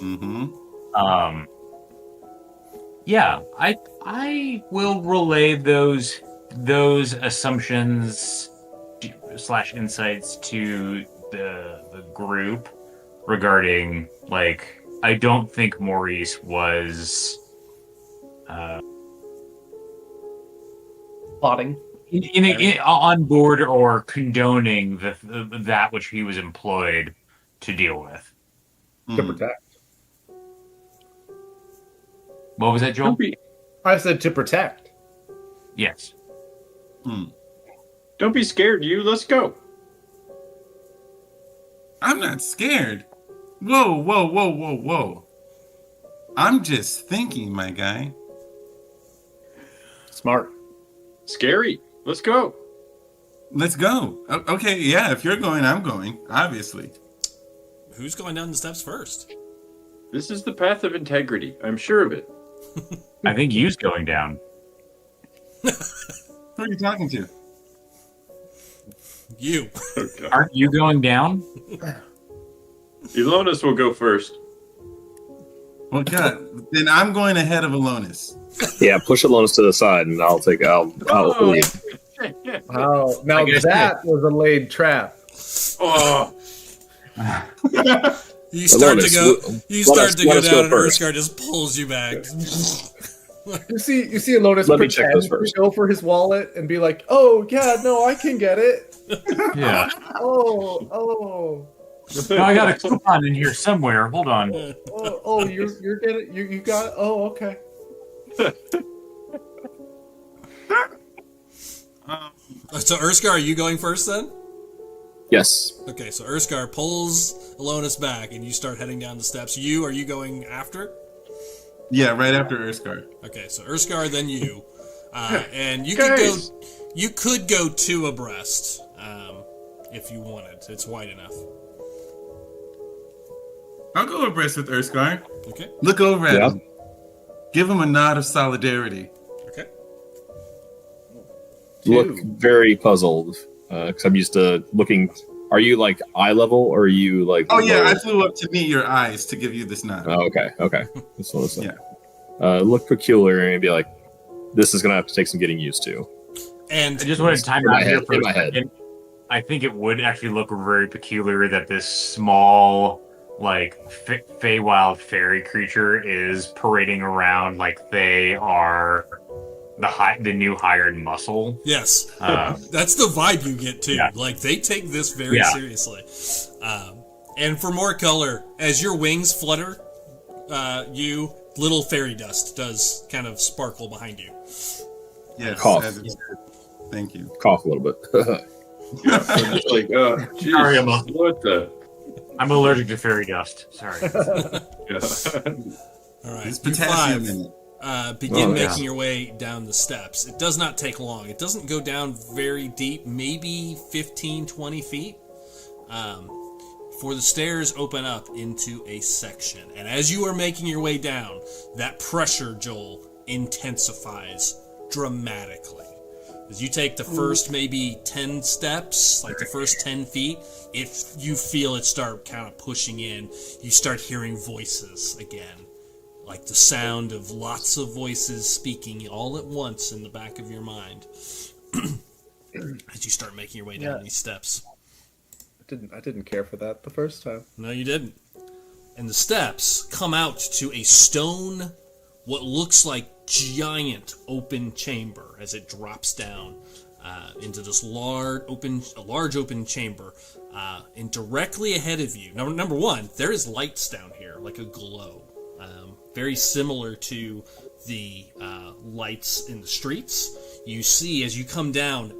Mm-hmm. Yeah, I will relay those assumptions / insights to the group regarding, I don't think Maurice was Plotting. On board or condoning that which he was employed to deal with. To protect. What was that, Joel? I said to protect. Yes. Don't be scared, you. Let's go. I'm not scared. Whoa. I'm just thinking, my guy. Smart. Scary. Let's go. Let's go. Okay, yeah, if you're going, I'm going, obviously. Who's going down the steps first? This is the path of integrity. I'm sure of it. I think you's going down. Who are you talking to? You. Okay. Aren't you going down? Elonis will go first. Well, God, then I'm going ahead of Alonis. Yeah, push Alonis to the side, and I'll lead. Oh, now that was a laid trap. Oh. You start to go down, and first. Urskar just pulls you back. You see Alonis Let me check pretend this first. to go for his wallet and be like, "Oh yeah, no, I can get it." Yeah. Oh. No, I got a coupon in here somewhere. Hold on. You're getting you got it. Oh, okay. So Urskar, are you going first then? Yes. Okay, so Urskar pulls Alonis back, and you start heading down the steps. Are you going after? Yeah, right after Urskar. Okay, so Urskar, then you, and you could go two abreast, if you wanted. It's wide enough. I'll go abreast with Urskar. Okay. Look over at him. Give him a nod of solidarity. Okay. Look very puzzled, because I'm used to looking. Are you like eye level, or are you like? Oh yeah, low? I flew up to meet your eyes to give you this nod. Oh, okay. Just listen. Yeah. Look peculiar and be like, this is gonna have to take some getting used to. And I just wanted to time In my out here head, for in a my head. second. I think it would actually look very peculiar that this small, like, Feywild fairy creature is parading around like they are the new hired muscle. yes, that's the vibe you get too. Yeah. Like they take this very seriously. And for more color, as your wings flutter, little fairy dust does kind of sparkle behind you. Yes. Cough. as it should. Thank you. Cough a little bit. Yeah, I'm just like, geez, Sorry, Emma. what the? I'm allergic to fairy dust. Sorry. Yeah. All right, It's you potassium five in it. begin making your way down the steps. It does not take long. It doesn't go down very deep, maybe 15, 20 feet. For the stairs open up into a section. And as you are making your way down, that pressure, Joel, intensifies dramatically. As you take the first maybe 10 steps, like the first 10 feet, if you feel it start kind of pushing in, you start hearing voices again. Like the sound of lots of voices speaking all at once in the back of your mind. As you start making your way down these steps. I didn't care for that the first time. No, you didn't. And the steps come out to a stone, what looks like giant open chamber as it drops down into this large open chamber. And directly ahead of you, number one, there is lights down here, like a glow. Very similar to the lights in the streets. You see, as you come down,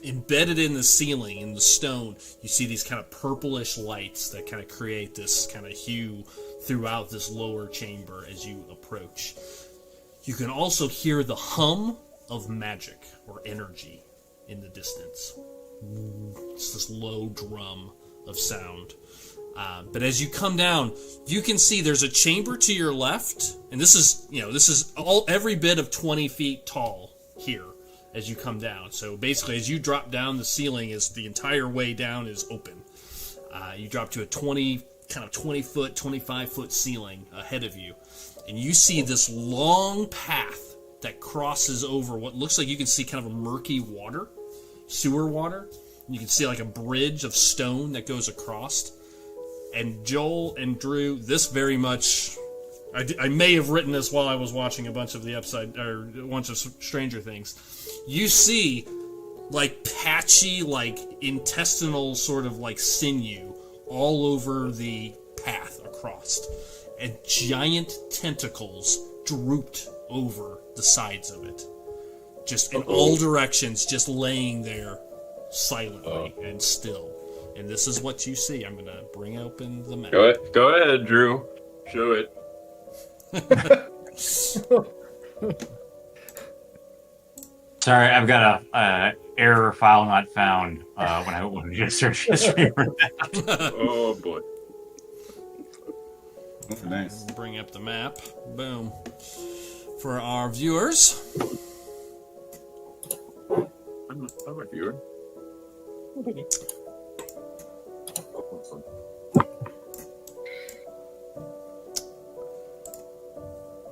embedded in the ceiling, in the stone, you see these kind of purplish lights that kind of create this kind of hue throughout this lower chamber as you approach. You can also hear the hum of magic or energy in the distance. It's this low drum of sound. But as you come down, you can see there's a chamber to your left, and this is every bit of 20 feet tall here as you come down. So basically, as you drop down, the ceiling is the entire way down is open. You drop to a 20 foot, 25 foot ceiling ahead of you, and you see this long path that crosses over what looks like you can see kind of a murky sewer water. And you can see like a bridge of stone that goes across. And Joel and Drew, this very much, I may have written this while I was watching a bunch of Stranger Things. You see, like, patchy, like, intestinal sort of, like, sinew all over the path across. And giant tentacles drooped over the sides of it. Just in all directions, just laying there silently and still. And this is what you see. I'm going to bring open the map. Go ahead, Drew. Show it. Sorry, I've got a error file not found when we just search history for that. Oh boy. Nice. Bring up the map. Boom. For our viewers. I'm a viewer.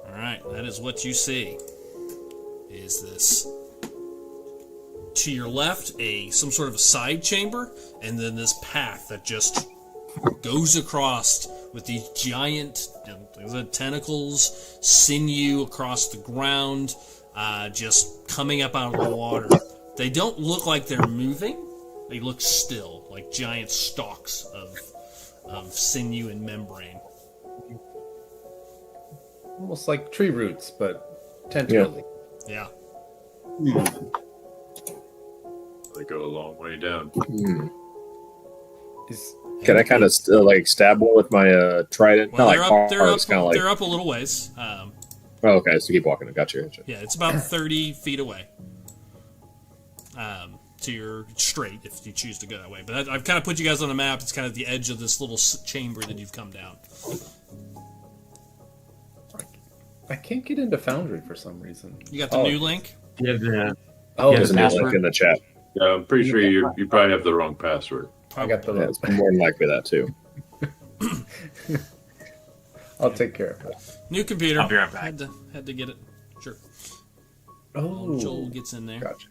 Alright, that is what you see. Is this to your left some sort of a side chamber, and then this path that just goes across with these giant tentacles, sinew across the ground, just coming up out of the water. They don't look like they're moving. They look still, like giant stalks of sinew and membrane. Almost like tree roots, but tentacularly. Yeah. They go a long way down. Can I kind of like stab one with my trident? Well, they're like up a little ways. Okay, so keep walking. Gotcha. Yeah, it's about 30 feet away. To your straight, if you choose to go that way. But I've kind of put you guys on the map. It's kind of the edge of this little chamber that you've come down. I can't get into Foundry for some reason. You got the new link? Yeah, there's a new link in the chat. Yeah, I'm pretty sure you probably have the wrong password. I got the it's more than likely that too. I'll take care of it. New computer. I'll be right back. Had to get it. Sure. Oh, Joel gets in there. Gotcha.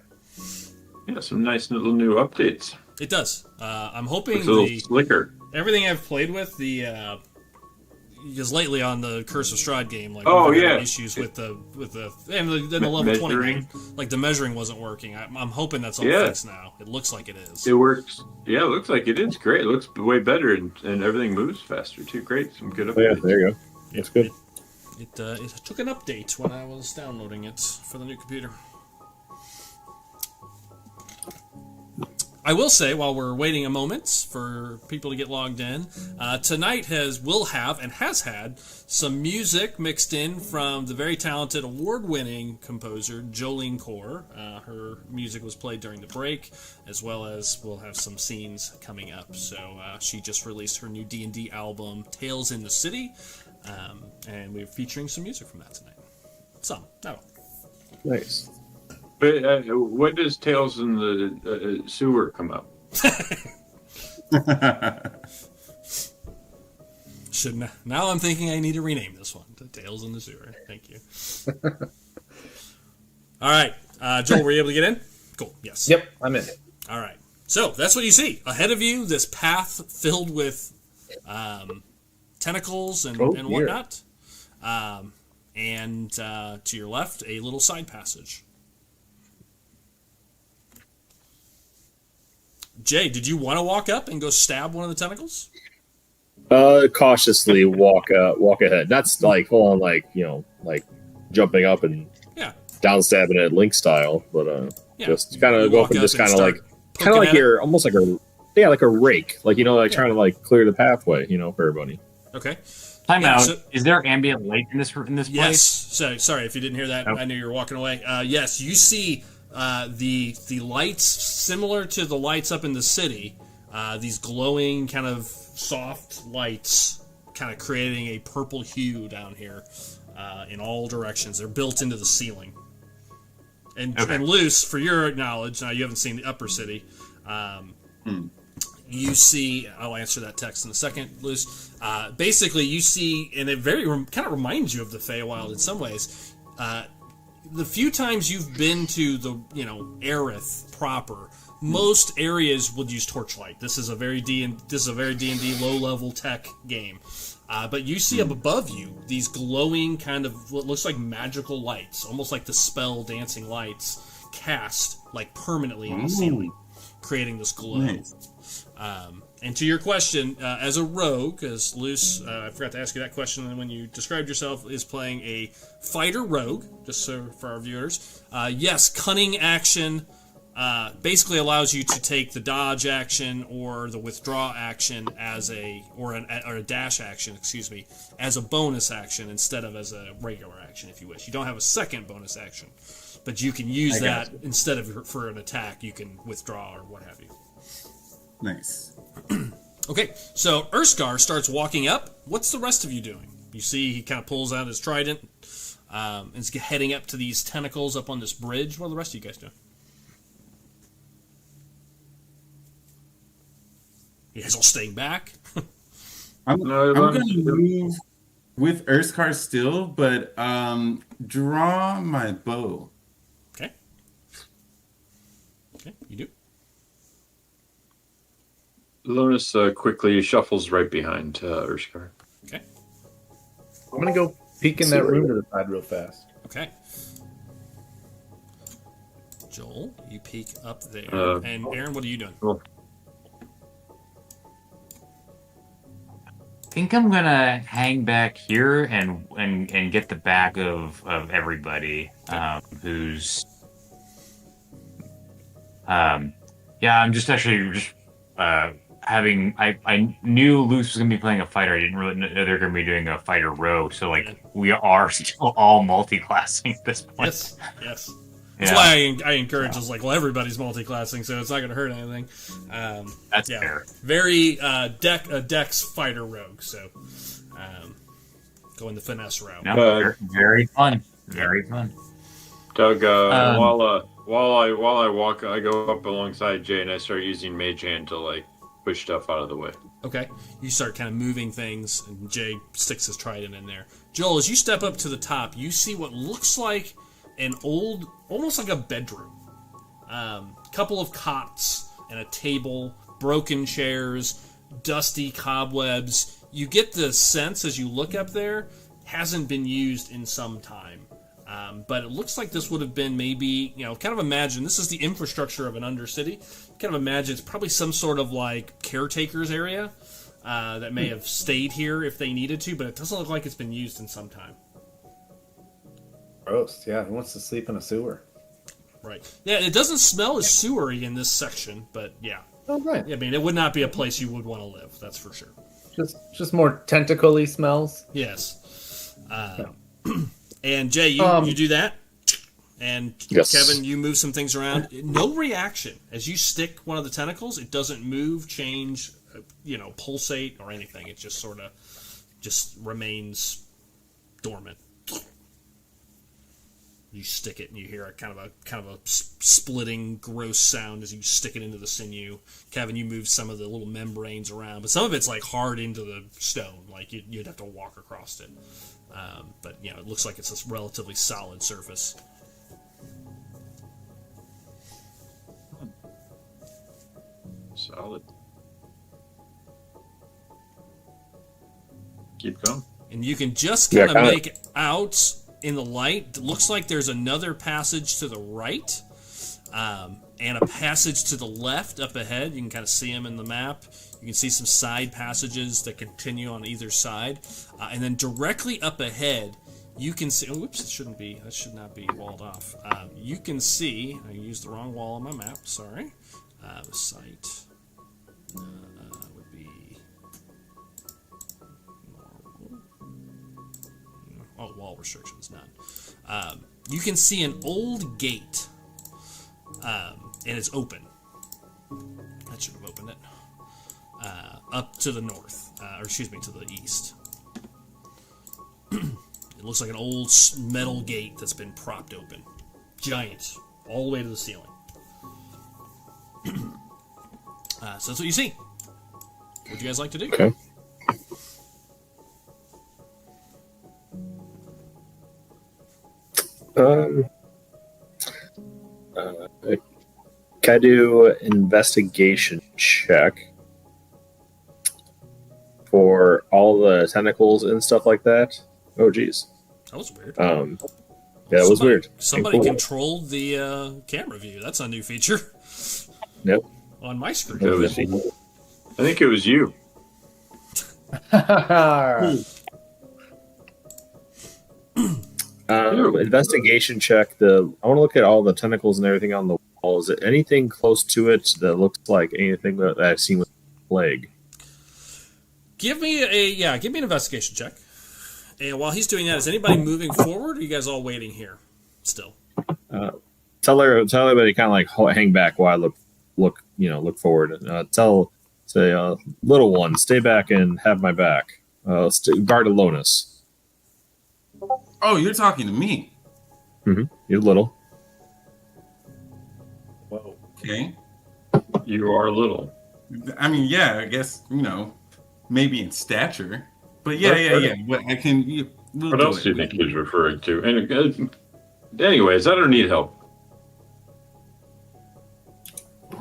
Yeah, some nice little new updates. It does. I'm hoping It's a little slicker. everything I've played with because lately on the Curse of Strahd game, like issues with the level 20, like the measuring wasn't working. I'm hoping that's all fixed now. It looks like it is. It works. Yeah, it looks like it is great. It looks way better, and everything moves faster too. Great, some good updates. Yeah, there you go. That's good. It took an update when I was downloading it for the new computer. I will say, while we're waiting a moment for people to get logged in, tonight will have and has had some music mixed in from the very talented, award-winning composer Jolene Kaur. Her music was played during the break, as well as we'll have some scenes coming up. So she just released her new D&D album, Tales in the City, and we're featuring some music from that tonight. Some, not all. Nice. But when does Tales in the Sewer come out? Now I'm thinking I need to rename this one to Tales in the Sewer. Thank you. All right. Joel, were you able to get in? Cool. Yes. Yep, I'm in. All right. So that's what you see. Ahead of you, this path filled with tentacles and whatnot. And to your left, a little side passage. Jay, did you want to walk up and go stab one of the tentacles? Cautiously walk ahead. That's like full on, like jumping up and down stabbing it Link style, but just kind of go up and just kind of like you're almost like like a rake, like trying to like clear the pathway, for everybody. Okay. Time out. Is there ambient light in this place? Yes. So, sorry if you didn't hear that. I knew you were walking away. Yes, you see the lights similar to the lights up in the city. These glowing kind of soft lights, kind of creating a purple hue down here in all directions. They're built into the ceiling. And Luce, for your knowledge, now you haven't seen the upper city. You see, I'll answer that text in a second, Luce. Basically, you see, and it very kind of reminds you of the Feywild in some ways. The few times you've been to the, Aerith proper, most areas would use torchlight. This is a very D&D low level tech game. But you see up above you these glowing kind of what looks like magical lights, almost like the spell dancing lights cast like permanently in the ceiling, creating this glow. Nice. And to your question, as a rogue, as Luce, I forgot to ask you that question when you described yourself, is playing a fighter rogue, just so for our viewers. Yes, cunning action basically allows you to take the dodge action or the withdraw action or a dash action, as a bonus action instead of as a regular action, if you wish. You don't have a second bonus action, but you can use that instead of for an attack. You can withdraw or what have you. Nice. Okay, so Urskar starts walking up. What's the rest of you doing? You see he kind of pulls out his trident and is heading up to these tentacles up on this bridge. What are the rest of you guys doing? You guys all staying back? I'm going to move with Urskar still, but draw my bow. Okay. Okay, you do. Lonis quickly shuffles right behind Urskar. Okay. I'm gonna go peek in that room to the side real fast. Okay. Joel, you peek up there. And Aaron, what are you doing? Cool. I think I'm gonna hang back here and get the back of everybody who's I'm just having I knew Luce was gonna be playing a fighter. I didn't really know they were gonna be doing a fighter rogue. So we are still all multi-classing at this point. Yes. That's why I encourage us everybody's multi-classing, so it's not gonna hurt anything. That's fair. Very Dex fighter rogue. So going the finesse route. No, very fun. Very fun. Doug, while I walk, I go up alongside Jay and I start using Mage Hand to push stuff out of the way. Okay. You start kind of moving things, and Jay sticks his trident in there. Joel, as you step up to the top, you see what looks like an old, almost like a bedroom. Couple of cots and a table, broken chairs, dusty cobwebs. You get the sense as you look up there, hasn't been used in some time. But it looks like this would have been maybe, kind of imagine, this is the infrastructure of an undercity. Kind of imagine it's probably some sort of caretaker's area that may have stayed here if they needed to, but it doesn't look like it's been used in some time. Gross. Yeah, who wants to sleep in a sewer? Right. Yeah, it doesn't smell as sewery in this section, but yeah. Oh, right. Yeah, I mean, it would not be a place you would want to live, that's for sure. Just more tentacle-y smells? Yes. And Jay, you do that? And yes. Kevin, you move some things around. No reaction. As you stick one of the tentacles, it doesn't move, change, pulsate or anything. It just sort of remains dormant. You stick it and you hear a kind of a splitting, gross sound as you stick it into the sinew. Kevin, you move some of the little membranes around, but some of it's hard into the stone. You'd have to walk across it. But it looks like it's a relatively solid surface. Solid. Keep going. And you can just kind of make out in the light. It looks like there's another passage to the right, and a passage to the left up ahead. You can kind of see them in the map. You can see some side passages that continue on either side, and then directly up ahead, you can see. Oh, whoops! That should not be walled off. You can see. I used the wrong wall on my map. Sorry. The site would be. Oh, wall restrictions, none. You can see an old gate, and it's open. That should have opened it. Up to the north, to the east. It looks like an old metal gate that's been propped open. Giant, all the way to the ceiling. So that's what you see. What would you guys like to do? Okay. Can I do investigation check for all the tentacles and stuff like that? Oh, geez. That was weird. Yeah, it was weird. Somebody cool. controlled the camera view. That's a new feature. Yep. On my screen. I think it was you. Investigation check. I want to look at all the tentacles and everything on the wall. Is it anything close to it that looks like anything that I've seen with plague? Give me an investigation check. And while he's doing that, is anybody moving forward, or are you guys all waiting here still? Tell everybody kind of like hang back while I look forward. Say, little one, stay back and have my back. Guard Alonus. Oh, you're talking to me. Mm-hmm. You're little. Whoa. Okay. You are little. I mean, yeah, I guess, maybe in stature. But yeah. What I can. What else do you think he's referring to? And anyways, I don't need help.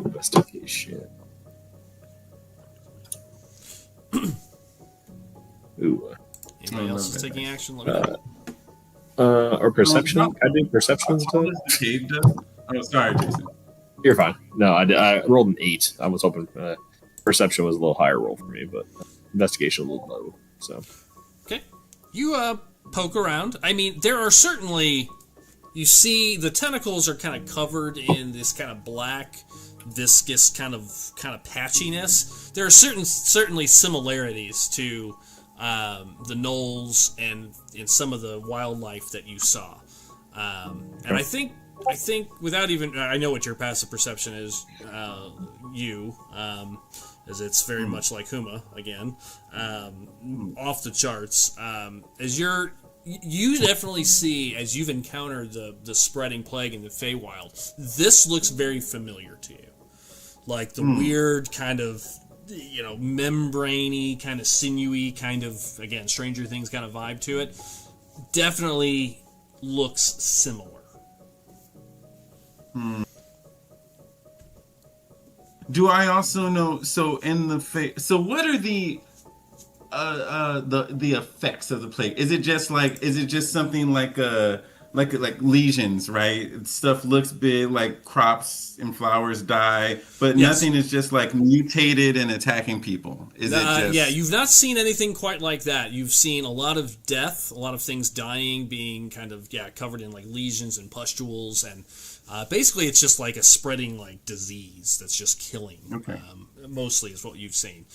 Investigation. Ooh. Anybody else is taking action? Let me know. Or perception? I do perception. Oh, sorry, Jason. You're fine. No, I rolled an 8. I was hoping perception was a little higher roll for me, but investigation a little low. So. Okay. You poke around. I mean, there are certainly. You see, the tentacles are kind of covered in this kind of black, viscous kind of patchiness. There are certainly similarities to the gnolls and in some of the wildlife that you saw. And I think without even, I know what your passive perception is, as it's very much like Huma again, off the charts. You definitely see, as you've encountered the spreading plague in the Feywild, this looks very familiar to you. Like the weird kind of, membrane-y, kind of sinewy, kind of, again, Stranger Things kind of vibe to it. Definitely looks similar. Do I also know? So in the so what are the effects of the plague? Is it just something like lesions, right? Stuff looks big, like crops and flowers die, but nothing is just like mutated and attacking people. Is it just... Yeah, you've not seen anything quite like that. You've seen a lot of death, a lot of things dying, being kind of covered in like lesions and pustules, and basically it's just like a spreading like disease that's just killing. Okay. Mostly is what you've seen.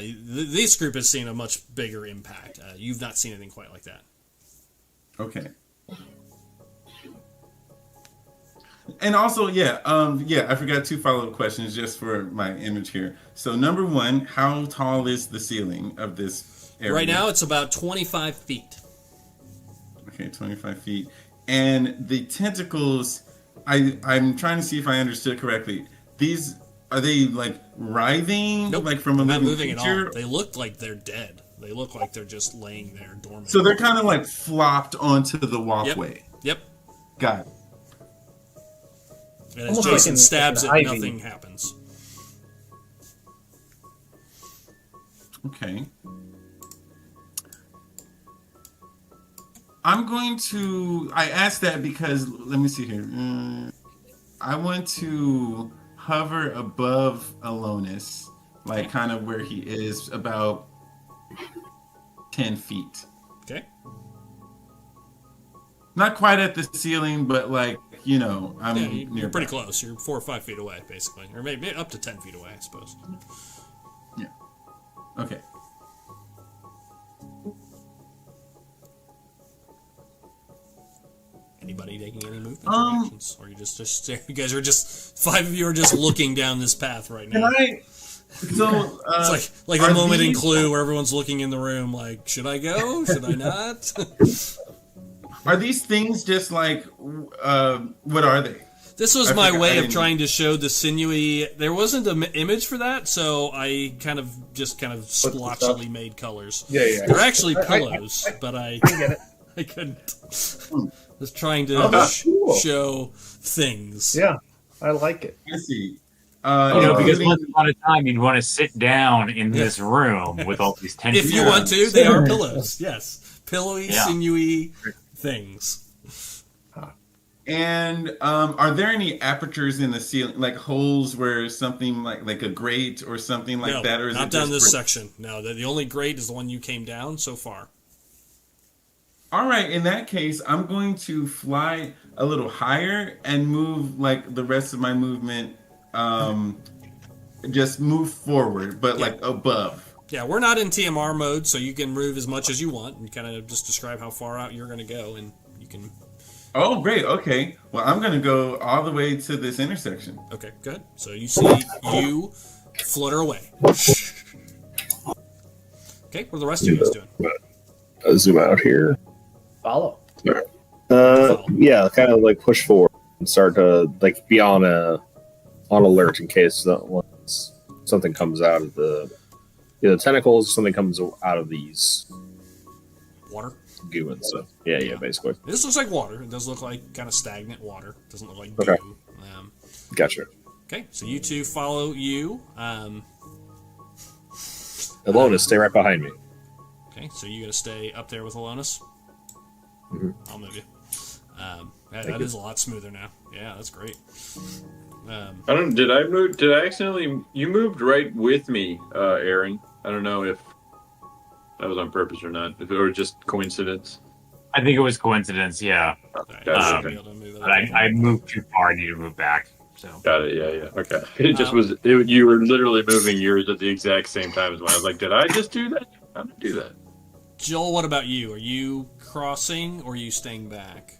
This group has seen a much bigger impact. You've not seen anything quite like that. Okay. And also, I forgot 2 follow-up questions just for my image here. So, number 1, how tall is the ceiling of this area? Right now, it's about 25 feet. Okay, 25 feet. And the tentacles, I'm trying to see if I understood correctly. These, are they like writhing? Nope, like from a not living moving creature? at all. They look like they're dead. They look like they're just laying there dormant. So they're kind of like flopped onto the walkway. Yep. Got it. And as Jason stabs it, nothing happens. Okay. I asked that because, let me see here. I want to hover above Alonus, like kind of where he is, about 10 feet. Okay. Not quite at the ceiling, but like, I'm you're pretty close. You're 4 or 5 feet away, basically. Or maybe up to 10 feet away, I suppose. Yeah. Okay. Anybody taking any movement or actions? Or you just you guys are just, 5 of you are just looking down this path right now. So, it's like a moment in Clue where everyone's looking in the room like, should I go? Should I not? Are these things just like, what are they? This was my way of trying to show the sinewy. There wasn't an image for that, so I kind of splotchily made colors. Yeah. They're actually pillows, but I get it. I couldn't. I was trying to show things. Yeah. I like it. I see. Because once upon a time you'd want to sit down in this room with all these tension. If you want to, they are pillows. Yes, pillowy, sinewy things. And are there any apertures in the ceiling, like holes where something like a grate or something like that? Or is not it down just this section. No, the only grate is the one you came down so far. All right, in that case, I'm going to fly a little higher and move like the rest of my movement, just move forward, but like above. Yeah, we're not in TMR mode, so you can move as much as you want and kind of just describe how far out you're going to go, and you can... Oh, great. Okay. Well, I'm going to go all the way to this intersection. Okay, good. So you see you flutter away. Okay, what are the rest of you guys doing? I'll zoom out here. Follow. Yeah, kind of like push forward and start to like be on alert in case something comes out of the tentacles, something comes out of these water goo and stuff. Yeah, basically. This looks like water. It does look like kind of stagnant water. It doesn't look like okay. goo. Gotcha. Okay, so you two follow you. Alonis, stay right behind me. Okay, so you're going to stay up there with Alonis? Mm-hmm. I'll move you. That is a lot smoother now. Yeah, that's great. Did I move? Did I accidentally? You moved right with me, Aaron. I don't know if that was on purpose or not. If it were just coincidence. I think it was coincidence. Yeah. I moved too far. I need to move back. So. Got it. Yeah. Okay. It just was. You were literally moving yours at the exact same time as mine. I was like, did I just do that? How did I do that? Joel, what about you? Are you crossing or are you staying back?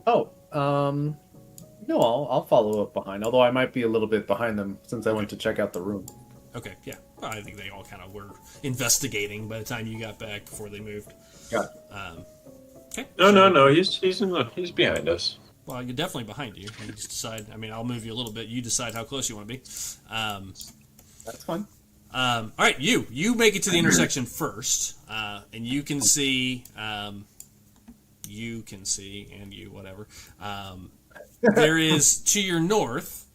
Oh, no, I'll follow up behind. Although I might be a little bit behind them since I went to check out the room. Okay, yeah. Well, I think they all kind of were investigating by the time you got back before they moved. Got it. Okay. No. He's behind us. Well, you're definitely behind you. You just decide. I mean, I'll move you a little bit. You decide how close you want to be. That's fine. All right, you make it to the intersection first, and you can see, and you, whatever. There is, to your north,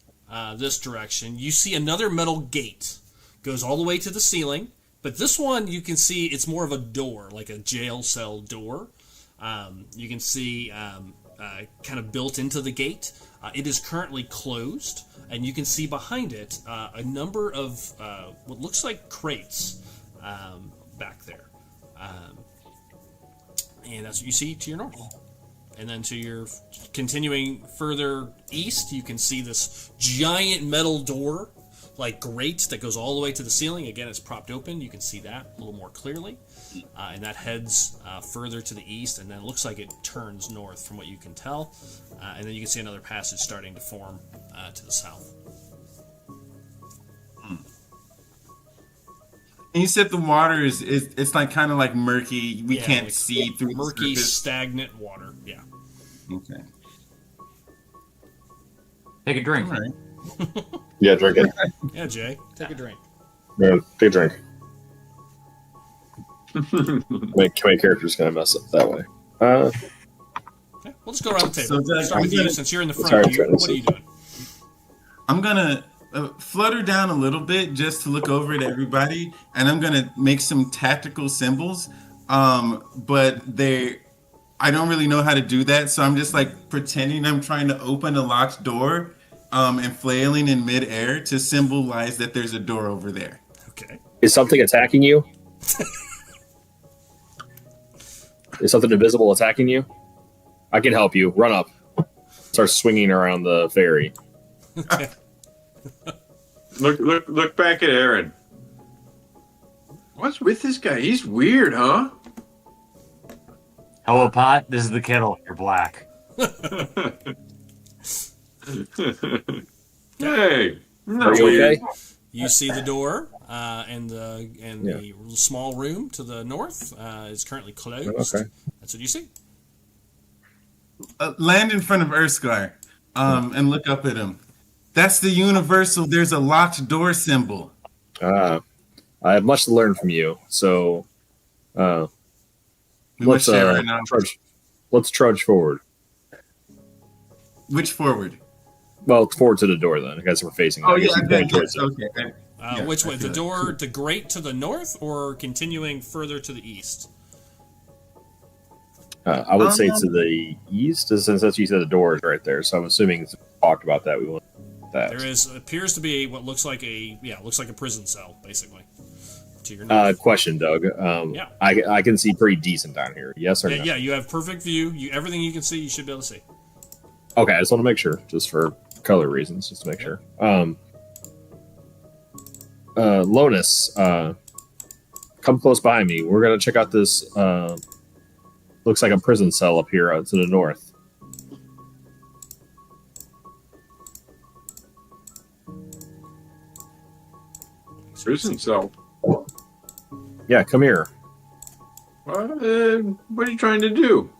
this direction, you see another metal gate. Goes all the way to the ceiling, but this one you can see it's more of a door, like a jail cell door. You can see kind of built into the gate. It is currently closed, and you can see behind it a number of what looks like crates back there. And that's what you see to your north. And then to your continuing further east, you can see this giant metal door, like grate, that goes all the way to the ceiling. Again, it's propped open. You can see that a little more clearly. And that heads further to the east, and then it looks like it turns north from what you can tell. And then you can see another passage starting to form to the south. And you said the water it's like kind of like murky. We can't see through murky, stagnant water. Yeah. Okay. Take a drink. All right. Yeah, drink it. Yeah, Jay, take a drink. Yeah, take a drink. My character's gonna mess up that way. Okay, we'll just go around the table. So, Start with you since you're in the front. What are you doing? I'm gonna flutter down a little bit just to look over at everybody, and I'm gonna make some tactical symbols. But I don't really know how to do that, so I'm just like pretending I'm trying to open a locked door, and flailing in midair to symbolize that there's a door over there. Okay. Is something attacking you? Is something invisible attacking you? I can help you. Run up. Start swinging around the ferry. Okay. Look back at Aaron. What's with this guy? He's weird, huh? Hello, pot. This is the kettle. You're black. Hey, are you okay? You see the door, and the small room to the north is currently closed. Okay. That's what you see. Land in front of Erskar, and look up at him. That's the universal. There's a locked door symbol. I have much to learn from you. So, let's trudge forward. Which forward? Well, forward to the door then. I guess we're facing. Oh, I guess yeah, you point towards it. okay. Which way? The door, the grate to the north, or continuing further to the east? I would say to the east, since that's you said the door is right there. So I'm assuming we talked about that. We want that. There appears to be what looks like a prison cell, basically. To your north. Question, Doug. Yeah. I can see pretty decent down here. Yes or no? Yeah, you have perfect view. Everything you can see, you should be able to see. Okay, I just want to make sure, just for color reasons, just to make sure. Lonus, come close by me. We're gonna check out this. Looks like a prison cell up here to the north. Prison cell. Yeah, come here. What are you trying to do?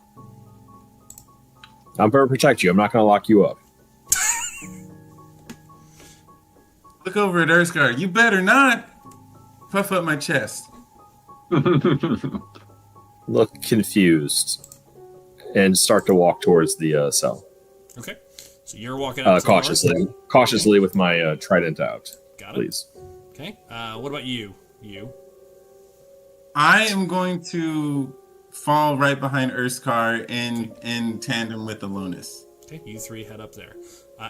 I'm going to protect you. I'm not going to lock you up. Look over at Erskar. You better not puff up my chest. Look confused and start to walk towards the cell. Okay, so you're walking up cautiously with my trident out. Got it. Please. Okay. What about you? I am going to fall right behind Erskar in tandem with the Lonus. Okay, you three head up there.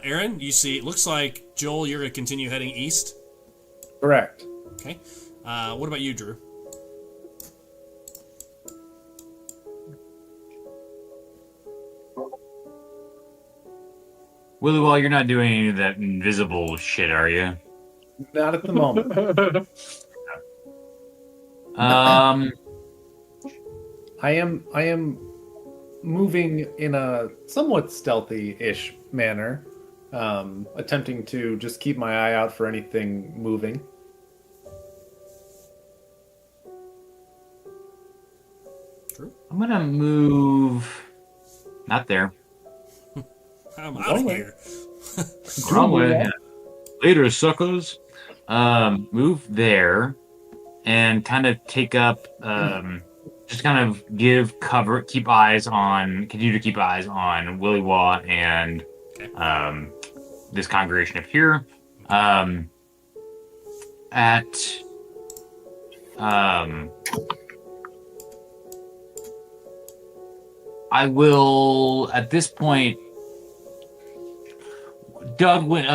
Aaron, you see, it looks like, Joel, you're going to continue heading east? Correct. Okay. What about you, Drew? Willie, well, you're not doing any of that invisible shit, are you? Not at the moment. I am moving in a somewhat stealthy-ish manner, attempting to just keep my eye out for anything moving. True. I'm gonna move. Not there. I'm out of here. Wrong way. Later, suckers. Move there, and kind of take up. Just kind of give cover, continue to keep eyes on Willy Watt and this congregation up here. I will, at this point, Doug, when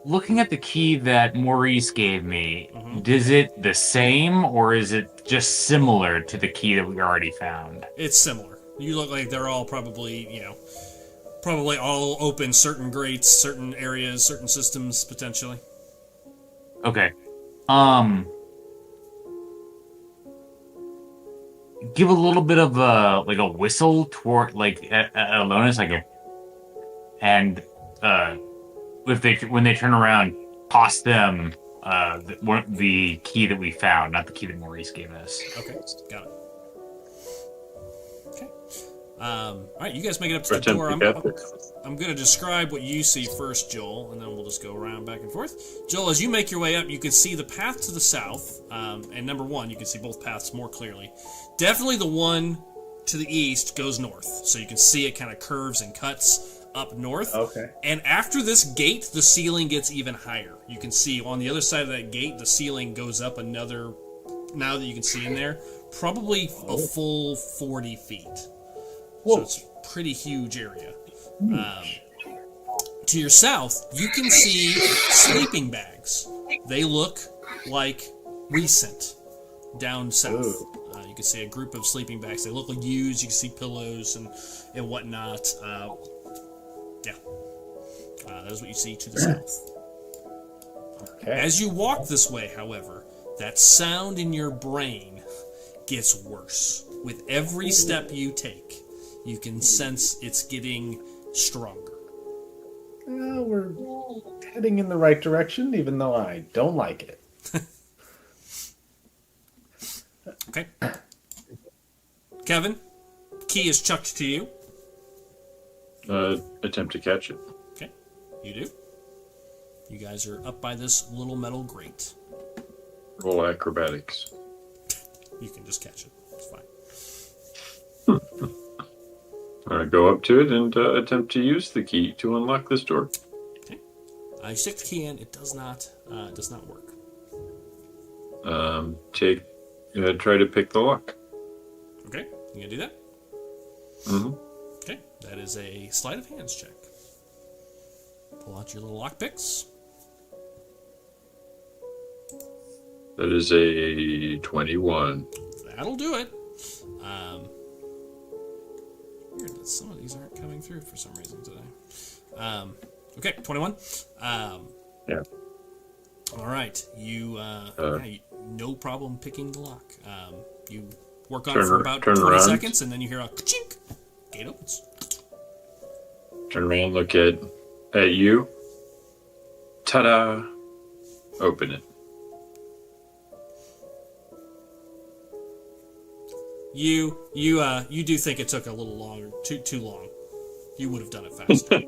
looking at the key that Maurice gave me, is it the same or is it just similar to the key that we already found? It's similar. You look like they're all probably all open certain grates, certain areas, certain systems, potentially. Okay. Give a little bit of a whistle toward at Alonis, when they turn around, toss them the key that we found, not the key that Maurice gave us. Okay, got it. Okay. All right, you guys make it up to the door. I'm going to describe what you see first, Joel, and then we'll just go around back and forth. Joel, as you make your way up, you can see the path to the south, and number one, you can see both paths more clearly. Definitely the one to the east goes north, so you can see it kind of curves and cuts up north. Okay. And after this gate, the ceiling gets even higher. You can see on the other side of that gate, the ceiling goes up another, now that you can see in there, probably a full 40 feet. Whoa. So it's a pretty huge area. To your south, you can see sleeping bags. They look like recent down south. You can see a group of sleeping bags. They look like used. You can see pillows and whatnot. That is what you see to the south. Okay. As you walk this way, however, that sound in your brain gets worse. With every step you take, you can sense it's getting stronger. We're heading in the right direction, even though I don't like it. Okay. Kevin, key is chucked to you. Attempt to catch it. Okay, you do. You guys are up by this little metal grate. Roll acrobatics. You can just catch it. It's fine. Go up to it and attempt to use the key to unlock this door. Okay. You stick the key in. It does not work. Try to pick the lock. Okay. You gonna do that? Mm-hmm. Okay. That is a sleight of hands check. Pull out your little lock picks. That is a 21. That'll do it. Weird that some of these aren't coming through for some reason today. Okay, 21. Yeah. All right. You no problem picking the lock. You work on it for about 20 seconds, and then you hear a ka-chink. Gate opens. Turn around, look at you. Ta-da! Open it. You do think it took a little longer, too long. You would have done it faster.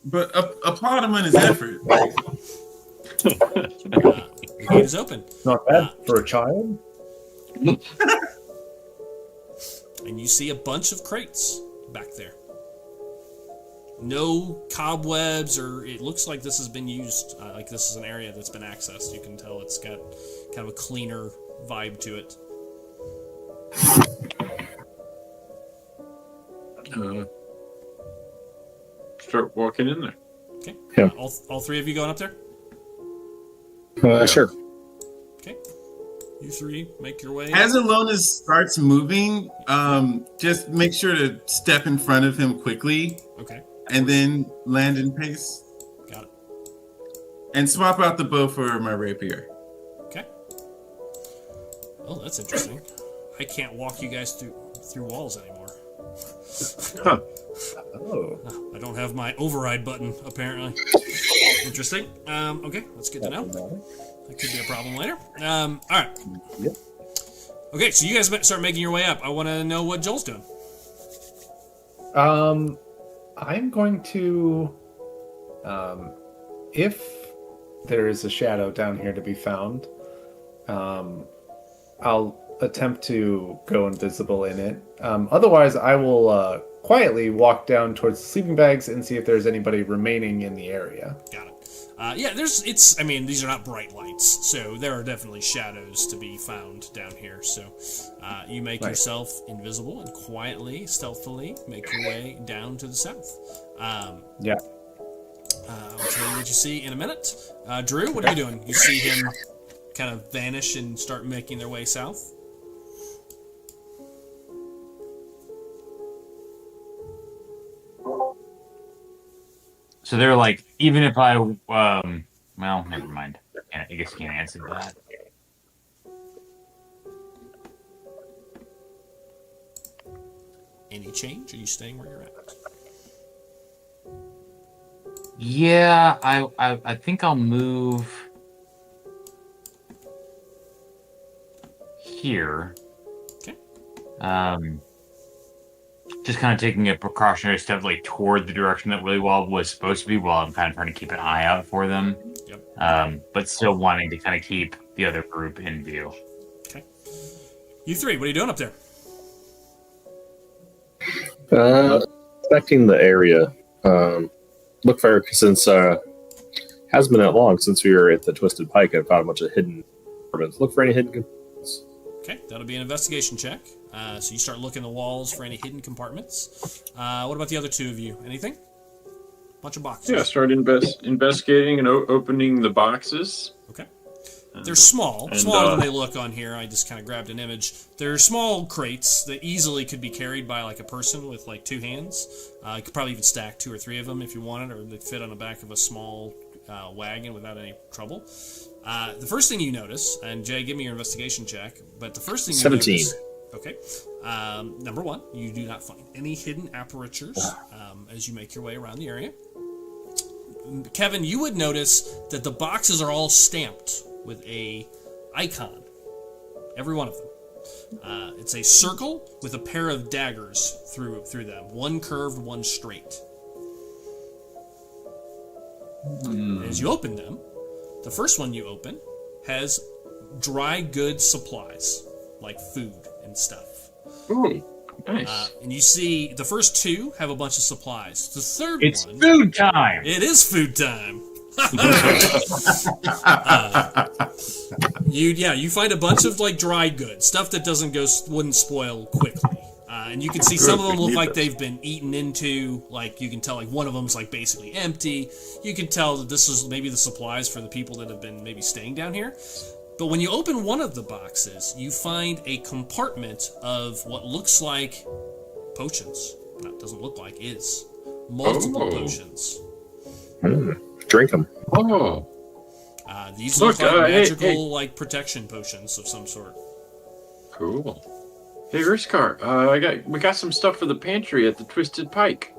But applaud him on his effort. The gate is open. Not bad for a child. And you see a bunch of crates back there. No cobwebs, or it looks like this has been used, like this is an area that's been accessed. You can tell it's got kind of a cleaner vibe to it. Start walking in there. Okay. Yeah. All three of you going up there? Sure. Okay. You three make your way. As Alonis starts moving, just make sure to step in front of him quickly. Okay. And then land in pace. Got it. And swap out the bow for my rapier. Okay. Oh, that's interesting. I can't walk you guys through walls anymore. Huh. Oh. I don't have my override button, apparently. Interesting. Okay, that's good to know. That could be a problem later. All right. Yep. Okay, so you guys start making your way up. I want to know what Joel's doing. I'm going to, if there is a shadow down here to be found, I'll attempt to go invisible in it. Otherwise, I will quietly walk down towards the sleeping bags and see if there's anybody remaining in the area. Got it. Yeah, these are not bright lights, so there are definitely shadows to be found down here. So you make yourself invisible and quietly, stealthily make your way down to the south. Yeah. I'll tell you what you see in a minute. Drew, what are you doing? You see him kind of vanish and start making their way south? So they're like, even if I, well, never mind. I guess you can't answer that. Any change? Are you staying where you're at? Yeah, I think I'll move here. Okay. Just kind of taking a precautionary step like toward the direction that Willy Wald was supposed to be, while I'm kind of trying to keep an eye out for them. Yep. But still wanting to kind of keep the other group in view. Okay. You three, what are you doing up there? Inspecting the area. Look for, since hasn't been that long since we were at the Twisted Pike, I found a bunch of hidden compartments. Look for any hidden compartments. Okay, that'll be an investigation check. So you start looking the walls for any hidden compartments. What about the other two of you? Anything? Bunch of boxes. Yeah, start investigating and opening the boxes. Okay. They're smaller than they look on here. I just kind of grabbed an image. They're small crates that easily could be carried by like a person with like two hands. You could probably even stack 2 or 3 of them if you wanted, or they'd fit on the back of a small wagon without any trouble. The first thing you notice, and Jay, give me your investigation check, but the first thing you 17. notice... Okay. Number 1, you do not find any hidden apertures as you make your way around the area. Kevin, you would notice that the boxes are all stamped with a icon. Every one of them. It's a circle with a pair of daggers through them. One curved, one straight. As you open them, the first one you open has dry goods supplies, like food and stuff. Ooh. Nice. And you see the first two have a bunch of supplies. The third It's one... food time! It is food time. You find a bunch of like dried goods, stuff that wouldn't spoil quickly. And you can see some of them look like they've been eaten into. Like you can tell, like one of them's like basically empty. You can tell that this is maybe the supplies for the people that have been maybe staying down here. But when you open one of the boxes, you find a compartment of what looks like potions. No, it doesn't look like, is multiple potions. Drink them. Oh. These look like magical, like protection potions of some sort. Cool. Hey, Urskar, we got some stuff for the pantry at the Twisted Pike.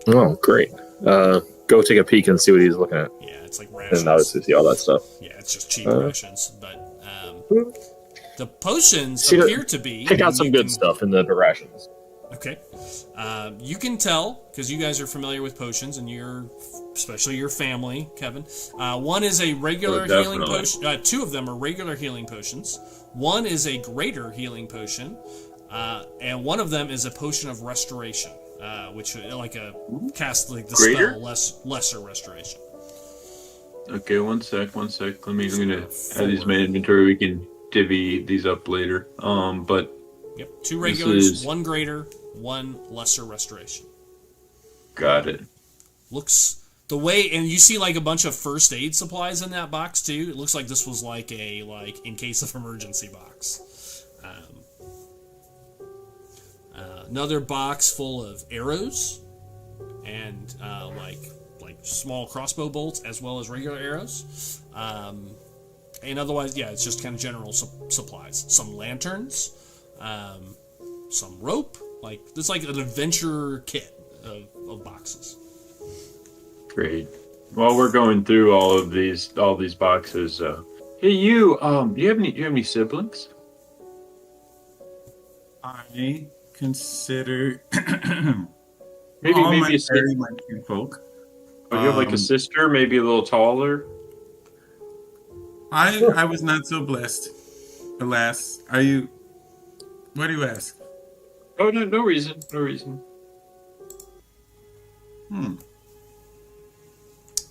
Oh, great. Go take a peek and see what he's looking at. Yeah, it's like rations. And obviously see all that stuff. Yeah, it's just cheap rations. But the potions appear to be... Pick out some good stuff in the rations. Okay. You can tell, because you guys are familiar with potions, and especially your family, Kevin. One is a regular healing potion. Two of them are regular healing potions. One is a greater healing potion. And one of them is a potion of restoration, which cast like the greater? spell lesser restoration. Okay, one sec. I'm gonna add these in my inventory. We can divvy these up later. But yep, 2 regulars, 1 greater, 1 lesser restoration. Got it. Looks the way, and you see like a bunch of first aid supplies in that box too. It looks like this was like a in case of emergency box. Another box full of arrows and like small crossbow bolts as well as regular arrows. And otherwise, yeah, it's just kind of general supplies. Some lanterns, some rope. Like it's like an adventure kit of boxes. Great. While we're going through all these boxes, hey you, do you have any siblings? I consider maybe my a sister. my folk. Oh, you have like a sister, maybe a little taller. I was not so blessed, alas. Are you? What do you ask? Oh no reason.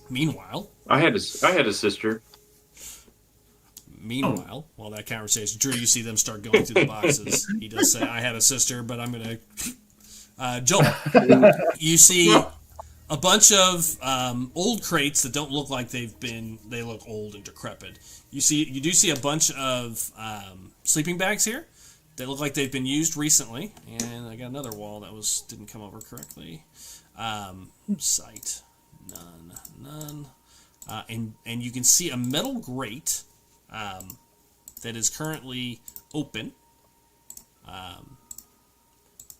Meanwhile, I had a sister. Meanwhile, while that conversation, Drew, you see them start going through the boxes. He does say, "I had a sister, but I'm gonna." Joel, you see a bunch of old crates that don't look like they look old and decrepit. You do see a bunch of sleeping bags here. They look like they've been used recently. And I got another wall that didn't come over correctly. Sight, none. And you can see a metal grate that is currently open.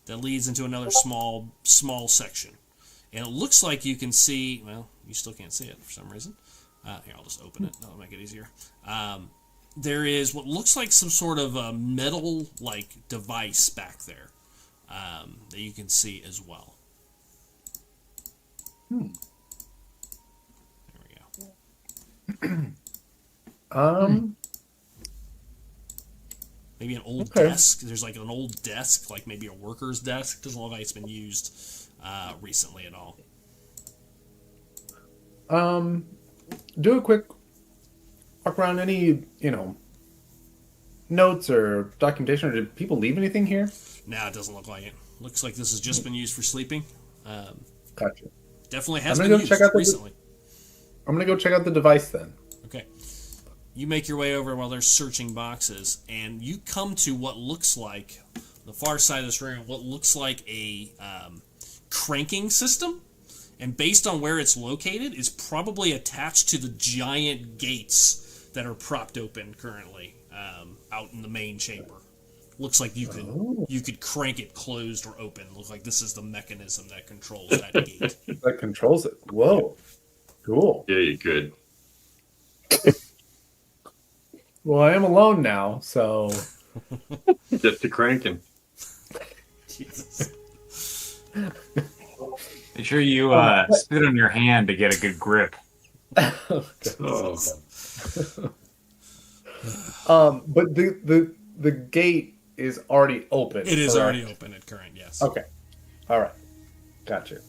That leads into another small section. And it looks like you can see, well, you still can't see it for some reason. Here, I'll just open it. That'll make it easier. There is what looks like some sort of a metal device back there that you can see as well. There we go. Maybe an old desk. There's an old desk, maybe a worker's desk. Doesn't look like it's been used recently at all. Do a quick walk around. Any notes or documentation, or did people leave anything here? No, it doesn't look like it. Looks like this has just been used for sleeping. Gotcha. Definitely has been used recently. I'm gonna go check out the device then. Okay. You make your way over while they're searching boxes, and you come to what looks like, on the far side of this room, what looks like a cranking system. And based on where it's located, is probably attached to the giant gates that are propped open currently out in the main chamber. Looks like you could crank it closed or open. Looks like this is the mechanism that controls that gate. That controls it. Whoa. Cool. Yeah, you could. Well, I am alone now, so... Just to cranking. Jesus. Make sure you spit on your hand to get a good grip. Oh. But the gate is already open. It is already open at current, yes. Okay. All right. Gotcha.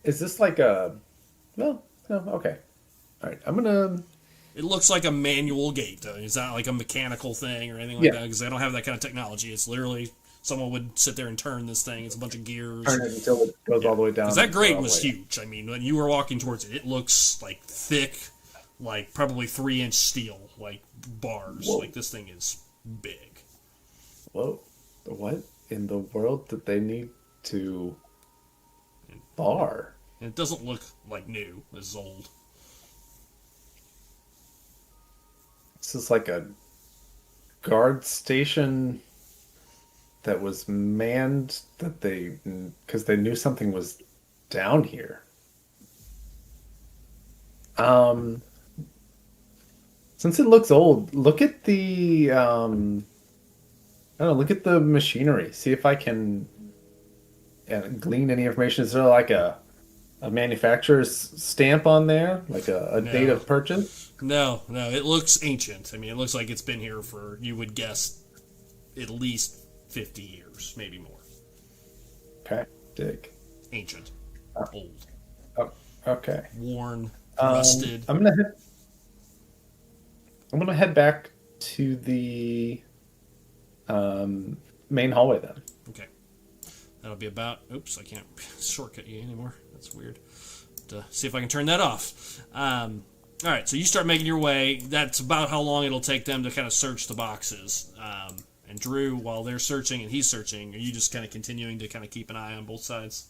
Is this like a... No, okay. All right, I'm going to... It looks like a manual gate, though. It's not like a mechanical thing or anything like that, because they don't have that kind of technology. It's literally... Someone would sit there and turn this thing. It's a bunch of gears. Turn it until it goes all the way down. Because that grate was huge. I mean, when you were walking towards it, it looks like thick, like probably 3-inch steel, like bars. Whoa. Like this thing is big. Whoa. What in the world did they need to bar? And it doesn't look like new. This is old. This is like a guard station that was manned because they knew something was down here. Since it looks old, look at the look at the machinery. See if I can glean any information. Is there like a manufacturer's stamp on there, like a date of purchase? No. It looks ancient. I mean, it looks like it's been here for, you would guess, at least 50 years, maybe more. Okay, dig. Ancient. Old. Oh, okay. Worn, rusted. I'm gonna head back to the main hallway then. Okay. That'll be about... Oops, I can't shortcut you anymore. That's weird. See if I can turn that off. All right, so you start making your way. That's about how long it'll take them to kind of search the boxes. And Drew, while they're searching and he's searching, are you just kind of continuing to kind of keep an eye on both sides?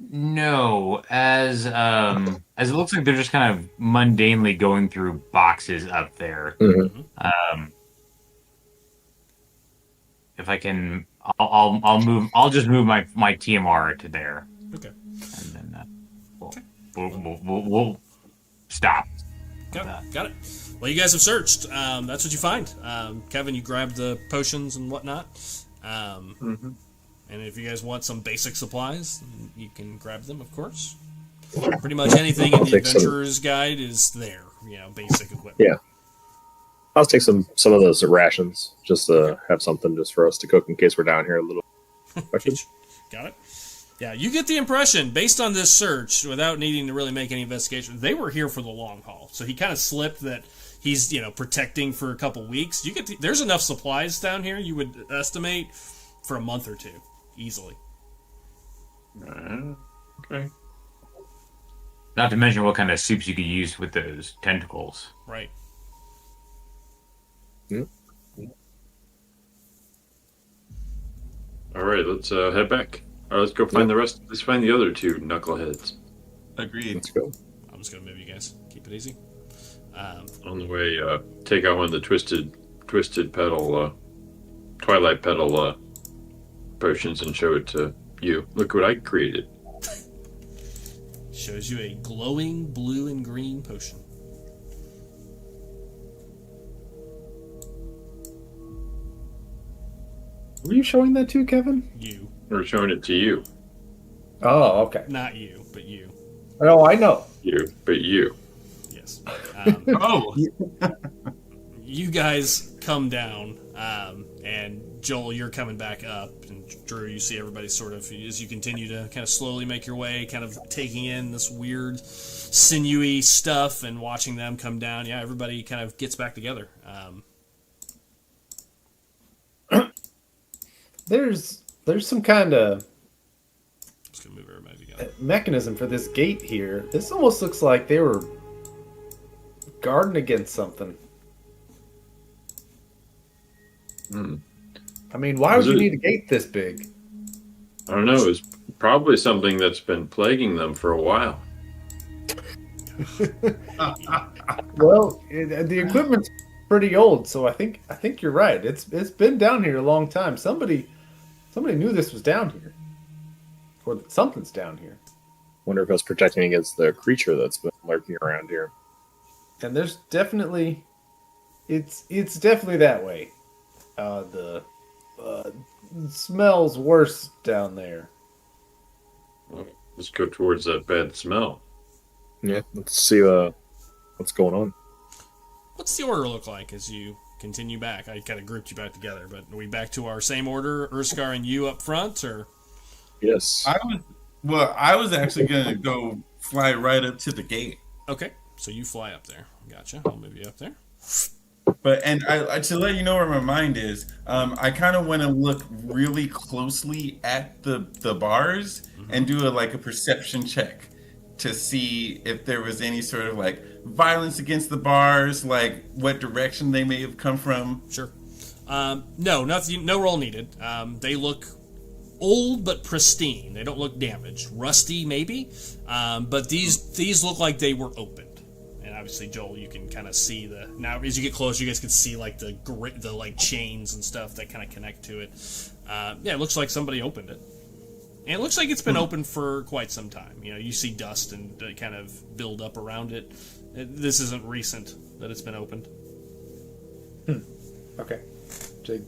No, as it looks like they're just kind of mundanely going through boxes up there. Mm-hmm. If I can, I'll move. I'll just move my TMR to there. Okay. And then we'll stop. Got it. Well, you guys have searched. That's what you find. Kevin, you grabbed the potions and whatnot. And if you guys want some basic supplies, you can grab them, of course. Pretty much anything in the Adventurer's Guide is there. Basic equipment. Yeah. I'll take some of those rations, just to have something just for us to cook in case we're down here a little. Got it. Yeah, you get the impression, based on this search, without needing to really make any investigation, they were here for the long haul. So he kind of slipped that he's, protecting for a couple weeks. There's enough supplies down here, you would estimate, for a month or two, easily. Okay. Not to mention what kind of soups you could use with those tentacles. Right. Yep. All right, let's head back. All right, let's go find the rest. Let's find the other two knuckleheads. Agreed. Let's go. I'm just going to move you guys. Keep it easy. On the way, take out one of the twisted petal, twilight petal potions and show it to you. Look what I created. Shows you a glowing blue and green potion. Were you showing that to, Kevin? You. We're showing it to you. Oh, okay. Not you, but you. Oh, I know. You. Yes. Oh! You guys come down, and Joel, you're coming back up, and Drew, you see everybody sort of, as you continue to kind of slowly make your way, kind of taking in this weird, sinewy stuff and watching them come down. Yeah, everybody kind of gets back together. There's some kind of just gonna move everybody together. Mechanism for this gate here. This almost looks like they were guarding against something. I mean, why would you need a gate this big? I don't know. It's probably something that's been plaguing them for a while. Well, the equipment's pretty old, so I think you're right. It's been down here a long time. Somebody knew this was down here, or that something's down here. Wonder if it's protecting against the creature that's been lurking around here. And there's definitely, it's definitely that way. The smells worse down there. Well, let's go towards that bad smell. Yeah, let's see. what's going on. What's the order look like as you continue back? I kind of grouped you back together, but are we back to our same order, Urskar and you up front, or? Yes. I was actually gonna go fly right up to the gate. Okay, so you fly up there. Gotcha. I'll move you up there. But I to let you know where my mind is, I kind of want to look really closely at the bars and do a perception check to see if there was any sort of violence against the bars, like what direction they may have come from. Sure. No, nothing. No roll needed. They look old but pristine. They don't look damaged. Rusty, maybe. But these look like they were opened. And obviously, Joel, you can kind of see now as you get closer, you guys can see the chains and stuff that kind of connect to it. Yeah, it looks like somebody opened it. And it looks like it's been open for quite some time. You see dust and kind of build up around it. This isn't recent that it's been opened. Okay. Jake.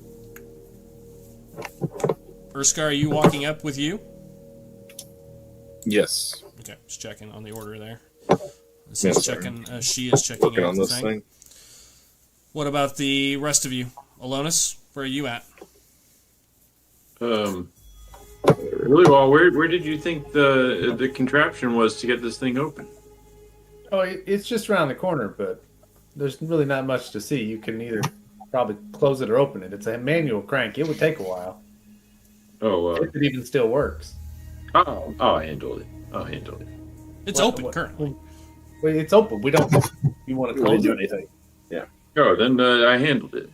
Urskar, are you walking up with you? Yes. Okay, just checking on the order there. Yes, She is checking Working out on the this thing. thing. What about the rest of you? Alonis, where are you at? Really well. Where did you think the contraption was to get this thing open? Oh, it's just around the corner, but there's really not much to see. You can either probably close it or open it. It's a manual crank. It would take a while. Oh, if it even still works. I'll handle it. It's open currently. Wait, it's open. We don't. You want to close do it? anything? Yeah. Oh, then I handled it.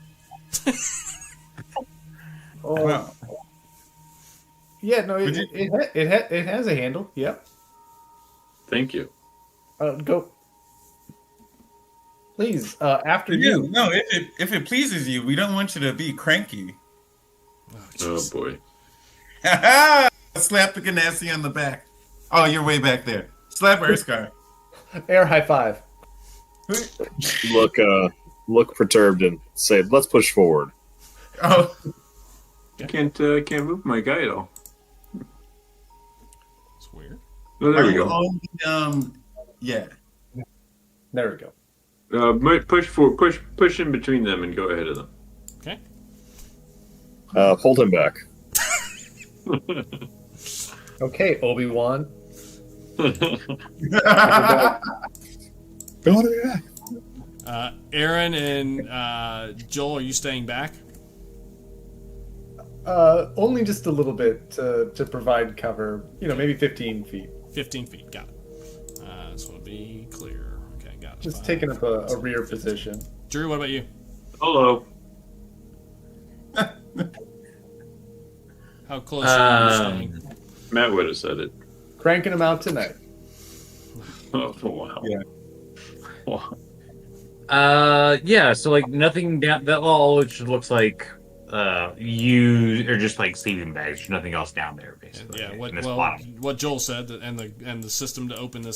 Oh. Wow. Yeah, no, it has a handle. Yep. Thank you. Go. Please, after Yeah, you. no, if it pleases you, we don't want you to be cranky. Oh boy. Slap the Ganassi on the back. Oh, you're way back there. Slap Urskar. Air high five. Look perturbed and say, "Let's push forward." Oh, Can't move my guy at all. It's weird. Oh, there are we you go. on the, yeah. There we go. Push in between them and go ahead of them. Okay. Hold him back. Okay, Obi-Wan. Aaron and Joel, are you staying back? Only just a little bit to provide cover. Maybe 15 feet. 15 feet, got it. This will be clear. Okay, got it. Just taking up a rear position. Drew, what about you? Hello. How close are you staying? Matt would have said it. Cranking them out tonight. Oh, wow. Yeah. Wow. Yeah, so nothing down that all it just looks like you are just sleeping bags. There's nothing else down there, basically. Yeah, in this bottom. what Joel said, and the system to open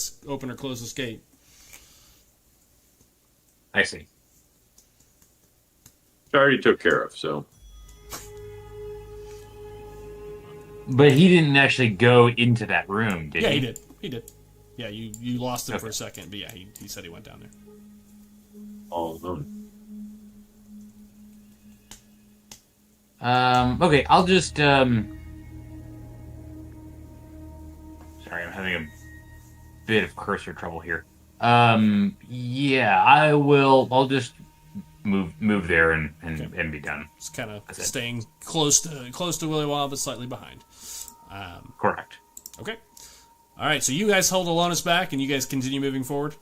or close this gate. I see. I already took care of, so. But he didn't actually go into that room, did he? Yeah, he did. He did. Yeah, you lost him for a second, but yeah, he said he went down there. All alone. Okay, I'll just sorry, I'm having a bit of cursor trouble here. Yeah, I'll just move there and be done. It's kind of staying close to Willy Wall, but slightly behind. Correct. Okay. All right, so you guys hold Alonis back, and you guys continue moving forward?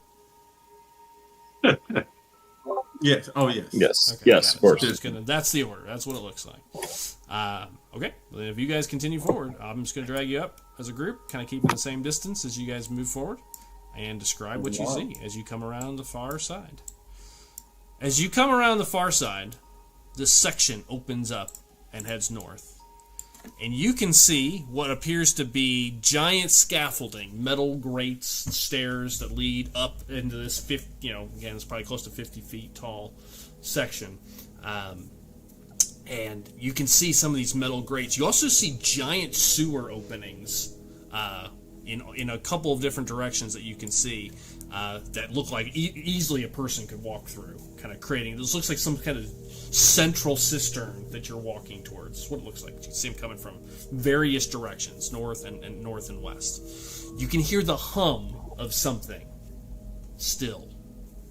Yes. Oh, yes. Yes. Okay, Yes, of course. So that's the order. That's what it looks like. Okay. Well, if you guys continue forward, I'm just going to drag you up as a group, kind of keeping the same distance as you guys move forward, and describe what you see as you come around the far side. As you come around the far side, this section opens up and heads north. And you can see what appears to be giant scaffolding, metal grates, stairs that lead up into this, again, it's probably close to 50 feet tall section. And you can see some of these metal grates. You also see giant sewer openings in a couple of different directions that you can see that look like easily a person could walk through, kind of creating. This looks like some kind of central cistern that you're walking towards. What it looks like. You can see them coming from various directions, north and north and west. You can hear the hum of something still.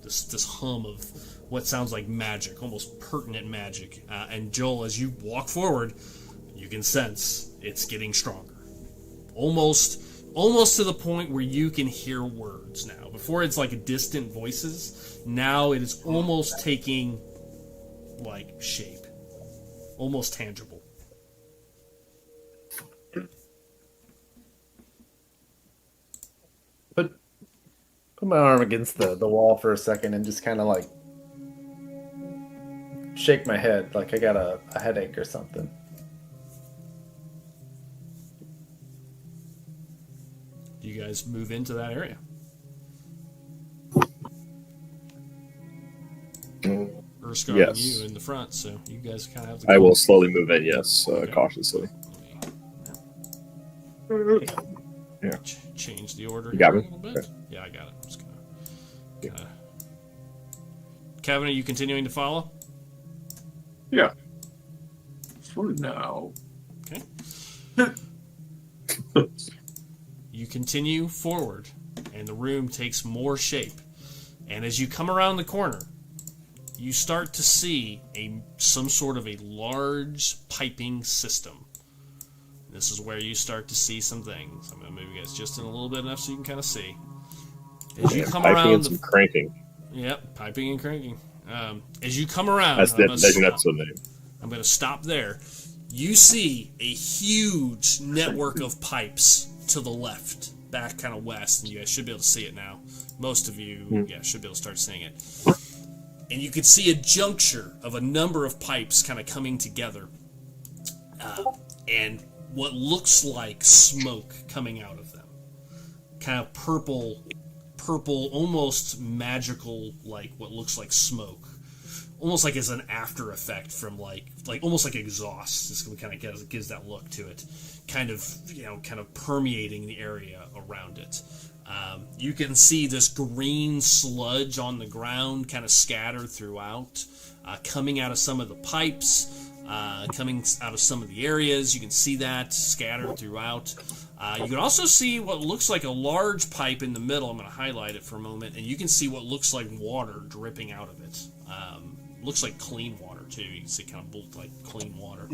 This hum of what sounds like magic, almost pertinent magic. And Joel, as you walk forward, you can sense it's getting stronger. Almost to the point where you can hear words now. Before it's like distant voices. Now it is almost taking like shape. Almost tangible. Put my arm against the wall for a second and just kind of like shake my head like I got a headache or something. You guys move into that area. Erskine, yes. you in the front, so you guys kind of have I will slowly move in, yes, cautiously. Yeah. Change the order You got here me? a little bit. Okay. Yeah, I got it. I'm just gonna... Kevin, are you continuing to follow? Yeah. For now. Okay. You continue forward, and the room takes more shape. And as you come around the corner, you start to see some sort of a large piping system. This is where you start to see some things. I'm going to move you guys just in a little bit enough so you can kind of see. As you come around, and some cranking. Yep, piping and cranking. As you come around, That's the name. I'm going to stop there. You see a huge network of pipes to the left, back kind of west, and you guys should be able to see it now. Most of you, should be able to start seeing it. And you can see a juncture of a number of pipes kind of coming together. And what looks like smoke coming out of them. Kind of purple, almost magical, like what looks like smoke. Almost like it's an after effect from like almost like exhaust. This kind of gives that look to it. Kind of permeating the area around it. You can see this green sludge on the ground kind of scattered throughout, coming out of some of the pipes. Coming out of some of the areas. You can see that scattered throughout. You can also see what looks like a large pipe in the middle. I'm going to highlight it for a moment, and you can see what looks like water dripping out of it. Looks like clean water, too. You can see kind of look like clean water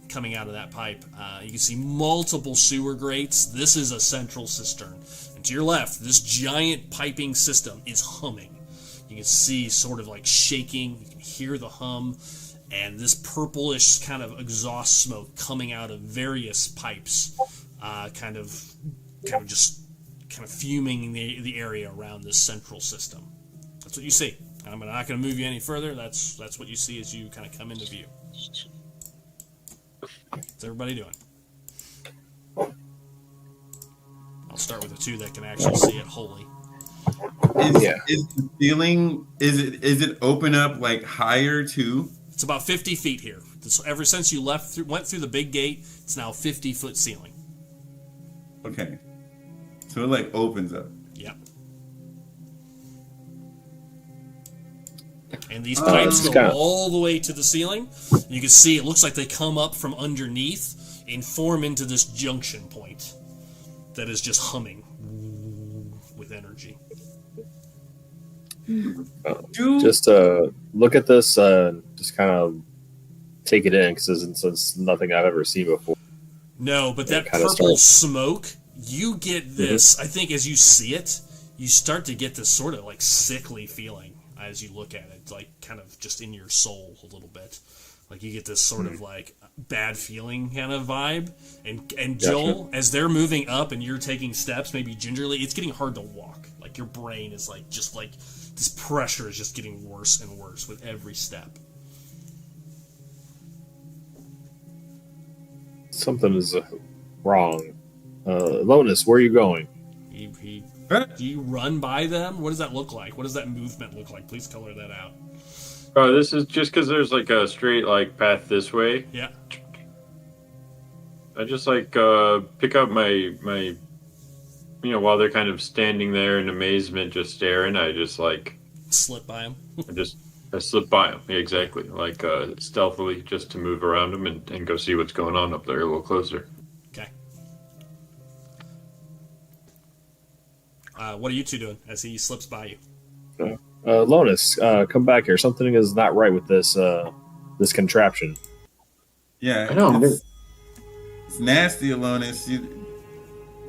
coming out of that pipe. You can see multiple sewer grates. This is a central cistern. And to your left, this giant piping system is humming. You can see sort of like shaking. You can hear the hum. And this purplish kind of exhaust smoke coming out of various pipes, kind of fuming the area around this central system. That's what you see. I'm not going to move you any further. That's what you see as you kind of come into view. What's everybody doing? I'll start with the two that can actually see it wholly. Is the ceiling, is it open up like higher too? It's about 50 feet here. Ever since you went through the big gate, it's now 50-foot ceiling. Okay. So it like opens up. Yep. And these pipes go all the way to the ceiling. You can see it looks like they come up from underneath and form into this junction point that is just humming with energy. Just look at this and just kind of take it in, because it's nothing I've ever seen before. No, but that purple smoke, you get this, I think as you see it, you start to get this sort of like sickly feeling as you look at it, like kind of just in your soul a little bit. Like you get this sort of like bad feeling kind of vibe. And Joel, as they're moving up and you're taking steps, maybe gingerly, it's getting hard to walk. Like your brain is like, just like, this pressure is just getting worse and worse with every step. Something is wrong. Lonus, where are you going? Do you run by them? What does that look like? What does that movement look like? Please color that out. Oh, this is just because there's like a straight like path this way. Yeah. I just like pick up my while they're kind of standing there in amazement, just staring, I just like slip by them. I slip by them. Yeah, exactly. Like stealthily, just to move around them and go see what's going on up there a little closer. Okay. What are you two doing as he slips by you? Lonus, come back here. Something is not right with this contraption. Yeah, I know. It's nasty, Alonis. You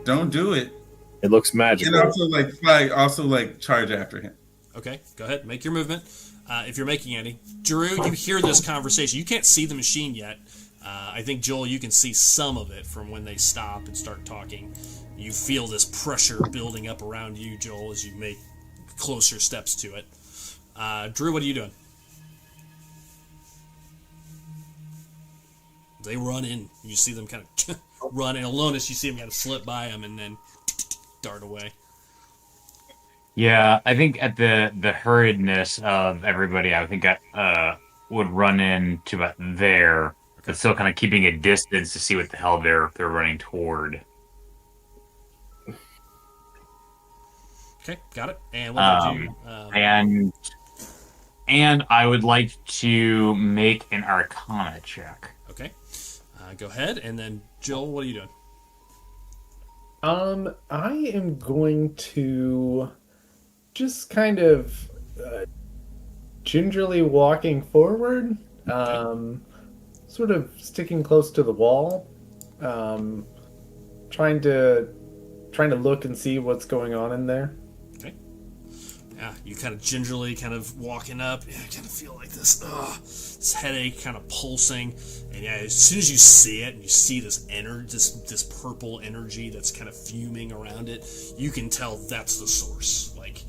don't do it. It looks magical. And also charge after him. Okay, go ahead. Make your movement. If you're making any. Drew, you hear this conversation. You can't see the machine yet. I think, Joel, you can see some of it from when they stop and start talking. You feel this pressure building up around you, Joel, as you make closer steps to it. Drew, what are you doing? They run in. You see them kind of run. And Alonis, you see them kind of slip by them and then dart away. Yeah, I think at the hurriedness of everybody, I think I would run in to about there, but still kind of keeping a distance to see what the hell they're running toward. Okay, got it. And what would you? And I would like to make an Arcana check. Okay, go ahead. And then Joel, what are you doing? I am going to just kind of gingerly walking forward, sort of sticking close to the wall, trying to look and see what's going on in there. Okay. Yeah, you kind of gingerly kind of walking up. Yeah, I kind of feel like this headache kind of pulsing. And yeah, as soon as you see it and you see this this purple energy that's kind of fuming around it, you can tell that's the source. Like,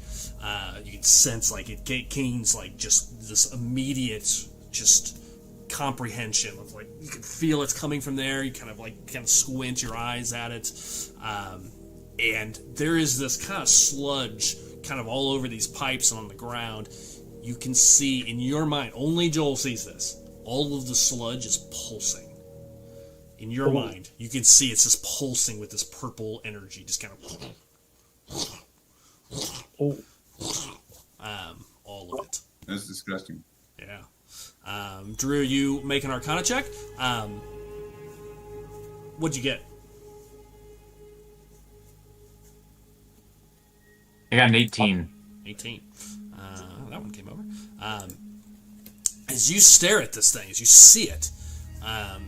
you can sense like it gains like just this immediate just comprehension of like you can feel it's coming from there. You kind of squint your eyes at it, and there is this kind of sludge kind of all over these pipes and on the ground. You can see in your mind, only Joel sees this, all of the sludge is pulsing. In your mind, you can see it's just pulsing with this purple energy, just kind of all of it. That's disgusting. Yeah. Drew, you make an Arcana check. What'd you get? I got an 18. 18. That one came over. As you stare at this thing, as you see it, I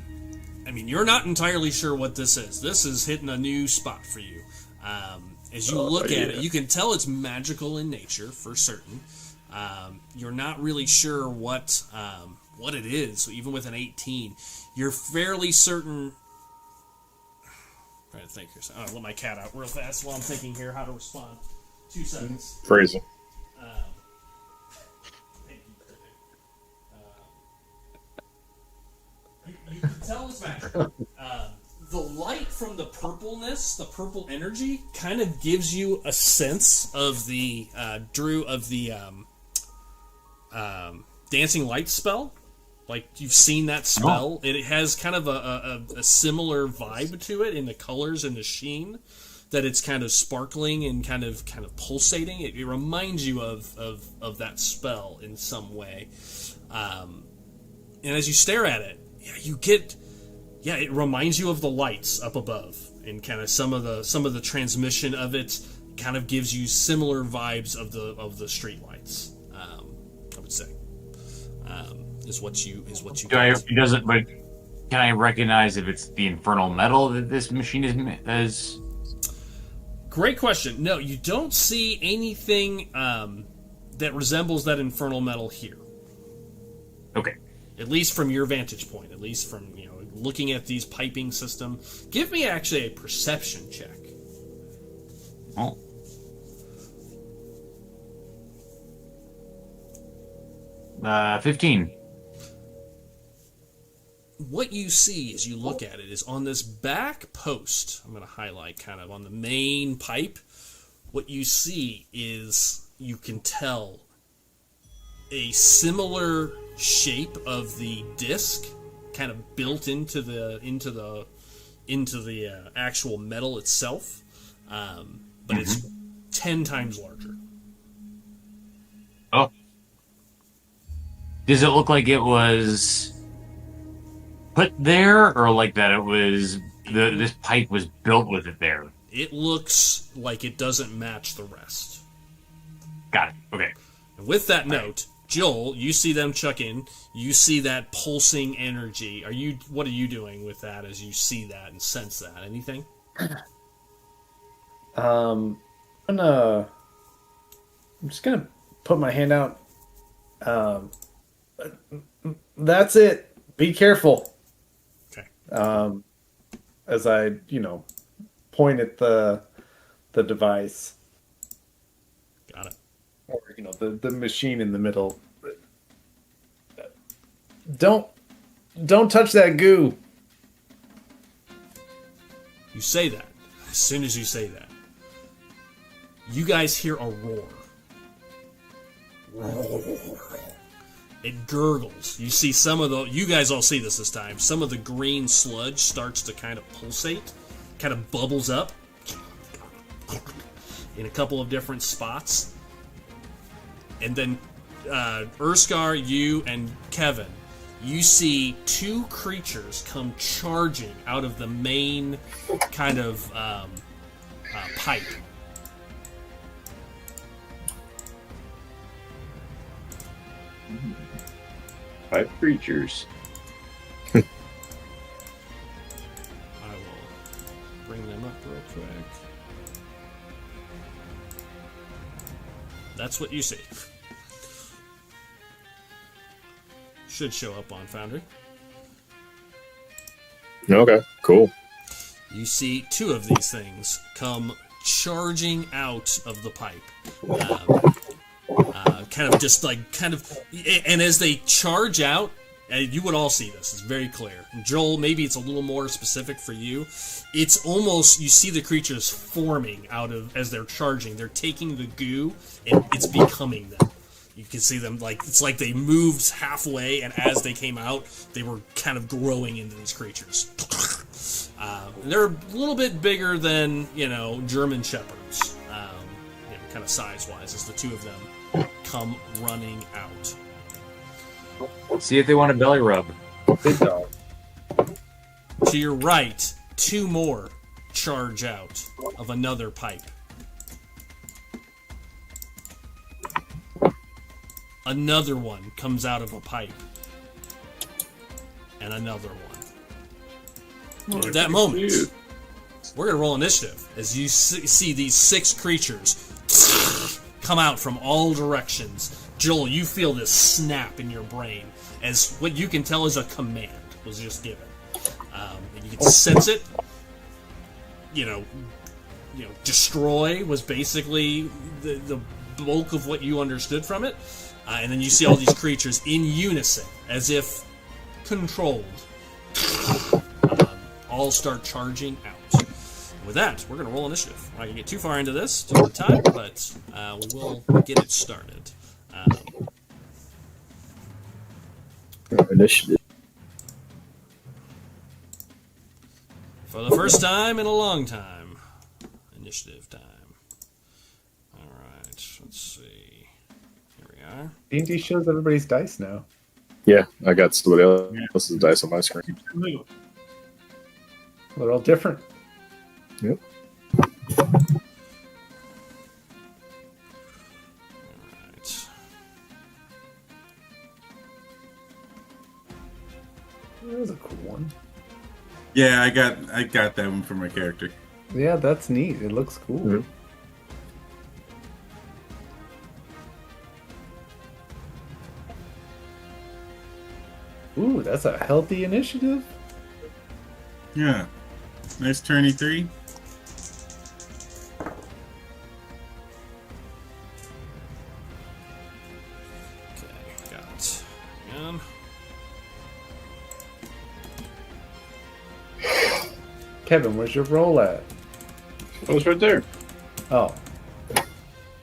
mean, you're not entirely sure what this is. This is hitting a new spot for you. As you look at it, you can tell it's magical in nature, for certain. You're not really sure what it is, so even with an 18. You're fairly certain... I'm trying to think here. I'll let my cat out real fast while I'm thinking here how to respond. 2 seconds. Phrasing. You can tell it's magical. The light from the purpleness, the purple energy, kind of gives you a sense of the Drew of the dancing light spell. Like you've seen that spell. It has kind of a similar vibe to it in the colors and the sheen. That it's kind of sparkling and kind of pulsating. It reminds you of that spell in some way. And as you stare at it, it reminds you of the lights up above, and kind of some of the transmission of it kind of gives you similar vibes of the street lights. I would say is what you. But can I recognize if it's the infernal metal that this machine is? Great question. No, you don't see anything that resembles that infernal metal here. Okay. At least from your vantage point. At least from looking at these piping system. Give me actually a perception check. Oh. Uh, 15. What you see as you look at it is on this back post, I'm going to highlight kind of on the main pipe, what you see is you can tell a similar shape of the disc kind of built into the actual metal itself. but it's 10 times larger. Oh. Does it look like it was put there, or like that it was this pipe was built with it there? It looks like it doesn't match the rest. Got it. Okay. And with that note, Joel, you see them chuck in. You see that pulsing energy. What are you doing with that as you see that and sense that? Anything? I'm just gonna put my hand out. That's it. Be careful. Okay. As I, point at the device. Got it. Or, the machine in the middle. Don't touch that goo. You say that. As soon as you say that, you guys hear a roar. It gurgles. You see you guys all see this time. Some of the green sludge starts to kind of pulsate, kind of bubbles up in a couple of different spots. And then Urskar, you, and Kevin, you see two creatures come charging out of the main kind of pipe. Pipe creatures. I will bring them up real quick. That's what you see. Should show up on Foundry. Okay, cool. You see two of these things come charging out of the pipe. And as they charge out, you would all see this, it's very clear. Joel, maybe it's a little more specific for you. It's almost, you see the creatures forming as they're charging. They're taking the goo, and it's becoming them. You can see them, it's like they moved halfway, and as they came out, they were kind of growing into these creatures. They're a little bit bigger than, German Shepherds, kind of size-wise, as the two of them come running out. See if they want a belly rub. Big dog. To your right, two more charge out of another pipe. Another one comes out of a pipe. And another one. At that moment, we're going to roll initiative as you see these six creatures come out from all directions. Joel, you feel this snap in your brain as what you can tell is a command was just given. And you can sense it. Destroy was basically the bulk of what you understood from it. And then you see all these creatures in unison, as if controlled, all start charging out. With that, we're going to roll initiative. I'm not going to get too far into this to the time, but we will get it started. Initiative. For the first time in a long time, initiative time. All right, let's see. Here we are. D&D shows everybody's dice now. Yeah, I got somebody else's dice on my screen. They're all different. Yep. That was a cool one. Yeah, I got that one for my character. Yeah, that's neat. It looks cool. Mm-hmm. Ooh, that's a healthy initiative. Yeah. Nice turny 3. Okay, got it. Again. Kevin, where's your roll at? Oh, it's right there. Oh.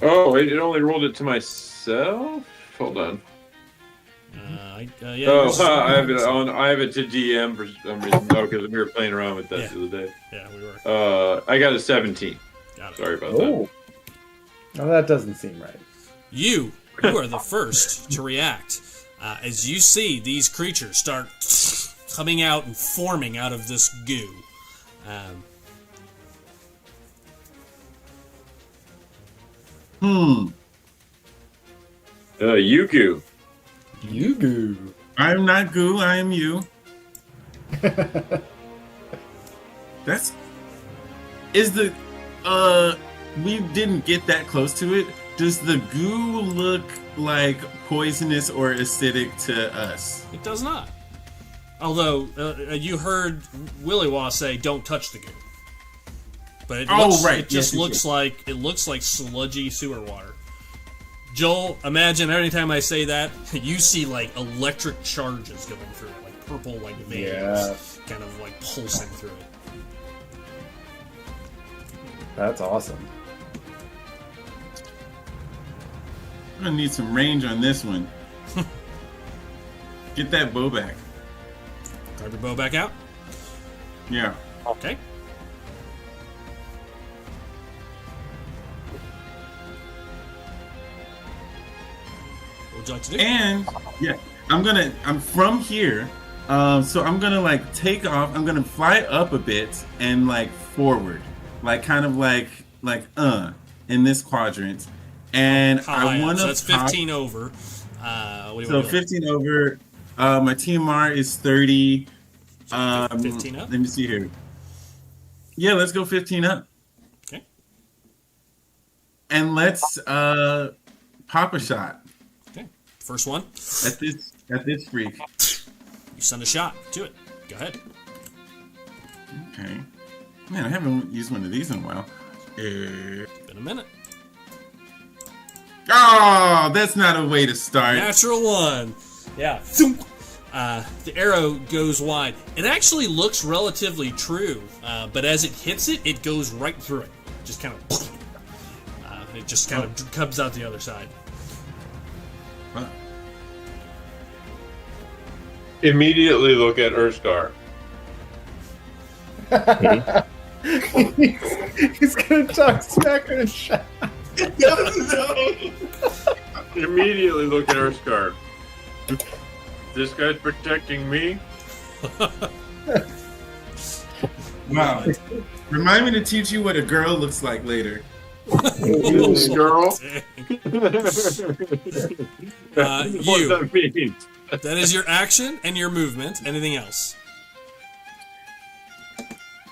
Oh, wait, it only rolled it to myself? Hold on. Yeah, I have it on. I have it to DM for some reason. Oh, because we were playing around with that the other day. Yeah, we were. I got a 17. Got it. Sorry about that. No, that doesn't seem right. You are the first to react as you see these creatures start coming out and forming out of this goo. You goo. You goo. I am not goo. I am you. We didn't get that close to it. Does the goo look like poisonous or acidic to us? It does not. Although you heard Willy Wah say, "Don't touch the goo." But it looks like sludgy sewer water. Joel, imagine every time I say that, you see like electric charges going through it, like purple like veins, kind of like pulsing through it. That's awesome. I'm gonna need some range on this one. Get that bow back. Grab your bow back out. Yeah. Okay. What would you like to do? And yeah, I'm from here, so I'm gonna like take off. I'm gonna fly up a bit and like forward, like kind of like in this quadrant. And I want to. So that's 15 over. So 15 over. My TMR is 30. 15 up. Let me see here. Yeah, let's go 15 up. Okay. And let's pop a shot. Okay. First one. At this freak. You send a shot to it. Go ahead. Okay. Man, I haven't used one of these in a while. It's been a minute. Oh, that's not a way to start. Natural one. Yeah. The arrow goes wide. It actually looks relatively true, but as it hits it, it goes right through it. Just kind of, it just kind of comes out the other side. Huh. Immediately look at Urskar. He's gonna talk smack in a shot. Immediately look at Urskar. This guy's protecting me. Wow. Remind me to teach you what a girl looks like later. Girl. You. What that means? That is your action and your movement. Anything else?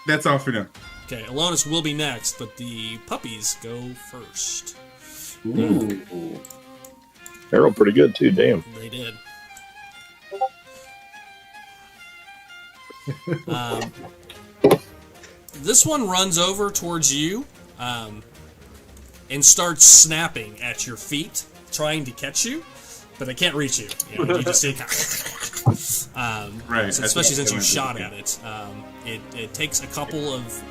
That's all for now. Okay, Alonis will be next, but the puppies go first. Ooh. They're all pretty good too, damn. They did. This one runs over towards you and starts snapping at your feet, trying to catch you, but it can't reach you. You just see right. So especially since you shot at it. It takes a couple of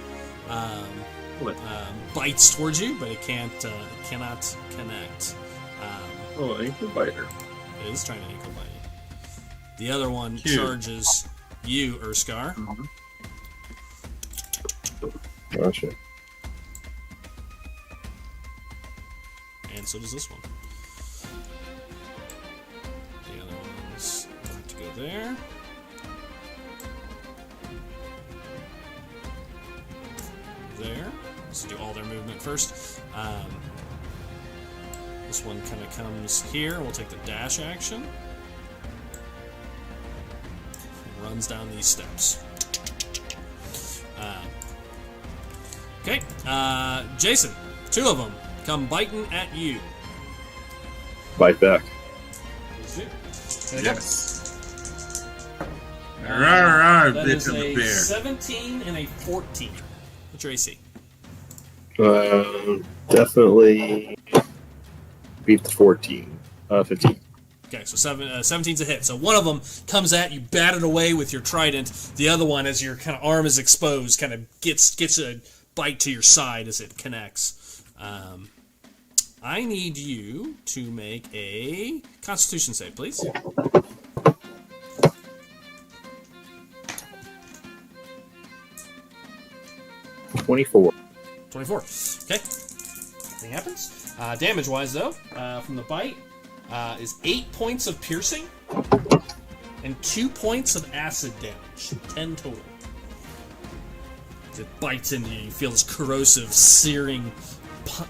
bites towards you, but it cannot connect. Ankle biter. It is trying to ankle bite you. The other one charges you, Urskar. Gotcha. And so does this one. The other ones have to go there. There. Let's do all their movement first. This one kind of comes here. We'll take the dash action. Runs down these steps. Okay, Jason, two of them come biting at you. Bite back. Yes. Rawr, That bitch is of a a bear. 17 and a 14. What's your AC? Definitely beat the 14. 15. Okay, so 17's a hit. So one of them comes at you, bat it away with your trident. The other one, as your kind of arm is exposed, kind of gets a bite to your side as it connects. I need you to make a Constitution save, please. 24. 24. Okay. Nothing happens. Damage-wise, though, from the bite, is 8 points of piercing and 2 points of acid damage. 10 total. It bites into you. You feel this corrosive, searing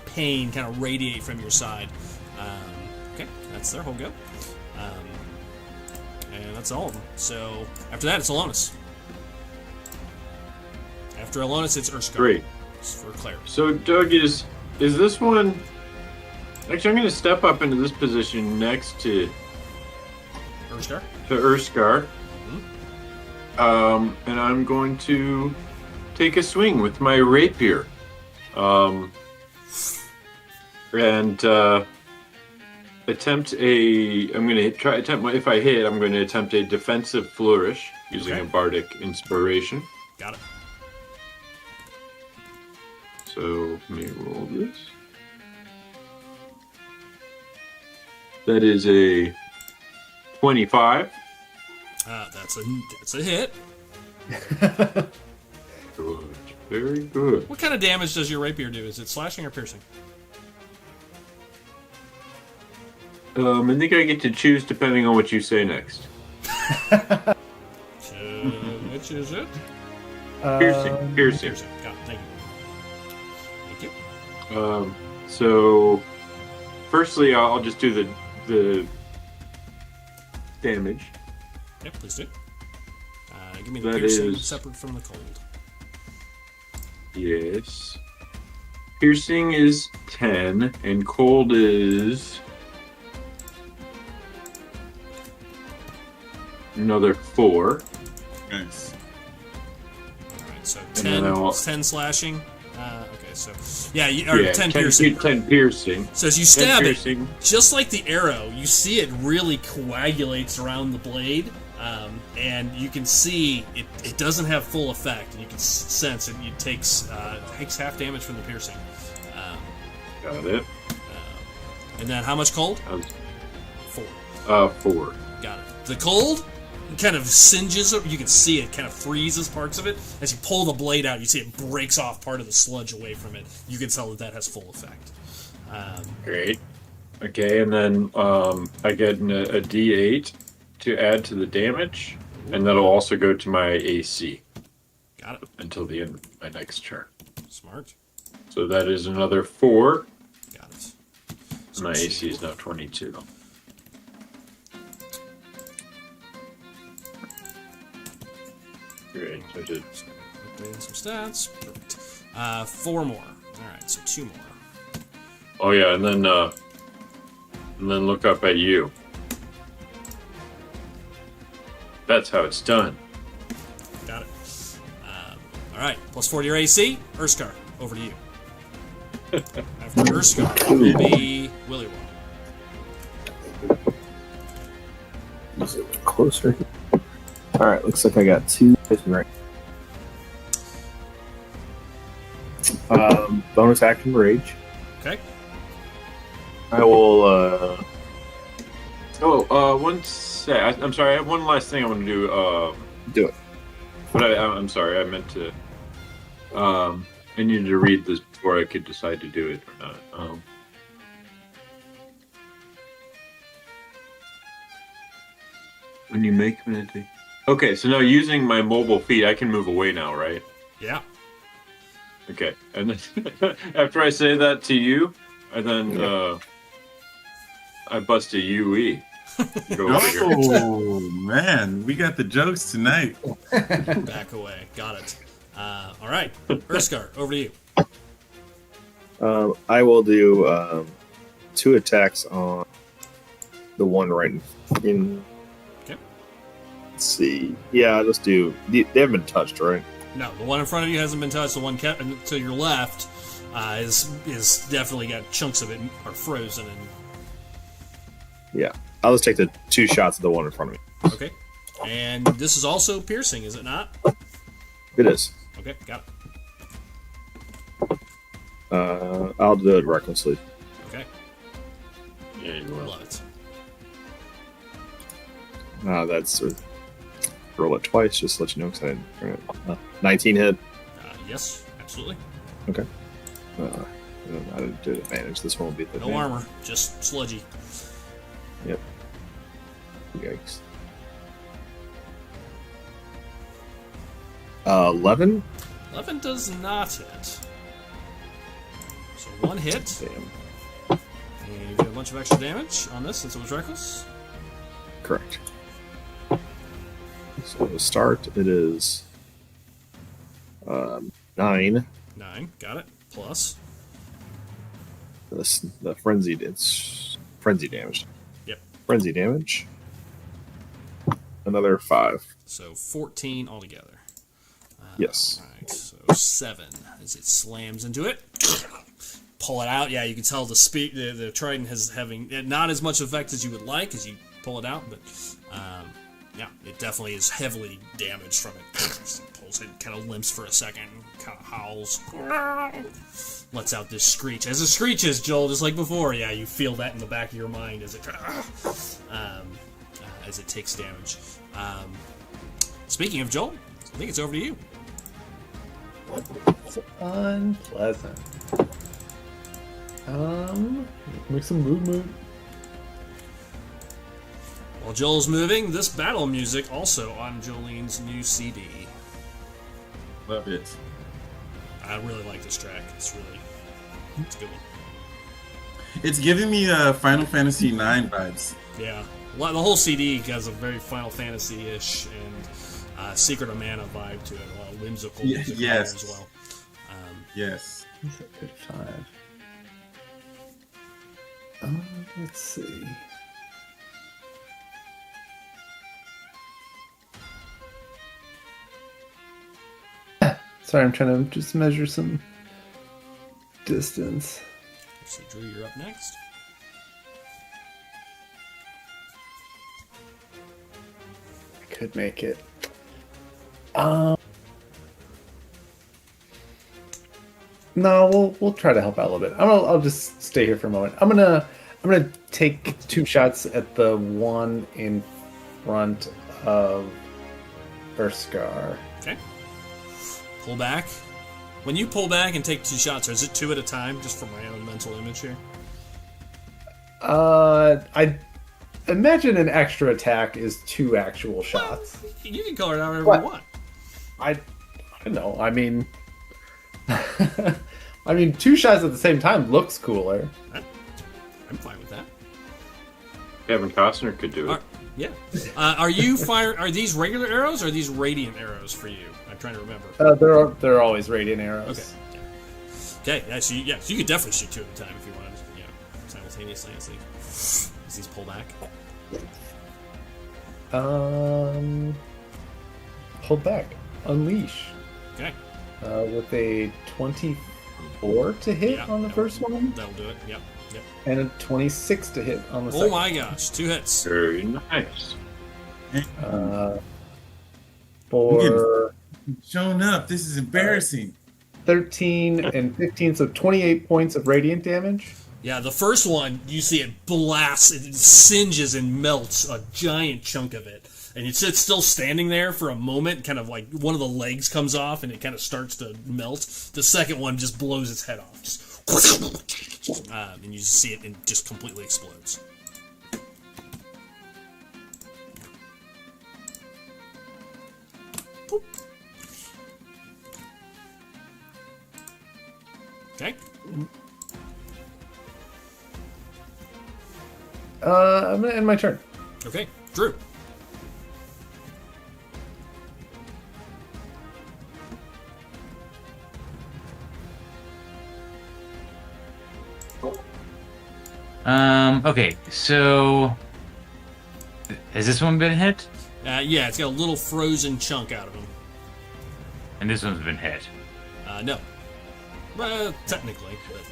pain kind of radiate from your side. Okay, that's their whole go. And that's all of them. So, after that, it's Alonis. After Alonis, it's Urskar. Great. For Claire. So, Doug, is this one... Actually, I'm going to step up into this position next to Urskar. And I'm going to take a swing with my rapier. And attempt a... I'm going to if I hit, I'm going to attempt a defensive flourish using a bardic inspiration. Got it. So, let me roll this. That is a 25. That's a hit. Good. Very good. What kind of damage does your rapier do? Is it slashing or piercing? I think I get to choose depending on what you say next. Which is it? Piercing. Piercing. Got it. Thank you. So, firstly, I'll just do the damage. Yep, please do. Give me the piercing separate from the cold. Yes. Piercing is 10, and cold is another 4. Nice. Alright, so And 10 slashing. Okay, so... Yeah, 10 piercing. 10 piercing. So as you stab it, just like the arrow, you see it really coagulates around the blade, and you can see it doesn't have full effect, and you can sense it takes half damage from the piercing. Got it. And then how much cold? 4. 4. Got it. The cold kind of singes it. You can see it kind of freezes parts of it. As you pull the blade out, you see it breaks off part of the sludge away from it. You can tell that has full effect. Great. Okay, and then I get a D8 to add to the damage, and that'll also go to my AC. Got it. Until the end of my next turn. Smart. So that is another 4. Got it. So my AC is now 22. Great. So I did. Updating some stats. Perfect. 4 more. Alright, so 2 more. Oh yeah, and then look up at you. That's how it's done. Got it. Alright, plus 4 to your AC. Urskar, over to you. After Urskar, it will be Willy Wonka. Is it closer? Alright, looks like I got 2 right. Bonus action rage. Okay. I will one sec. I'm sorry. I have one last thing I want to do. do it. But I'm sorry. I meant to. I needed to read this before I could decide to do it or not. When you make meditation. Okay, so now using my mobile feet, I can move away now, right? Yeah. Okay, and then after I say that to you, and then I bust a UE. Go over here. Oh man, we got the jokes tonight. Back away. Got it. All right, Urskar, over to you. I will do 2 attacks on the one right in. Okay. Let's see. Yeah, I'll just do. They haven't been touched, right? No, the one in front of you hasn't been touched. The one to your left is definitely got chunks of it are frozen. And yeah, I'll just take the 2 shots at the one in front of me. Okay, and this is also piercing, is it not? It is. Okay, got it. I'll do it recklessly. Okay. Yeah, you will. Love it. That's roll it twice, just to let you know. 'Cause 19 hit. Yes, absolutely. Okay. I didn't do advantage. This one will be the No armor, just sludgy. Yep. Yikes. 11. 11 does not hit. So 1 hit. Damn. And you get a bunch of extra damage on this since it was reckless. Correct. So to start, it is 9. 9, got it. Plus. The frenzied, it's frenzy damage. Yep. Frenzy damage. Another 5. So 14 altogether. Yes. Alright, so 7 as it slams into it. Pull it out. Yeah, you can tell the trident has having not as much effect as you would like as you pull it out, but yeah, it definitely is heavily damaged from it. Pulls it, kind of limps for a second, kind of howls, lets out this screech. As it screeches, Joel, just like before, yeah, you feel that in the back of your mind as it takes damage. Speaking of Joel, I think it's over to you. Unpleasant. Make some movement. While Joel's moving, this battle music also on Jolene's new CD. Love it. I really like this track. It's a good one. It's giving me Final Fantasy IX vibes. Yeah. Well, the whole CD has a very Final Fantasy-ish and Secret of Mana vibe to it. A lot of whimsical music yes. as well. Yes. That's a good 5. Let's see. Sorry, I'm trying to just measure some distance. So Drew, you're up next. I could make it. No, we'll try to help out a little bit. I'll just stay here for a moment. I'm gonna take 2 shots at the one in front of Urskar. Okay. Pull back. When you pull back and take 2 shots, or is it 2 at a time, just for my own mental image here? I imagine an extra attack is 2 actual shots. Well, you can color it however you want. I don't know. I mean, 2 shots at the same time looks cooler. I'm fine with that. Kevin Costner could do it. Yeah. Are you Are these regular arrows or are these radiant arrows for you? I'm trying to remember. They're always radiant arrows. Okay. Yeah. So you could definitely shoot 2 at a time if you wanted. Simultaneously as these pull back. Hold back. Unleash. Okay. With a 24 to hit on the first one. That'll do it. Yep. And a 26 to hit on the second. Oh my gosh, 2 hits. Very nice. For Showing up. This is embarrassing. 13 and 15, so 28 points of radiant damage. Yeah, the first one, you see it blasts, it singes and melts a giant chunk of it. And it's still standing there for a moment, kind of like one of the legs comes off and it kind of starts to melt. The second one just blows its head off. And you just see it and just completely explodes. Boop. Okay. I'm gonna end my turn. Okay, Drew. Okay, so has this one been hit? Yeah, it's got a little frozen chunk out of him. And this one's been hit. No. Technically, but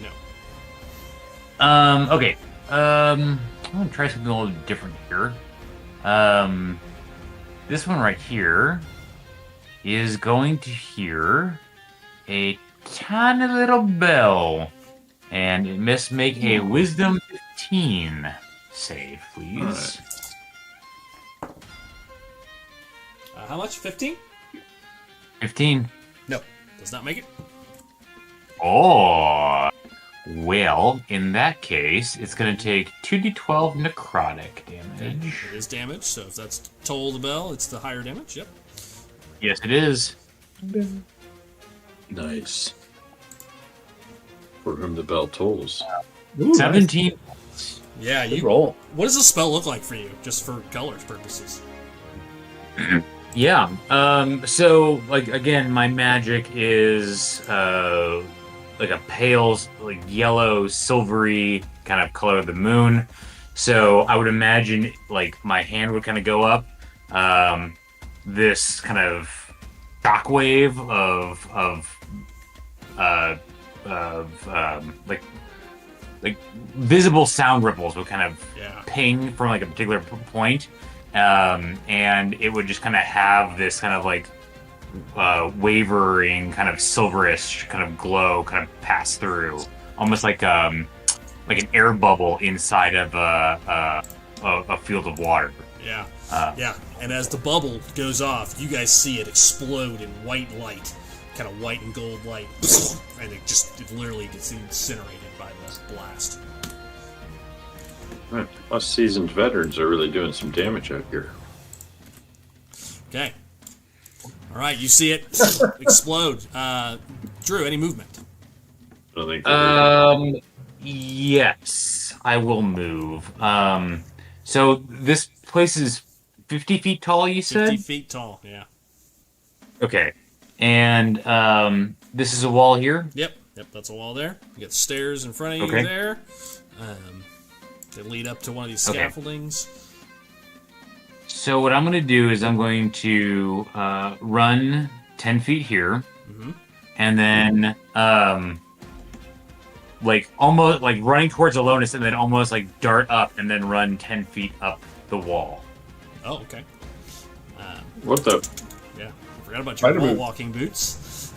no. Okay. I'm gonna try something a little different here. This one right here is going to hear a tiny little bell, and it must make a Wisdom 15 save, please. How much? 15? 15. No, does not make it. Oh. Well, in that case, it's going to take 2d12 necrotic damage. It is damage, so if that's toll the bell, it's the higher damage. Yep. Yes, it is. Nice. For whom the bell tolls. Ooh, 17. Nice. Yeah, Good roll. What does the spell look like for you, just for colors purposes? Yeah. So, like, again, my magic is like a pale, like yellow, silvery kind of color of the moon. So I would imagine, like, my hand would kind of go up. This kind of shockwave of like visible sound ripples would kind of ping from like a particular point, and it would just kind of have this kind of like wavering kind of silverish kind of glow kind of pass through, almost like an air bubble inside of a field of water. Yeah. And as the bubble goes off, you guys see it explode in white light, kind of white and gold light, and it literally gets incinerated by the blast. Us seasoned veterans are really doing some damage out here. Okay. All right, you see it explode. Drew, any movement? I don't think yes, I will move. So this place is 50 feet tall, you said? 50 feet tall, yeah. Okay. And this is a wall here? Yep, that's a wall there. You got stairs in front of you there. That lead up to one of these scaffoldings. So what I'm going to do is I'm going to run 10 feet here, and then like almost like running towards Alonis, and then almost like dart up and then run 10 feet up the wall. Oh, okay. What the? Yeah, I forgot about your wall walking boots.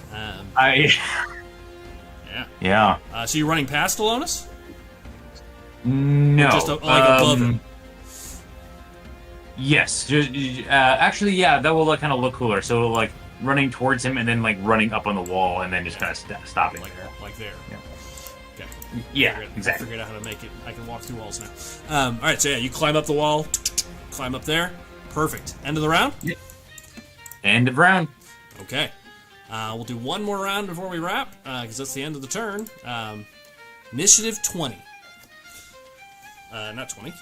Yeah. So you're running past Alonis? No. Or just above him? Yes. Actually, yeah, that will kind of look cooler. So like running towards him and then like running up on the wall and then just kind of stopping like there. Like there. Yeah. Okay. Yeah, exactly. I figured out how to make it. I can walk through walls now. All right, so yeah, you climb up the wall, climb up there. Perfect. End of the round? Yep. End of round. Okay. We'll do one more round before we wrap, because that's the end of the turn. Initiative 20. Not 20.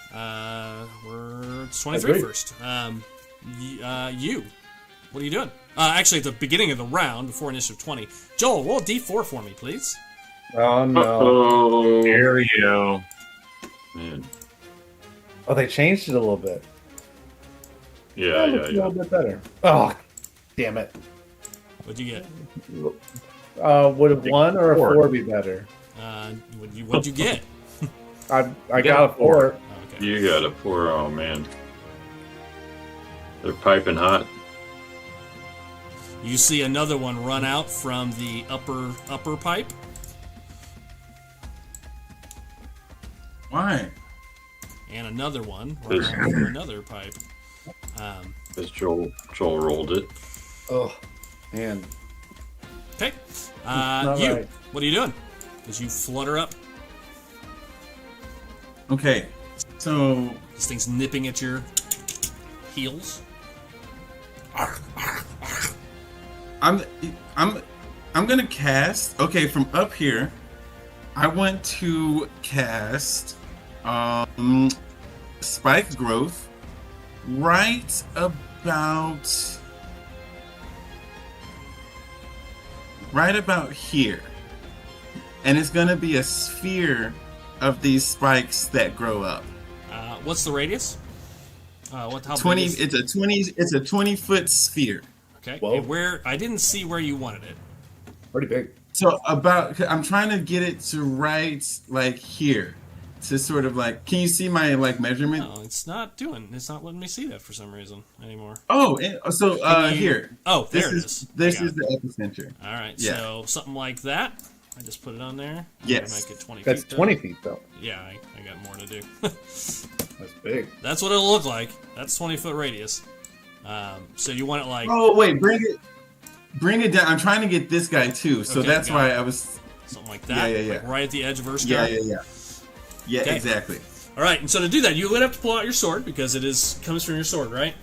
It's 23 first. You. What are you doing? Actually, at the beginning of the round, before initiative 20. Joel, roll a d4 for me, please. Oh, no. Oh, There we go. man. Oh, they changed it a little bit. Yeah. A little bit better. Oh, damn it. What'd you get? Would a 1 or a 4 be better? What'd you get? I got a 4. Oh, okay. You got a 4. Oh, man. They're piping hot. You see another one run out from the upper pipe. Why? And another one run out from another pipe. As Joel rolled it. Oh, man. Okay. Not you. right. What are you doing? As you flutter up, Okay, so this thing's nipping at your heels. I'm gonna cast. Okay, from up here, I want to cast spike growth right about here, and it's gonna be a sphere of these spikes that grow up. What's the radius? How 20. big is... It's a 20-foot sphere. Okay. Whoa. And where I didn't see where you wanted it. Pretty big. So I'm trying to get it to right like here, to sort of like. Can you see my like measurement? No, it's not letting me see that for some reason anymore. Oh, so here. Oh, there it is. This is the epicenter. All right. Yeah. So something like that. I just put it on there. Yes. Make it 20 That's feet. 20 feet, though. Yeah, I got more to do. That's big. That's what it'll look like. That's 20-foot radius. So you want it like... Oh wait, bring it down. I'm trying to get this guy too, so Okay, that's got why it. I was. something like that. Yeah. Like right at the edge of Urskar. Yeah, Okay. exactly. All right, and so to do that, you would have to pull out your sword because it comes from your sword, right?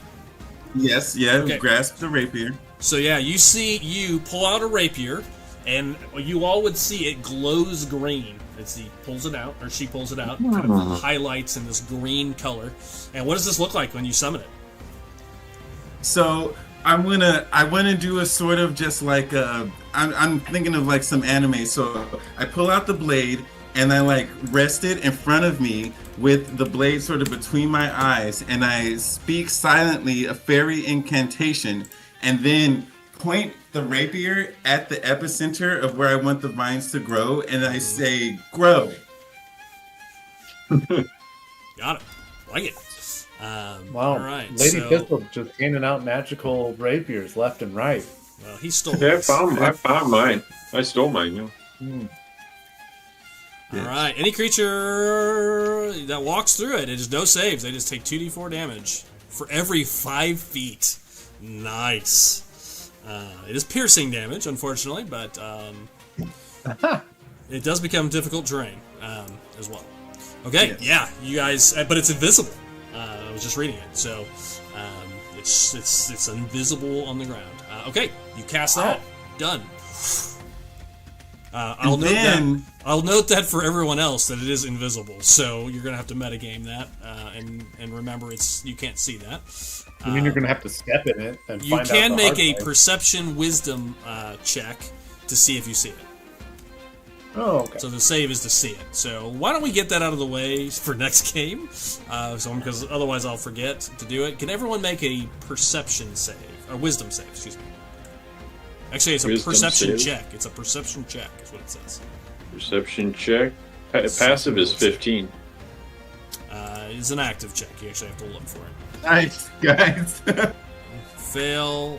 Yes, Okay. grasp the rapier. So yeah, you pull out a rapier, and you all would see it glows green as he pulls it out, or she pulls it out, kind of highlights in this green color. And what does this look like when you summon it? So I wanna do a sort of just like I'm thinking of like some anime. So I pull out the blade and I like rest it in front of me with the blade sort of between my eyes, and I speak silently a fairy incantation, and then point the rapier at the epicenter of where I want the vines to grow, and I say, "Grow." Got it. Like it. Wow. All right. Lady Pistol just handing out magical rapiers left and right. Well, he stole. Yeah, I found mine. I stole mine. Yeah. All right. Any creature that walks through it is no saves. They just take 2d4 damage for every 5 feet. Nice. It is piercing damage, unfortunately, but it does become difficult terrain as well. Okay. Yeah. You guys, but it's invisible. I was just reading it, so it's invisible on the ground. Okay. You cast that. Done. I'll note that for everyone else that it is invisible. So you're gonna have to metagame that and remember you can't see that. You mean you're gonna have to step in it and you find can out the make hard a way. perception wisdom check to see if you see it. Oh, okay. So the save is to see it. So why don't we get that out of the way for next game? Because otherwise I'll forget to do it. Can everyone make a perception save or wisdom save? Excuse me. Actually, it's a Wisdom perception save? check. It's a perception check, is what it says. Perception check. Passive is 15. It's an active check. You actually have to look for it. Nice, guys. Fail.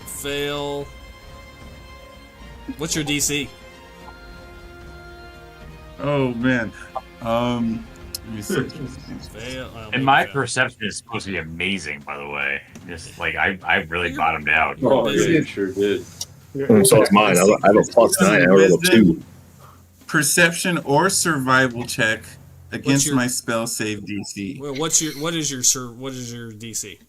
What's your DC? Oh man. Let me see. Fail. And my perception is supposed to be amazing, by the way. Just like I really bottomed out. Oh, yeah, you sure did. So is mine. I have a +9. I rolled a 2. Perception or survival check against your- my spell save DC. Well, what is your DC?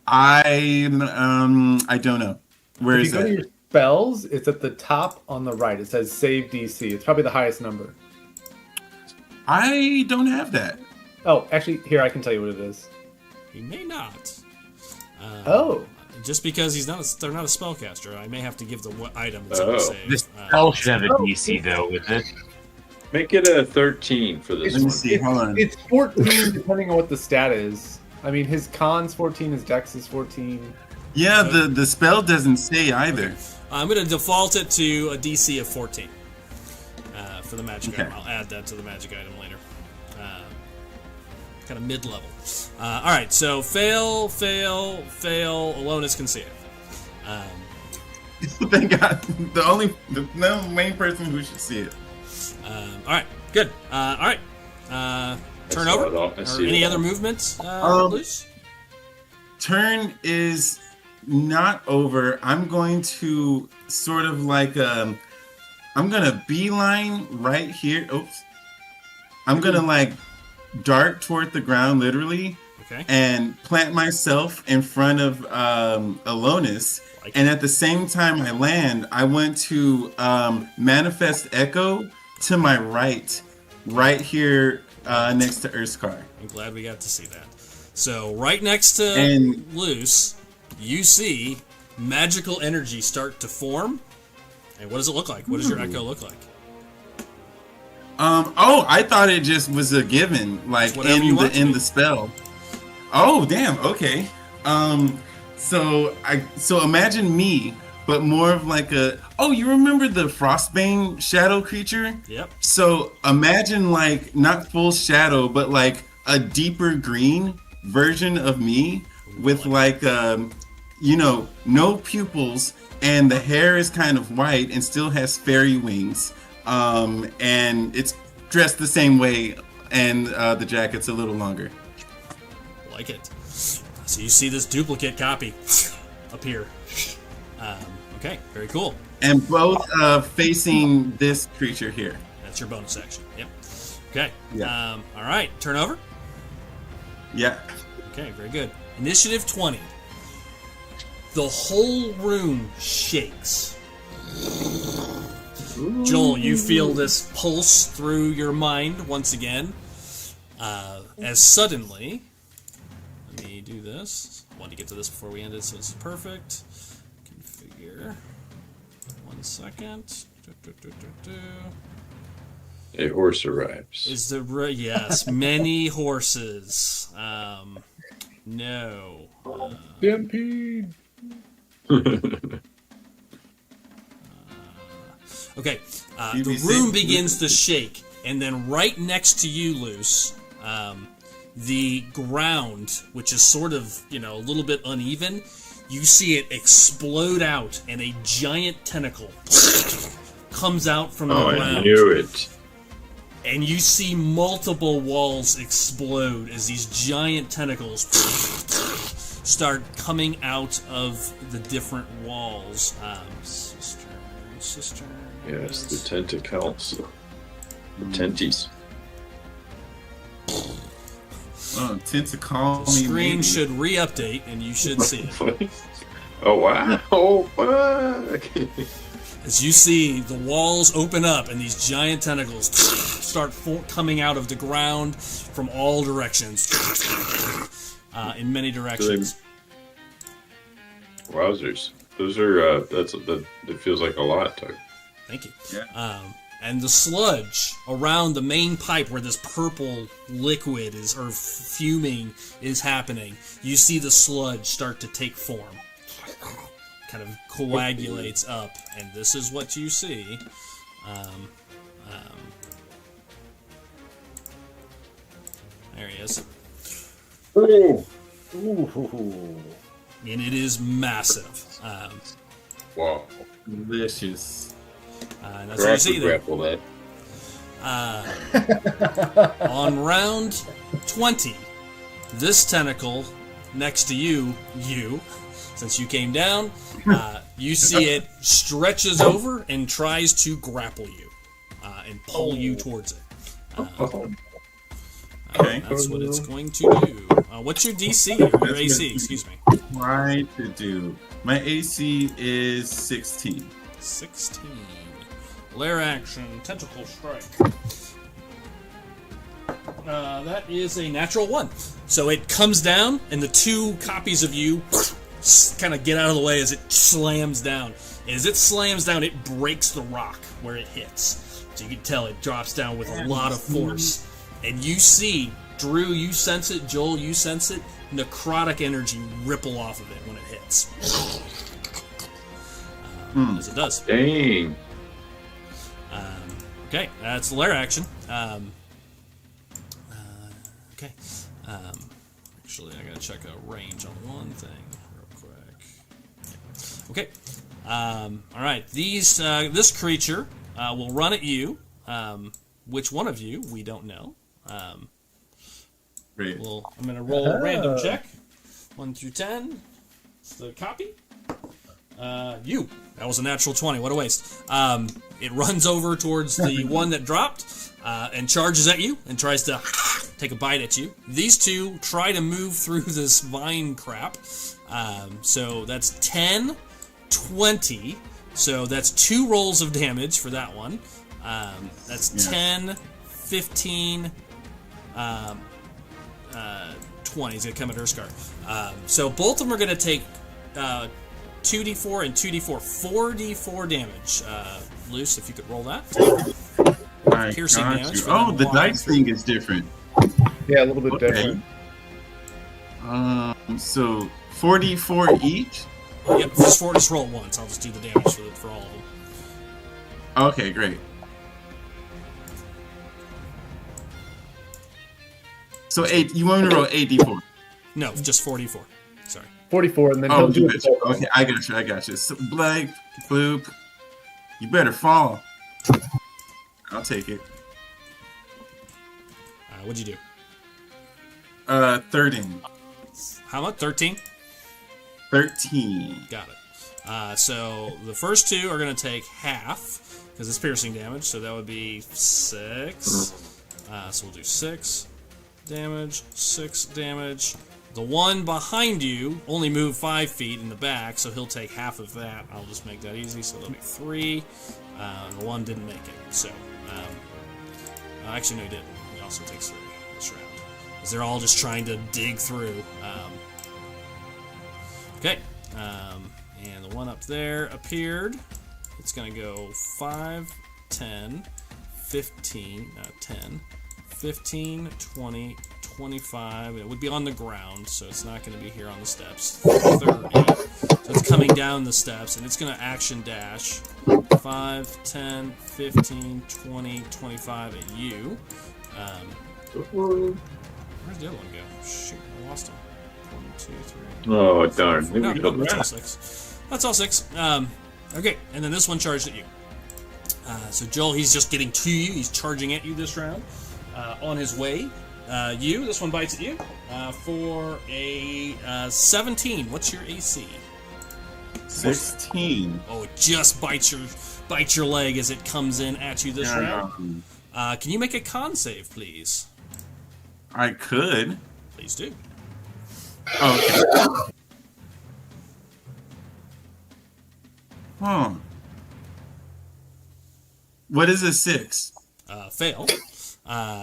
I don't know. Where If is you go to that? your spells, it's at the top on the right. It says save DC. It's probably the highest number. I don't have that. Oh, actually, here I can tell you what it is. He may not. Oh. Just because they're not a spellcaster, I may have to give the item its Oh. own save. This spell should have a DC though with it. Make it a 13 for this Let me one. see. Hold on. It's 14 depending on what the stat is. I mean, his con's 14, his dex is 14. Yeah, the spell doesn't say either. I'm going to default it to a DC of 14 for the magic Okay. item. I'll add that to the magic item later. Kind of mid-level. All right, so fail. Alonis can see it. Thank God. The main person who should see it. All right, good. All right. Turn saw over. it all. I Or see it any all. other movements, Luce? Turn is not over. I'm going to sort of like I'm gonna beeline right here. Oops. I'm gonna like dart toward the ground literally Okay. and plant myself in front of Alonis. And at the same time I land, I want to manifest Echo to my right here next to Urskar. I'm glad we got to see that. So right next to And- Luce, you see magical energy start to form. And what does it look like? What does your echo look like? I thought it just was a given, like Whatever you want to in be. the spell. Oh, damn. Okay. So imagine me, but more of like a. Oh, you remember the Frostbane shadow creature? Yep. So imagine like not full shadow, but like a deeper green version of me with like no pupils, and the hair is kind of white and still has fairy wings. And it's dressed the same way, and the jacket's a little longer. Like it. So you see this duplicate copy appear. Okay, very cool. And both facing this creature here. That's your bonus action. Yep. Okay. Yeah. All right. Turn over. Yeah. Okay. Very good. Initiative 20. The whole room shakes. Joel, you feel this pulse through your mind once again. As suddenly, let me do this. I wanted to get to this before we ended, so this is perfect. Configure. 1 second. A horse arrives. Is the yes, many horses. No. Stampede. Okay. The room begins to shake, and then right next to you, Luce, the ground, which is sort of, a little bit uneven, you see it explode out, and a giant tentacle comes out from the ground. I knew it. And you see multiple walls explode as these giant tentacles start coming out of the different walls. Sister. Yes, the tentacles. The tenties. Oh, tentacle. The screen should re-update, and you should see it. Oh, wow. Oh, fuck. As you see the walls open up and these giant tentacles start coming out of the ground from all directions, in many directions. Wowzers. Those are, that feels like a lot, Doug. Thank you. Yeah. And the sludge around the main pipe where this purple liquid or fuming is happening, you see the sludge start to take form. Kind of coagulates up, and this is what you see. There he is. Ooh. And it is massive. Wow. Delicious. And that's what you see there. Grapple that. On round 20, this tentacle next to you, since you came down, you see it stretches over and tries to grapple you and pull you towards it. Okay. That's what it's going to do. What's your DC? Or your AC, excuse me. Try to do. My AC is 16. 16. Lair action, tentacle strike. That is a natural 1. So it comes down, and the two copies of you kind of get out of the way as it slams down. As it slams down, it breaks the rock where it hits. So you can tell it drops down with a lot of force. And you see, Drew, you sense it, Joel, you sense it, necrotic energy ripple off of it when it hits. As it does. Dang. Okay, that's the lair action. Okay. Actually, I gotta check a range on one thing real quick. Okay. All right. This creature will run at you. Which one of you? We don't know. Great. I'm gonna roll a random check. 1 through 10. It's the copy. You. That was a natural 20. What a waste. It runs over towards the one that dropped and charges at you and tries to take a bite at you. These two try to move through this vine crap. So that's 10, 20. So that's 2 rolls of damage for that one. That's 10, 15, 20. He's going to come at Urskar. So both of them are going to take 2d4 and 2d4. 4d4 damage. Luce, if you could roll that. Piercing damage. Oh, the dice thing is different. Yeah, a little bit different. So 4d4 each? Yep, just roll it once. I'll just do the damage for all of them. Okay, great. So 8. You want me to roll 8d4? No, just 4d4. Sorry. 44, and then he'll do it. Okay, I got you. So, Blake, Bloop, you better fall. I'll take it. What'd you do? 13. How much? 13? 13. Got it. So the first two are going to take half because it's piercing damage. So that would be 6. So we'll do 6 damage, 6 damage. The one behind you only moved 5 feet in the back, so he'll take half of that. I'll just make that easy. So that'll be 3. The one didn't make it. So actually, no, he didn't. He also takes 3 this round. Because they're all just trying to dig through. Okay. And the one up there appeared. It's going to go 5, 10, 15, 10, 15, 20, 25. It would be on the ground, so it's not going to be here on the steps. 30. So it's coming down the steps, and it's going to action dash. 5, 10, 15, 20, 25 at you. Where's the other one go? Shoot, I lost him. 1, 2, 3. Oh, darn. No, that's all 6. That's all 6. Okay, and then this one charged at you. So Joel, he's just getting to you. He's charging at you this round. On his way, this one bites at you for a 17. What's your AC? 16. Oh, it just bites your leg as it comes in at you this round. Can you make a con save, please? I could. Please do. Okay. Huh. What is a 6? Fail.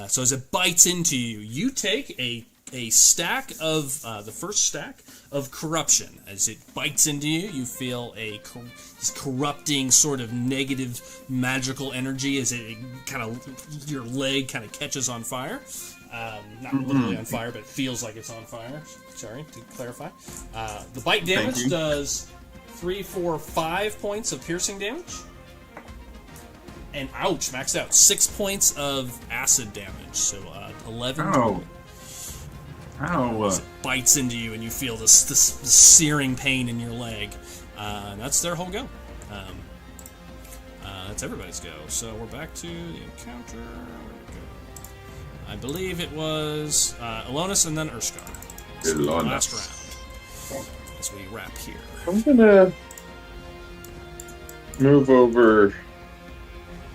So as it bites into you, you take a stack of the first stack of corruption. As it bites into you, you feel this corrupting sort of negative magical energy as it your leg kind of catches on fire. Not literally on fire, but it feels like it's on fire. Sorry to clarify. The bite damage does 3, 4, 5 points of piercing damage. And ouch, maxed out. 6 points of acid damage. So 11 total. Ow. As it bites into you and you feel this searing pain in your leg. And that's their whole go. That's everybody's go. So we're back to the encounter. Where'd it go? I believe it was Elonis and then Urskar. So last round. As we wrap here. I'm gonna move over.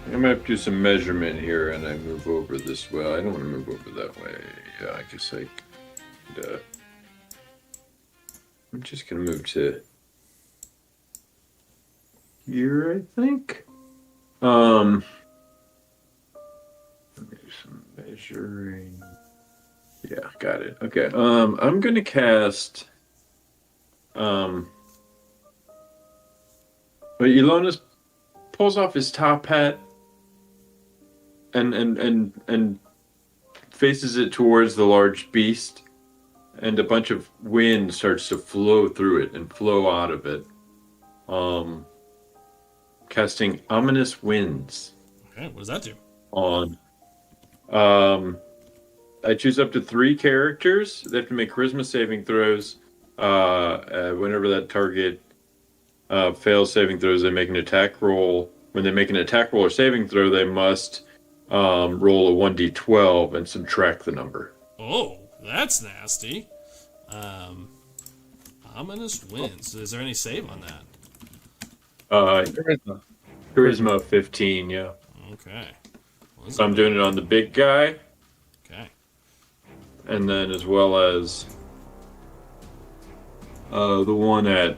I'm gonna have to do some measurement here, and I move over this way. I don't want to move over that way. Yeah, I guess I could. I'm just gonna move to here, I think. Do some measuring. Yeah, got it. Okay. I'm gonna cast. But Elonis pulls off his top hat and faces it towards the large beast, and a bunch of wind starts to flow through it and flow out of it. Casting ominous winds. Okay, what does that do? I choose up to 3 characters. They have to make charisma saving throws. Whenever that target fails saving throws, they make an attack roll. When they make an attack roll or saving throw, they must roll a 1d12 and subtract the number. Oh, that's nasty. Ominous winds. Is there any save on that? Charisma 15, yeah. Okay. Well, So I'm doing it on the big guy. Okay. And then as well as the one at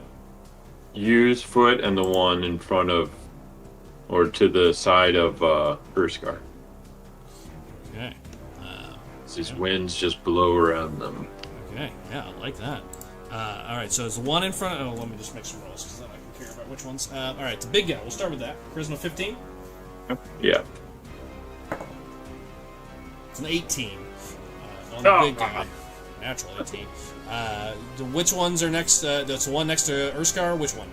Yu's foot and the one in front of, or to the side of Urskar. Okay. These winds just blow around them. Okay. Yeah, I like that. All right. So it's the one in front. Oh, let me just make some rolls because then I can care about which ones. All right. The big guy. We'll start with that. Charisma 15. Yeah. It's an 18 on the big guy. Natural 18. Which ones are next? That's the one next to Urskar. Which one?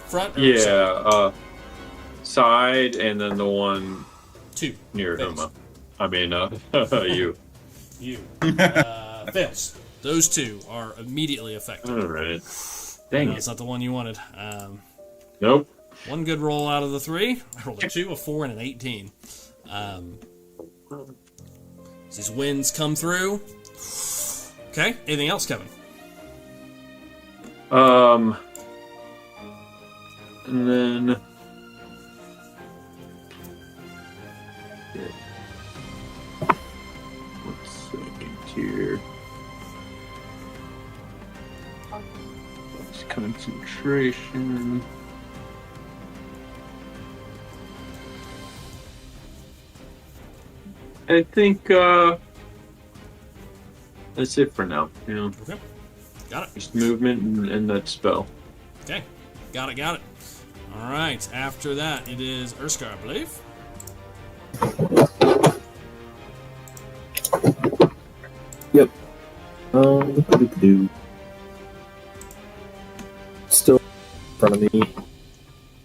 Front? Or side? Side, and then the one 2 near fails. him. I mean, you. You fails. Those 2 are immediately affected. All right. Dang it. That's not the one you wanted. Nope. One good roll out of the 3. I rolled a 2, a 4, and an 18. These winds come through. Okay. Anything else, Kevin? And then... One second here. It's concentration. I think that's it for now. You know, Okay. Got it. just movement and that spell. Okay. Got it. All right. After that, it is Urskar, I believe. Yep. Still in front of me.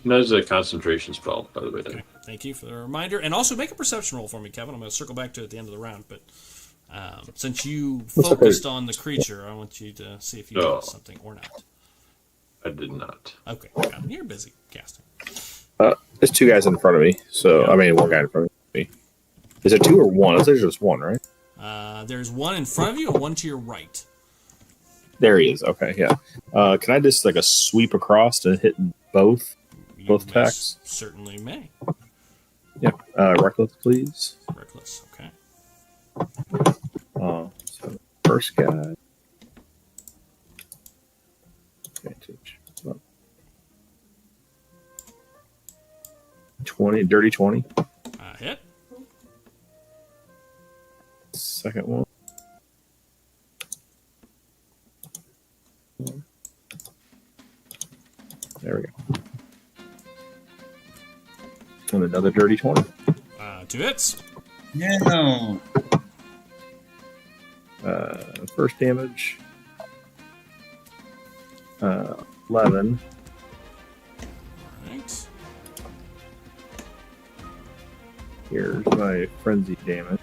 And that is a concentration spell, by the way. Okay. Thank you for the reminder. And also make a perception roll for me, Kevin. I'm going to circle back to it at the end of the round. But since you focused on the creature, I want you to see if you noticed something or not. I did not. Okay. You're busy casting. There's two guys in front of me. So, I mean, one guy in front of me. Is it two or one? I think there's just one, right? There's one in front of you and one to your right. There he is. Okay, yeah. Can I just like a sweep across and hit both attacks? Certainly may. Yeah. Reckless, please. Reckless. Okay. So first guy. Advantage. 20, dirty 20. Hit. Second one. There we go. And another dirty 20. 2 hits. Yeah. First damage. 11. Right. Here's my frenzy damage.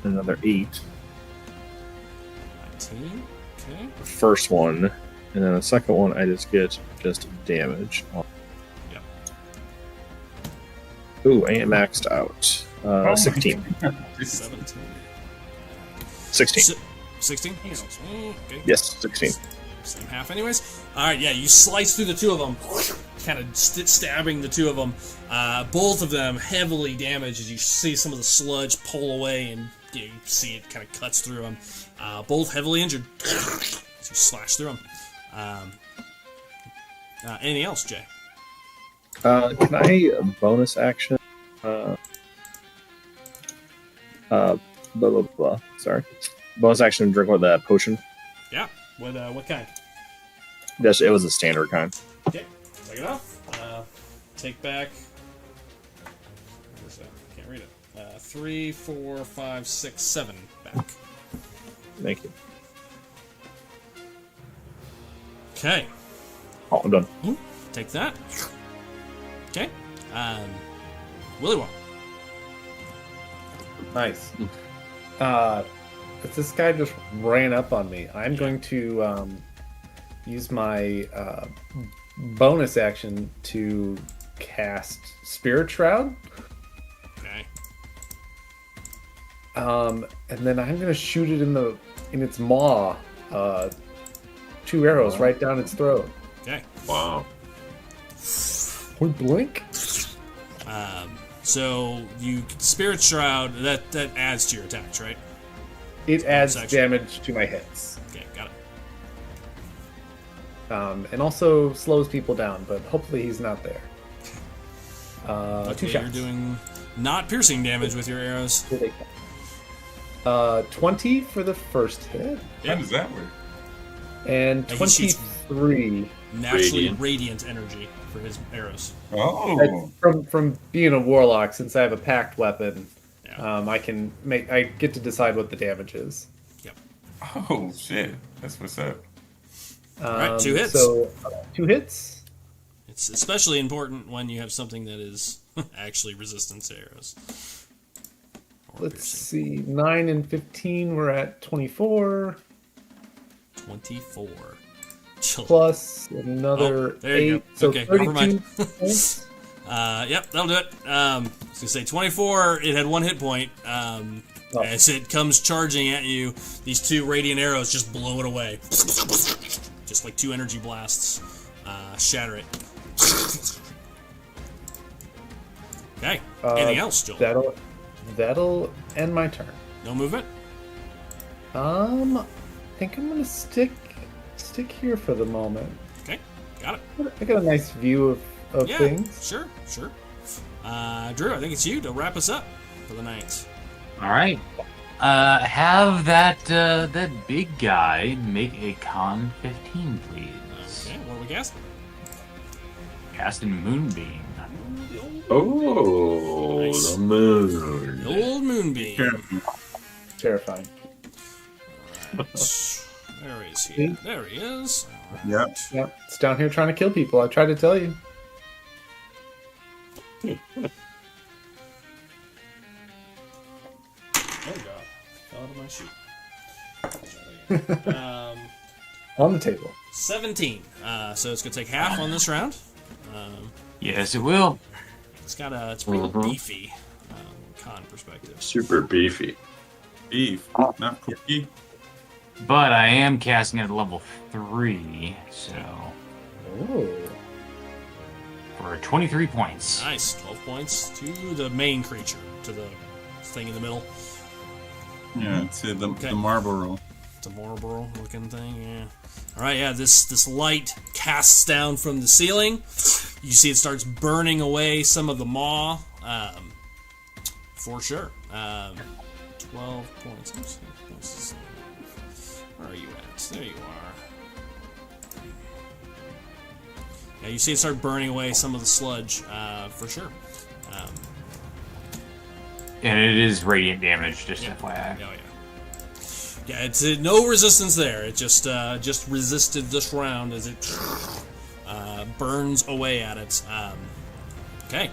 Another 8. 19. Okay. First one. And then the second one, I just get damage. Yep. Ooh, I am maxed out. 16. 17. 16. 16? Okay. Yes, 16. Same half anyways. Alright, yeah, you slice through the two of them, kind of stabbing the two of them. Both of them heavily damaged as you see some of the sludge pull away and you see it kind of cuts through them. Both heavily injured as you slash through them. Anything else, Jay? Can I bonus action? Blah, blah, blah. Sorry. Bonus action drink with that potion. Yeah. What kind? It was a standard kind. Okay. Take it off. Take back. What is that? Can't read it. 3, 4, 5, 6, 7 back. Thank you. Okay. Oh, I'm done. Take that. Okay. Willy Wonk. Nice. But this guy just ran up on me. I'm going to use my bonus action to cast Spirit Shroud. Okay. And then I'm going to shoot it in its maw. 2 arrows right down its throat. Okay. Wow. Point blank. So you Spirit Shroud that adds to your attacks, right? It adds action. damage to my hits. Okay, got it. And also slows people down, but hopefully he's not there. 2 shots. You're doing not piercing damage with your arrows. 20 for the first hit. How does that work? And he shoots 23 naturally radiant energy for his arrows. Oh. from being a warlock. Since I have a packed weapon, Yeah. I get to decide what the damage is. Yep. Oh, shit. That's what's up. Right, 2 hits. So 2 hits. It's especially important when you have something that is actually resistant to arrows. Or Let's piercing. see, 9 and 15. We're at 24. 24. Plus another there you 8. go. So Okay, 32 never mind. points. Yep, that'll do it. I was gonna say 24. It had 1 hit point. As it comes charging at you, these 2 radiant arrows just blow it away. Just just like 2 energy blasts shatter it. Okay. Anything else, Joel? That'll end my turn. No movement? I think I'm gonna stick here for the moment. Okay, got it. I got a nice view of things. Sure. Drew, I think it's you to wrap us up for the night. All right. Have that big guy make a con 15, please. Okay, what are we casting? Casting Moonbeam. Oh, Nice. the moon. The old Moonbeam. Terrifying. Where is he? There he is. Yep. Yep. It's down here trying to kill people. I tried to tell you. Oh god, fell out of my sheet. On the table. 17. So it's gonna take half on this round. Yes, it will. It's pretty beefy, con perspective. Super beefy. Beef, not cookie. But I am casting at level 3, so Oh. for 23 points. Nice, 12 points to the main creature, to the thing in the middle. Yeah, to the marble roll. It's a Marlboro looking thing, yeah. Alright, yeah, this light casts down from the ceiling. You see it starts burning away some of the maw. For sure. 12 points. Where are you at? There you are. Yeah, you see it start burning away some of the sludge, for sure. And it is radiant damage, just FYI. Oh, yeah. Yeah, it's no resistance there. It just resisted this round as it burns away at it. Okay.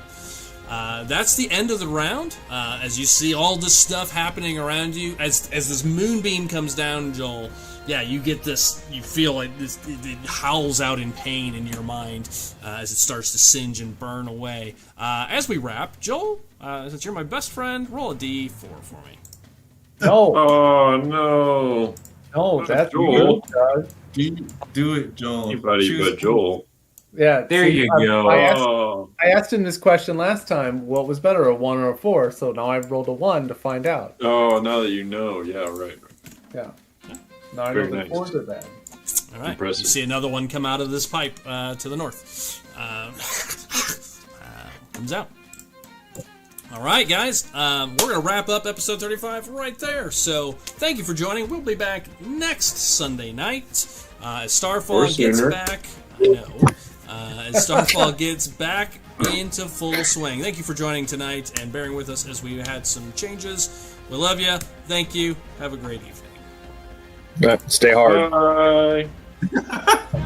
That's the end of the round. As you see all this stuff happening around you, as this moonbeam comes down, Joel, yeah, you get this, you feel like this, it howls out in pain in your mind as it starts to singe and burn away. As we wrap, Joel, since you're my best friend, roll a d4 for me. No. Oh no. No, that's Joel. Do it, Joel. Anybody Choose- but Joel. Yeah. There you go. I asked him this question last time. What was better, a 1 or a 4? So now I've rolled a 1 to find out. Oh, now that you know. Yeah, right. Yeah. Now I know Very the nice. 4s are bad. All right. Impressive. You see another one come out of this pipe to the north. Comes out. All right, guys. We're going to wrap up episode 35 right there. So thank you for joining. We'll be back next Sunday night as StarFall gets back. I know. As StarFall gets back into full swing. Thank you for joining tonight and bearing with us as we had some changes. We love you. Thank you. Have a great evening. Stay hard. Bye.